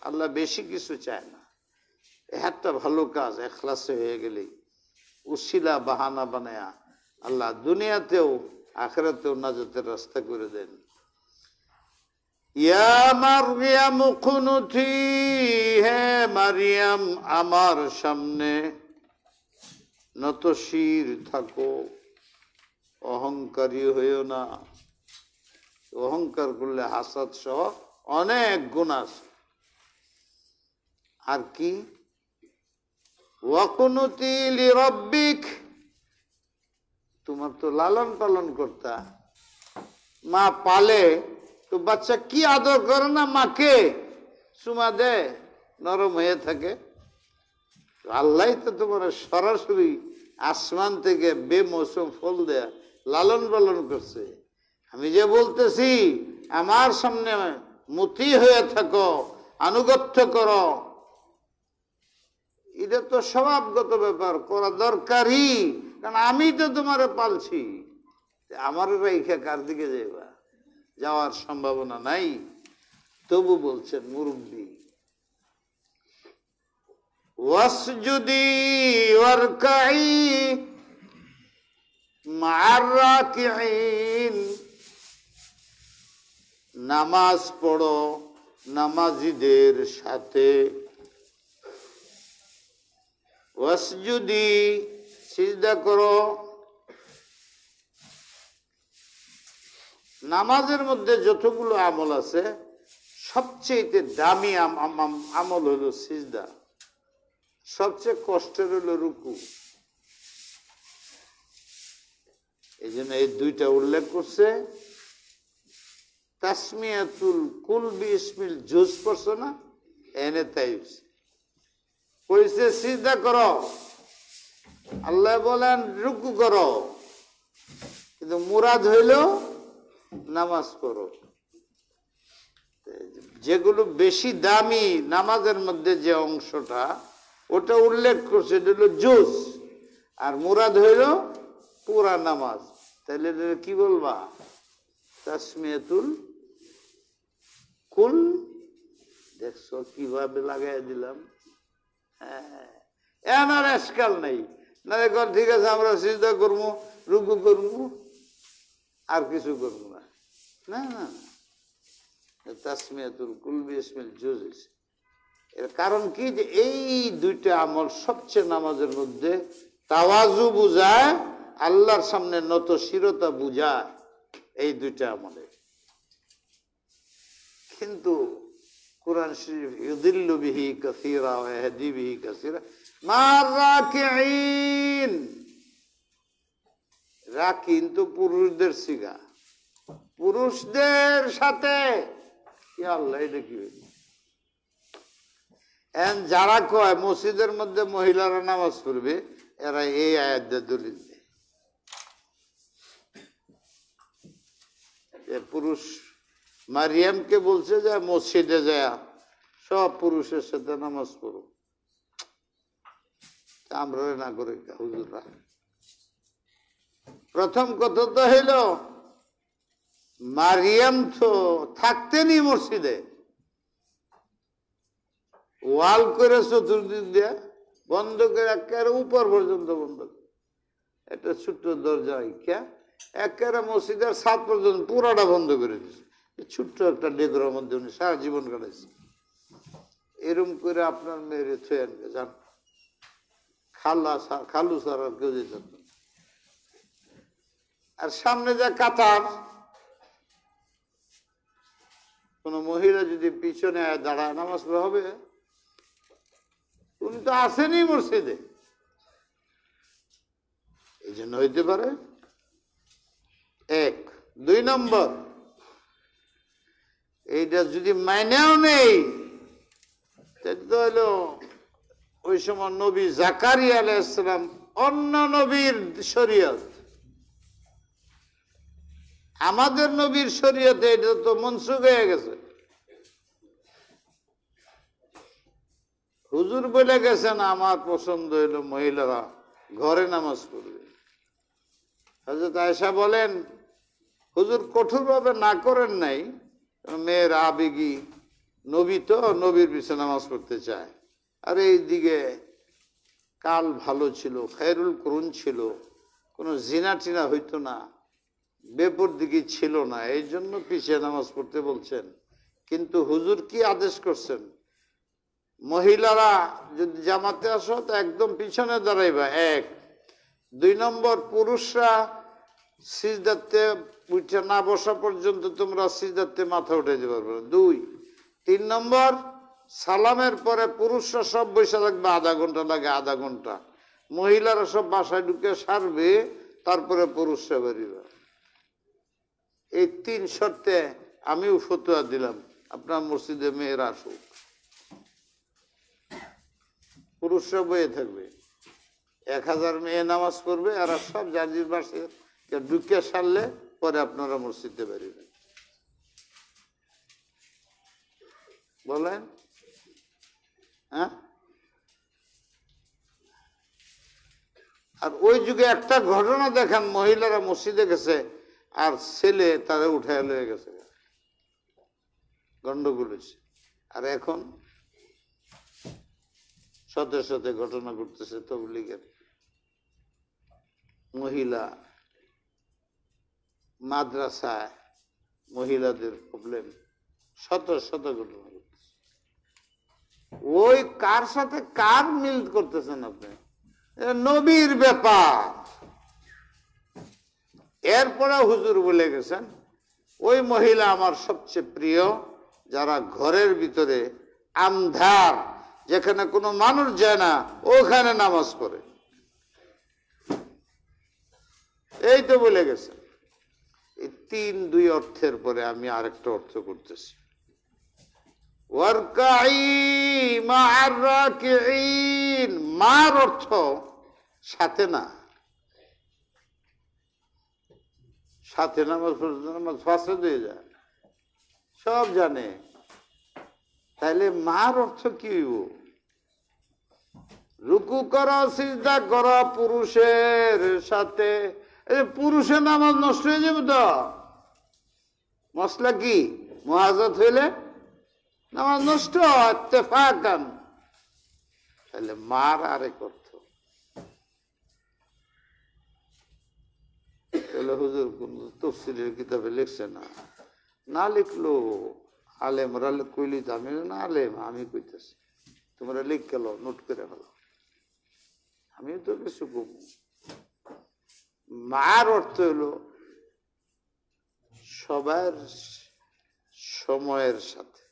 Speaker 1: আল্লাহ বেশি কিছু চায় না, একটা ভালো কাজ ইখলাসে হয়ে গেলেই উসিলা বাহানা বানায়া আল্লাহ দুনিয়াতেও আখিরাতেও নাজাতের রাস্তা করে দেন। ইয়া মারইয়াম কুনুতি, হে মারিয়াম আমার সামনে নতশির থাকো, অহংকারী হইও না। অহংকার করলে হাসাদ সহ অনেক গুণ আছে। আর কি ওয়াকুনুতি লিরাব্বিক, তোমার তো লালন পালন করতা, মা পালে তো বাচ্চা কি আদর করে না, মাকে চুমা দেয়, নরম হয়ে থাকে। আল্লাহ তো তোমার সরাসরি আসমান থেকে বেমৌসুম ফল দেয়া লালন পালন করছে। আমি যে বলতেছি আমার সামনে মতি হয়ে থাকো, আনুগত্য করো, এটা তো স্বভাবগত ব্যাপার, করা দরকারই, কারণ আমি তো তোমারে পালছি। আমার রেখা কার দিকে যাইবা, যাওয়ার সম্ভাবনা নাই। তবু বলছেন মুরব্বী, ওয়াসজুদি ওয়ারকাই মা'আর রাকিঈন, নামাজ পড়ো নামাজীদের সাথে। ওয়াসজুদি, সিজদা করো। নামাজের মধ্যে যতগুলো আমল আছে সবচেয়ে দামি আমল হলো সিজদা, সবচেয়ে কষ্টের হলো রুকু। এই জন্য এই দুইটা উল্লেখ করছে। তাসমিয়াতুল কুল বিসমিল জুজ পড়ছো না, এনে তাই কইছে সিজদা করো, আল্লাহ বলেন রুকু করো, কিন্তু মুরাদ হইল নামাজ পড়ো। যেগুলো বেশি দামি নামাজের মধ্যে যে অংশটা ওটা উল্লেখ করছে, এটা হলো জুজ, আর মুরাদ হইল পুরা নামাজ। তাহলে কি বলবা? তাসমিয়াতুল কুল। দেখছো কিভাবে লাগাই দিলাম? হ্যাঁ, এনার এসকাল নেই। না এখন ঠিক আছে আমরা সিজদা করবো, রুকু করবো, আর কিছু করবো না। না না, তাসমিয়াতুল কুল বিসমিল জুজ। এর কারণ কি, যে এই দুইটা আমল সবচেয়ে নামাজের মধ্যে তাওয়াজু বুঝায়, আল্লাহর সামনে নতশিরতা বুঝায়, এই দুইটা আমলে। কিন্তু কুরআন শরীফ ইউদিল্লু বিহি কাসীরা ওয়া ইয়াহদি বিহি কাসীরা মা'আর রাকিঈন। রাকিন তো পুরুষদের সিগা, পুরুষদের সাথে। ইয়া আল্লাহ, এটা কি হইল? যারা কয় মসজিদের মধ্যে মহিলারা নামাজ পড়বে, এরা এই আয়াত দিয়ে দলিল দেয়। পুরুষ মারিয়ামকে বলছে যে মসজিদে যায় সব পুরুষের সাথে নামাজ পড়ো, আমরা না করে হুজুররা। প্রথম কথা তো হইল মারিয়াম তো থাকতেনি মসজিদে, ওয়াল করে চতুর্দিক দিয়ে বন্ধ করে একেবারে উপর পর্যন্ত বন্ধ করে। একটা ছোট্ট দরজা একেবারে মসজিদের ছাদ পর্যন্ত পুরাটা বন্ধ করে দিয়েছে। ছোট্ট একটা ডেকোরের মধ্যে উনি সারা জীবন কাটাইছে। এরম করে আপনার মেয়েরে থুয়ে আনবে যান, খালু ছাড়া আর কেউ যেত না। আর সামনে যা কাতার, কোন মহিলা যদি পিছনে দাঁড়ায় নামাজ পড়া হবে, উনি তো আসেনি মসজিদে, এই জন্য হইতে পারে। এক। দুই নম্বর, এইটা যদি মাইনেও নেই, তো হলো ওই সময় নবী জাকারিয়া আলাইহিস সালাম অন্য নবীর শরীয়ত, আমাদের নবীর শরীয়তে এটা তো মনসুখ হয়ে গেছে। হুজুর বলে গেছেন আমার পছন্দ হইলো মহিলারা ঘরে নামাজ পড়বে। হযরত আয়েশা বলেন হুজুর কঠোরভাবে না করেন নাই, মেয়ের আবেগী, নবী তো নবীর পিছনে নামাজ পড়তে চায়। আর এইদিকে কাল ভালো ছিল, খায়রুল কুরুন ছিল, কোনো জিনা টিনা হইতো না, বেপরদিকি ছিল না, এই জন্য পিছিয়ে নামাজ পড়তে বলছেন। কিন্তু হুজুর কি আদেশ করছেন, মহিলারা যদি জামাতে আসো তো একদম পিছনে দাঁড়াইবা। এক। দুই নম্বর, পুরুষরা সিজদাতে উঠে না বসা পর্যন্ত তোমরা সিজদাতে মাথা উঠাইতে পারবে না। দুই। তিন নম্বর, সালামের পরে পুরুষরা সব বসে থাকবে, আধা ঘন্টা লাগে, আধা ঘন্টা। মহিলারা সব বাসায় ঢুকে সারবে, তারপরে পুরুষরা বেরিবে। এই তিন শর্তে আমিও ফতোয়া দিলাম আপনার মসজিদে মেয়েরা আসুক, পুরুষরা বয়ে থাকবে, 1000 মেয়ে নামাজ পড়বে, আর সব জাজির বাসে ঢুকে সারলে পরে আপনারা মসজিদে বেরিবেন। বলেন হ্যাঁ। আর ওই যুগে একটা ঘটনা দেখেন, মহিলারা মসজিদে গেছে আর ছেলে তারা উঠায় লয়ে গেছে, গন্ডগোল হয়েছে। আর এখন শতে শতে ঘটনা ঘটতেছে তবলিগের, মহিলা মাদ্রাসায় মহিলাদের প্রবলেম, শত শত ঘটনা ঘটতেছে। ওই কার সাথে কার মিল করতেছেন আপনি? নবীর ব্যাপার। এরপরে হুজুর বলে গেছেন ওই মহিলা আমার সবচেয়ে প্রিয় যারা ঘরের ভিতরে আন্ধার, যেখানে কোনো মানুষ যায় না, ওখানে নামাজ পড়ে। এই তো বলে গেছে। এই 3-2 অর্থের পরে আমি আরেকটা অর্থ করতেছি, মার অর্থ সাথে না, সাথে নামাজ পড়তে নামাজ ফাসাদ হয়ে যায়, সব জানে। তাইলে মার অর্থ কি হইব? রুকু করা সিজদা করা পুরুষের সাথে। পুরুষের নামাজ নষ্ট হয়ে যাবে তো, মশলা কি মুহাজাত হইলে নামাজ নষ্ট ইত্তেফাকান। তাহলে মার আরেক অর্থ। তাহলে হুজুর কোন তাফসীরের কিতাবে লিখছে না, না লিখলো আলেমরা কইলি তো আমি না আলেম, আমি কইতেছি, তোমরা লিখ গেল নোট করে ফেলো, আমি তো কিছু কম। মার অর্থ হলো সবার সময়ের সাথে।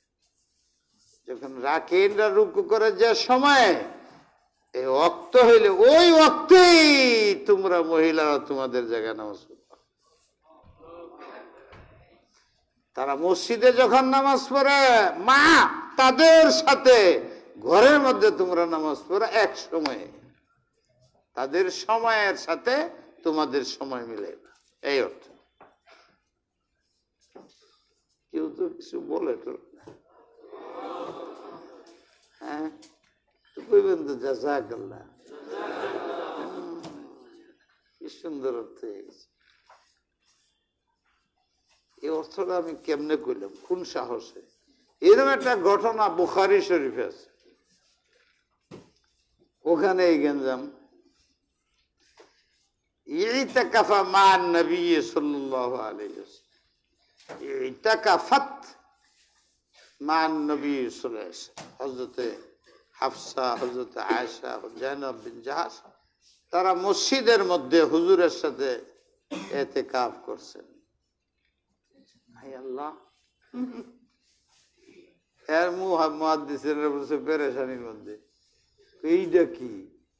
Speaker 1: যখন রাকিনরা রুকু করে যে সময়, এই ওয়াক্ত হইলে ওই ওয়াক্তেই তোমরা মহিলারা তোমাদের জায়গায় নামাজ পড়বা। তারা মসজিদে যখন নামাজ পড়ে, মা তাদের সাথে ঘরের মধ্যে তোমরা নামাজ পড়ো এক সময়ে, তাদের সময়ের সাথে তোমাদের সময় মিলে না, এই অর্থ। কেউ তো কিছু বলে তো, হ্যাঁ কইবেন তো জাযাকাল্লাহ, কি সুন্দর অর্থ হয়ে গেছে। এই অর্থটা আমি কেমনে কইলাম, কোন সাহসে? এরকম একটা ঘটনা বুখারী শরীফে আছে, ওখানে এই গেঞ্জাম। ইতাকাফা মান নবী সাল্লাল্লাহু আলাইহি ওয়াসাল্লাম, ইতাকাফাত মান নবী সাল্লাল্লাহু আলাইহি ওয়াসাল্লাম। হযরতে হাফসা, হযরতে আয়েশা, জায়নব বিন জাহাশ তারা মসজিদের মধ্যে হুজুরের সাথে ইতিকাফ করছেন। হায় আল্লাহ, এর মুহাদ্দিসেরা বলছে পেরেশানির মধ্যে, এইটা কি?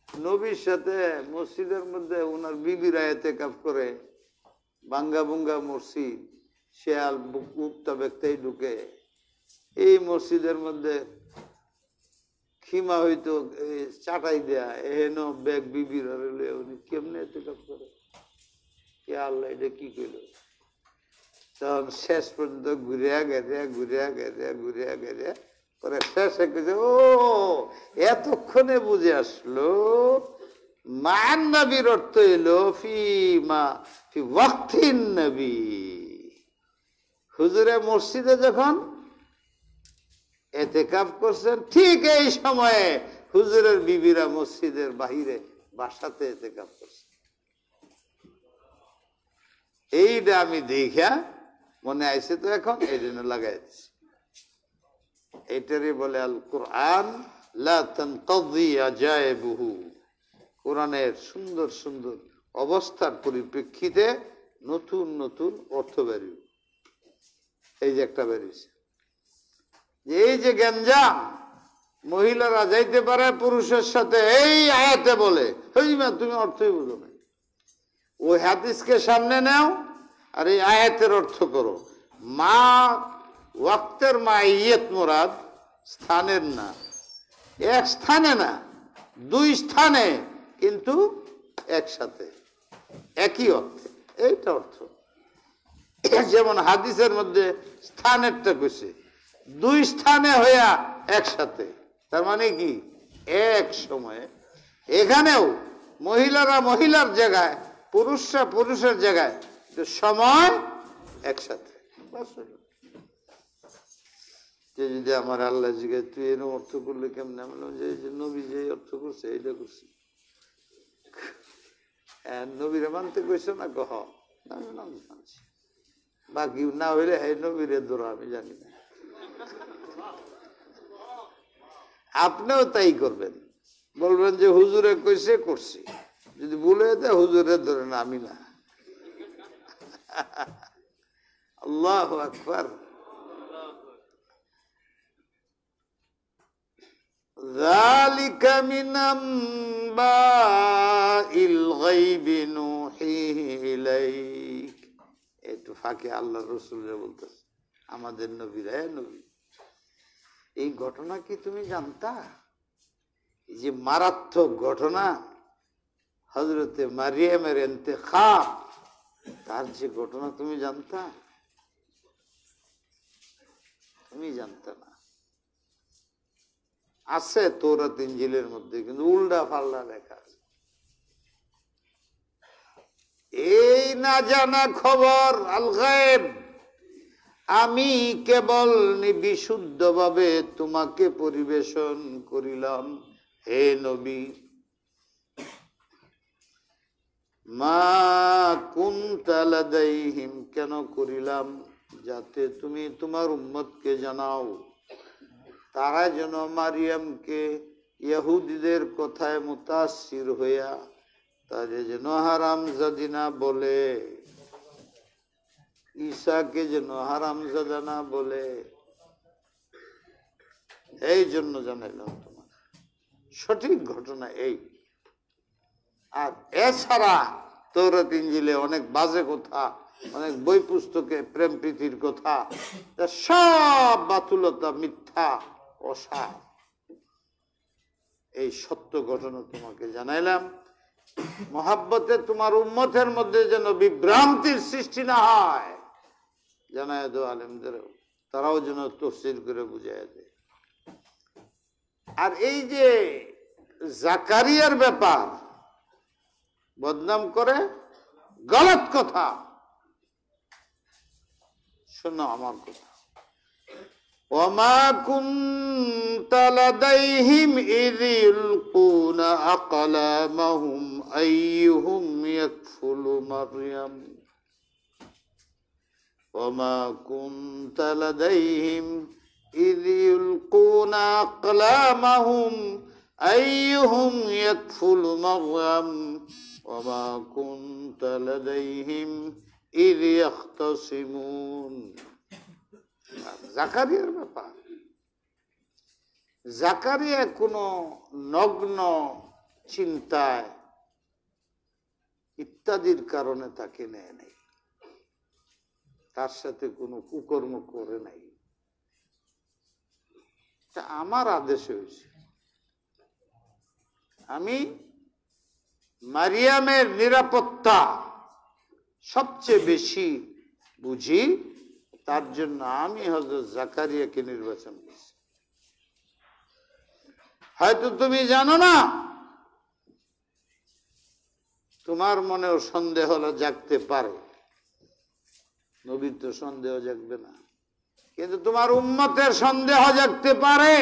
Speaker 1: নবীর সাথে মসজিদের মধ্যে ওনার বিবিরা ইতিকাফ করে, বাঙ্গা বুঙ্গা মসজিদ, শেয়াল উক্তা ব্যক্তি ঢুকে এই মসজিদের মধ্যে খিমা হইতো চাটাই দেয়া, এহেন ব্যাগ বিবির উনি কেমনে ইতিকাফ করে? আল্লাহ, এটা কি কইল? তখন শেষ পর্যন্ত ঘুরিয়া গেছে পরে শেষে কেছে, ও এতক্ষণে বুঝে আসলো মান নবীর অর্থ এলো ফি ওয়াক্তিন নবী। হুজুরে মসজিদে যখন ইতিকাফ করছেন, ঠিক এই সময়ে হুজুরের বিবিরা মসজিদের বাহিরে বাসাতে ইতিকাফ করছেন। এইটা আমি দেখা মনে আইছে, তো এখন এই জন্য লাগাই দিচ্ছি। এটারই বলে আল কোরআন লা তানকাযি আজাইবুহু। কোরআনের সুন্দর সুন্দর অবস্থার পরিপ্রেক্ষিতে নতুন নতুন অর্থ বেরিয়ে, এই যে একটা বেরিয়েছে, এই যে গঞ্জাম মহিলারা যাইতে পারে পুরুষের সাথে, এই আয়াতে বলে, তুমি অর্থই বুঝো না। ওই হাদিসকে সামনে নাও আর এই আয়াতের অর্থ করো। মা ওয়াক্তের মা ইয়ত মুরাদ, স্থানের না, এক স্থানে না, দুই স্থানে, কিন্তু একসাথে একই অর্থে, এইটা অর্থ। যেমন হাদিসের মধ্যে স্থানেরটা কইছে, দুই স্থানে হইয়া একসাথে, তার মানে কি এক সময়ে। এখানেও মহিলারা মহিলার জায়গায়, পুরুষরা পুরুষের জায়গায়, সময় একসাথে। যদি আমার আল্লাহ জিজ্ঞাসা তুই এরকম অর্থ করলে কেমন, বললাম যে নবী যে অর্থ করছে এইটা করছি। নবীরে মানতে কইছো না? কহ আমি মানছি, বাকি না হইলে হে নবীরে ধরো, আমি জানি না। আপনিও তাই করবেন, বলবেন যে হুজুরে কইছে করছি, যদি ভুলে দেয় হুজুরে ধরেন, আমি না। আল্লাহু আকবার। যালিকা মিন আম্বাইল গায়বি নূহিহি ইলাইক। একটু ফাঁকে আল্লাহ রাসূলরে বলতেছে, আমাদের নবীরা, নবী এই ঘটনা কি তুমি জানতা? এই যে মারাত্মক ঘটনা হযরতে মারিয়ামের ইন্তেখাব, তার যে ঘটনা তুমি জানতা? তুমি জানতা না। আছে তৌরাত ইনজিলের মধ্যে, কিন্তু উল্টা পাল্টা লেখা আছে। এই না জানা খবর আল গায়ব, আমি কেবল বিশুদ্ধভাবে তোমাকে পরিবেশন করিলাম হে নবী। মা কুনতা লাদাইহিম, কেন করিলাম? যাতে তুমি তোমার উম্মতকে জানাও, তারা যেন মারিয়ামকে ইহুদিদের কথায় মুতাসির হইয়া তাদের যেন হারামজাদি না বলে, ঈসাকে যেন হারামজাদা না বলে, এই জন্য জানাইলাম তোমার। সঠিক ঘটনা এই। আর এছাড়া তৌরাত ইনজিলে অনেক বাজে কথা, অনেক বই পুস্তকে প্রেম প্রীতির কথা, সব বাতুলতা, মিথ্যা, অসার। এই সত্য ঘটনা তোমাকে জানাইলাম, মহাব্বতে তোমার উম্মতের মধ্যে যেন বিভ্রান্তির সৃষ্টি না হয়। জানায় দো আলেমদেরও, তারাও যেন তফসির করে বুঝায় দেয়। আর এই যে জাকারিয়ার ব্যাপার বদনাম করে, গলত কথা। শোনো আমার কথা, وما كنت لديهم إذ يلقون أقلامهم أيهم يكفل مريم وما كنت لديهم إذ يلقون أقلامهم أيهم يكفل مريم وما كنت لديهم إذ يختصمون জাকারিয়ার ব্যাপার জাকারিয়া কোনো নগ্ন চিন্তায় ইত্যাদির কারণে তাকে নেয় নাই, তার সাথে কোনো কুকর্ম করে নাই। আমার আদেশ হয়েছে, আমি মারিয়ামের নিরাপত্তা সবচেয়ে বেশি বুঝি, তার জন্য আমি হযরত জাকারিয়াকে নির্বাচন করছি। হয়তো তুমি জানো না, তোমার মনেও সন্দেহ জাগতে পারে, নবীর তো সন্দেহ জাগবে না, কিন্তু তোমার উম্মতের সন্দেহ জাগতে পারে।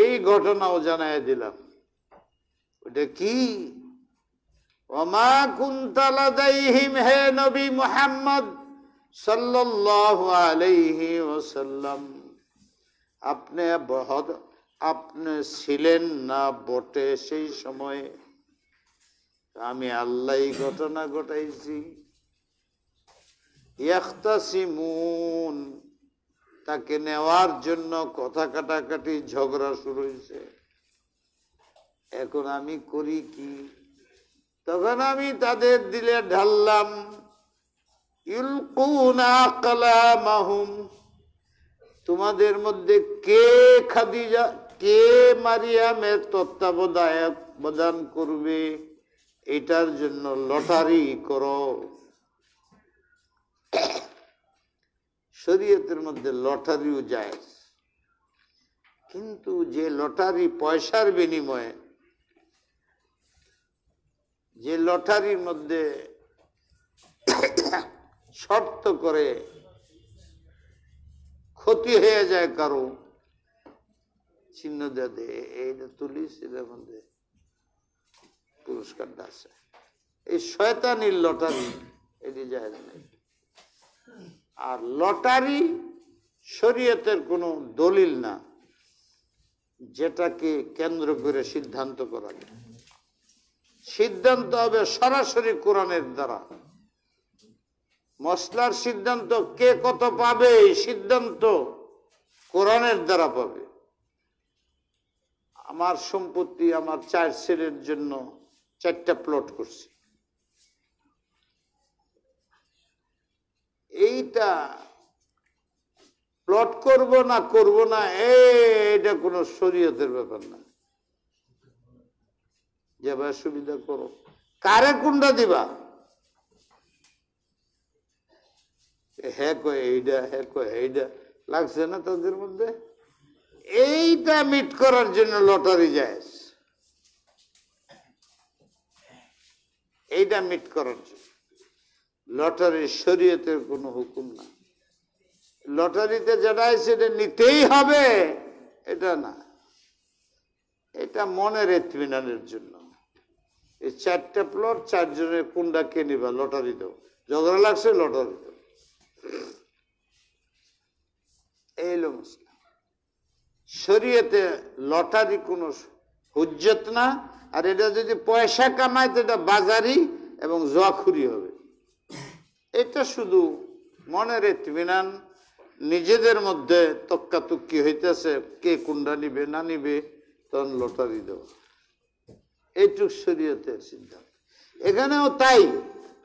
Speaker 1: এই ঘটনাও জানাই দিলাম। ওটা কি? ওমা কুনতা লাদাইহিম, হে নবী মুহাম্মদ সাল্লাল্লাহু আলাইহি ওয়াসাল্লাম, আপনি ছিলেন না বটে সেই সময়ে, আমি আল্লাহই ঘটনা ঘটাইছি। ইয়াখতাসিমুন, তাকে নেওয়ার জন্য কথা কাটাকাটি ঝগড়া শুরু হয়েছে। এখন আমি করি কি? তখন আমি তাদের দিলে ঢাললাম, ইলকুনা আকলামাহুম, তোমাদের মধ্যে কে খাদিজা, কে মারিয়ামের তত্ত্বাবধান করবে, এটার জন্য লটারি করো। শরীয়তের মধ্যে লটারিও জায়েজ, কিন্তু যে লটারি পয়সার বিনিময়ে, যে লটারির মধ্যে শর্ত করে ক্ষতি হয়ে যায় কারো, চিহ্ন দে এইটা তুলিস, এটার মধ্যে পুরস্কারটা আছে, এই শয়তানির লটারি, এটি জায়েজ নাই। আর লটারি শরীয়তের কোনো দলিল না যেটাকে কেন্দ্র করে সিদ্ধান্ত করা যায়। সিদ্ধান্ত হবে সরাসরি কোরআনের দ্বারা। মসলার সিদ্ধান্ত কে কত পাবে, এই সিদ্ধান্ত কোরআনের দ্বারা পাবে। আমার সম্পত্তি, আমার 4 ছেলের জন্য 4টা প্লট করছি, এইটা প্লট করব না করব না, এটা কোনো শরীয়তের ব্যাপার না। যেভাবে সুবিধা করো, কারে কোনটা দিবা, হ্যাঁ কয় এইটা, হ্যাঁ কয় এইটা, লাগছে না তাদের মধ্যে। এইটা মিট করার জন্য লটারি জায়েজ, এইটা মিট করার জন্য। লটারি শরীয়তের কোনো হুকুম না। লটারিতে যেটা সেটা নিতেই হবে এটা না, এটা মনের ইতমিনানের জন্য। এই 4টা প্লট, 4 জনের কোনটা কে নিবা, লটারি দাও, ঝগড়া লাগছে লটারি দাও, এই হলো মসলা। শরীয়তে লটারি কোনো হুজ্জত না। আর এটা যদি পয়সা কামায় তো এটা বাজারি এবং জুয়াখুরি হবে। এটা শুধু মনের ইতমিনান, নিজেদের মধ্যে তক্কাতুক্কি হইতেছে কে কোনটা নিবে না নিবে, তখন লটারি দেওয়া, এইটুক শরীয়তের সিদ্ধান্ত। এখানেও তাই,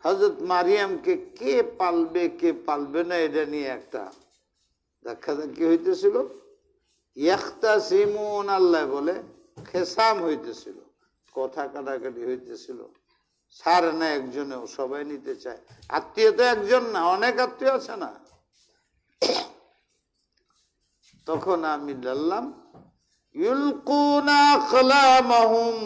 Speaker 1: হযরত মারিয়ামকে কে পালবে কে পালবে না এটা নিয়ে একটা ধাক্কাধাক্কি হইতেছিল। ইয়াখতাসিমুন, আল্লাহ বলে খেসাম হইতেছিল, কথা কাটাকাটি হইতেছিল। ছাড় না একজনেও, সবাই নিতে চায়। আত্মীয় তো একজন না, অনেক আত্মীয় আছে না। তখন আমি বললাম, ইউলকুনা আকলামাহুম,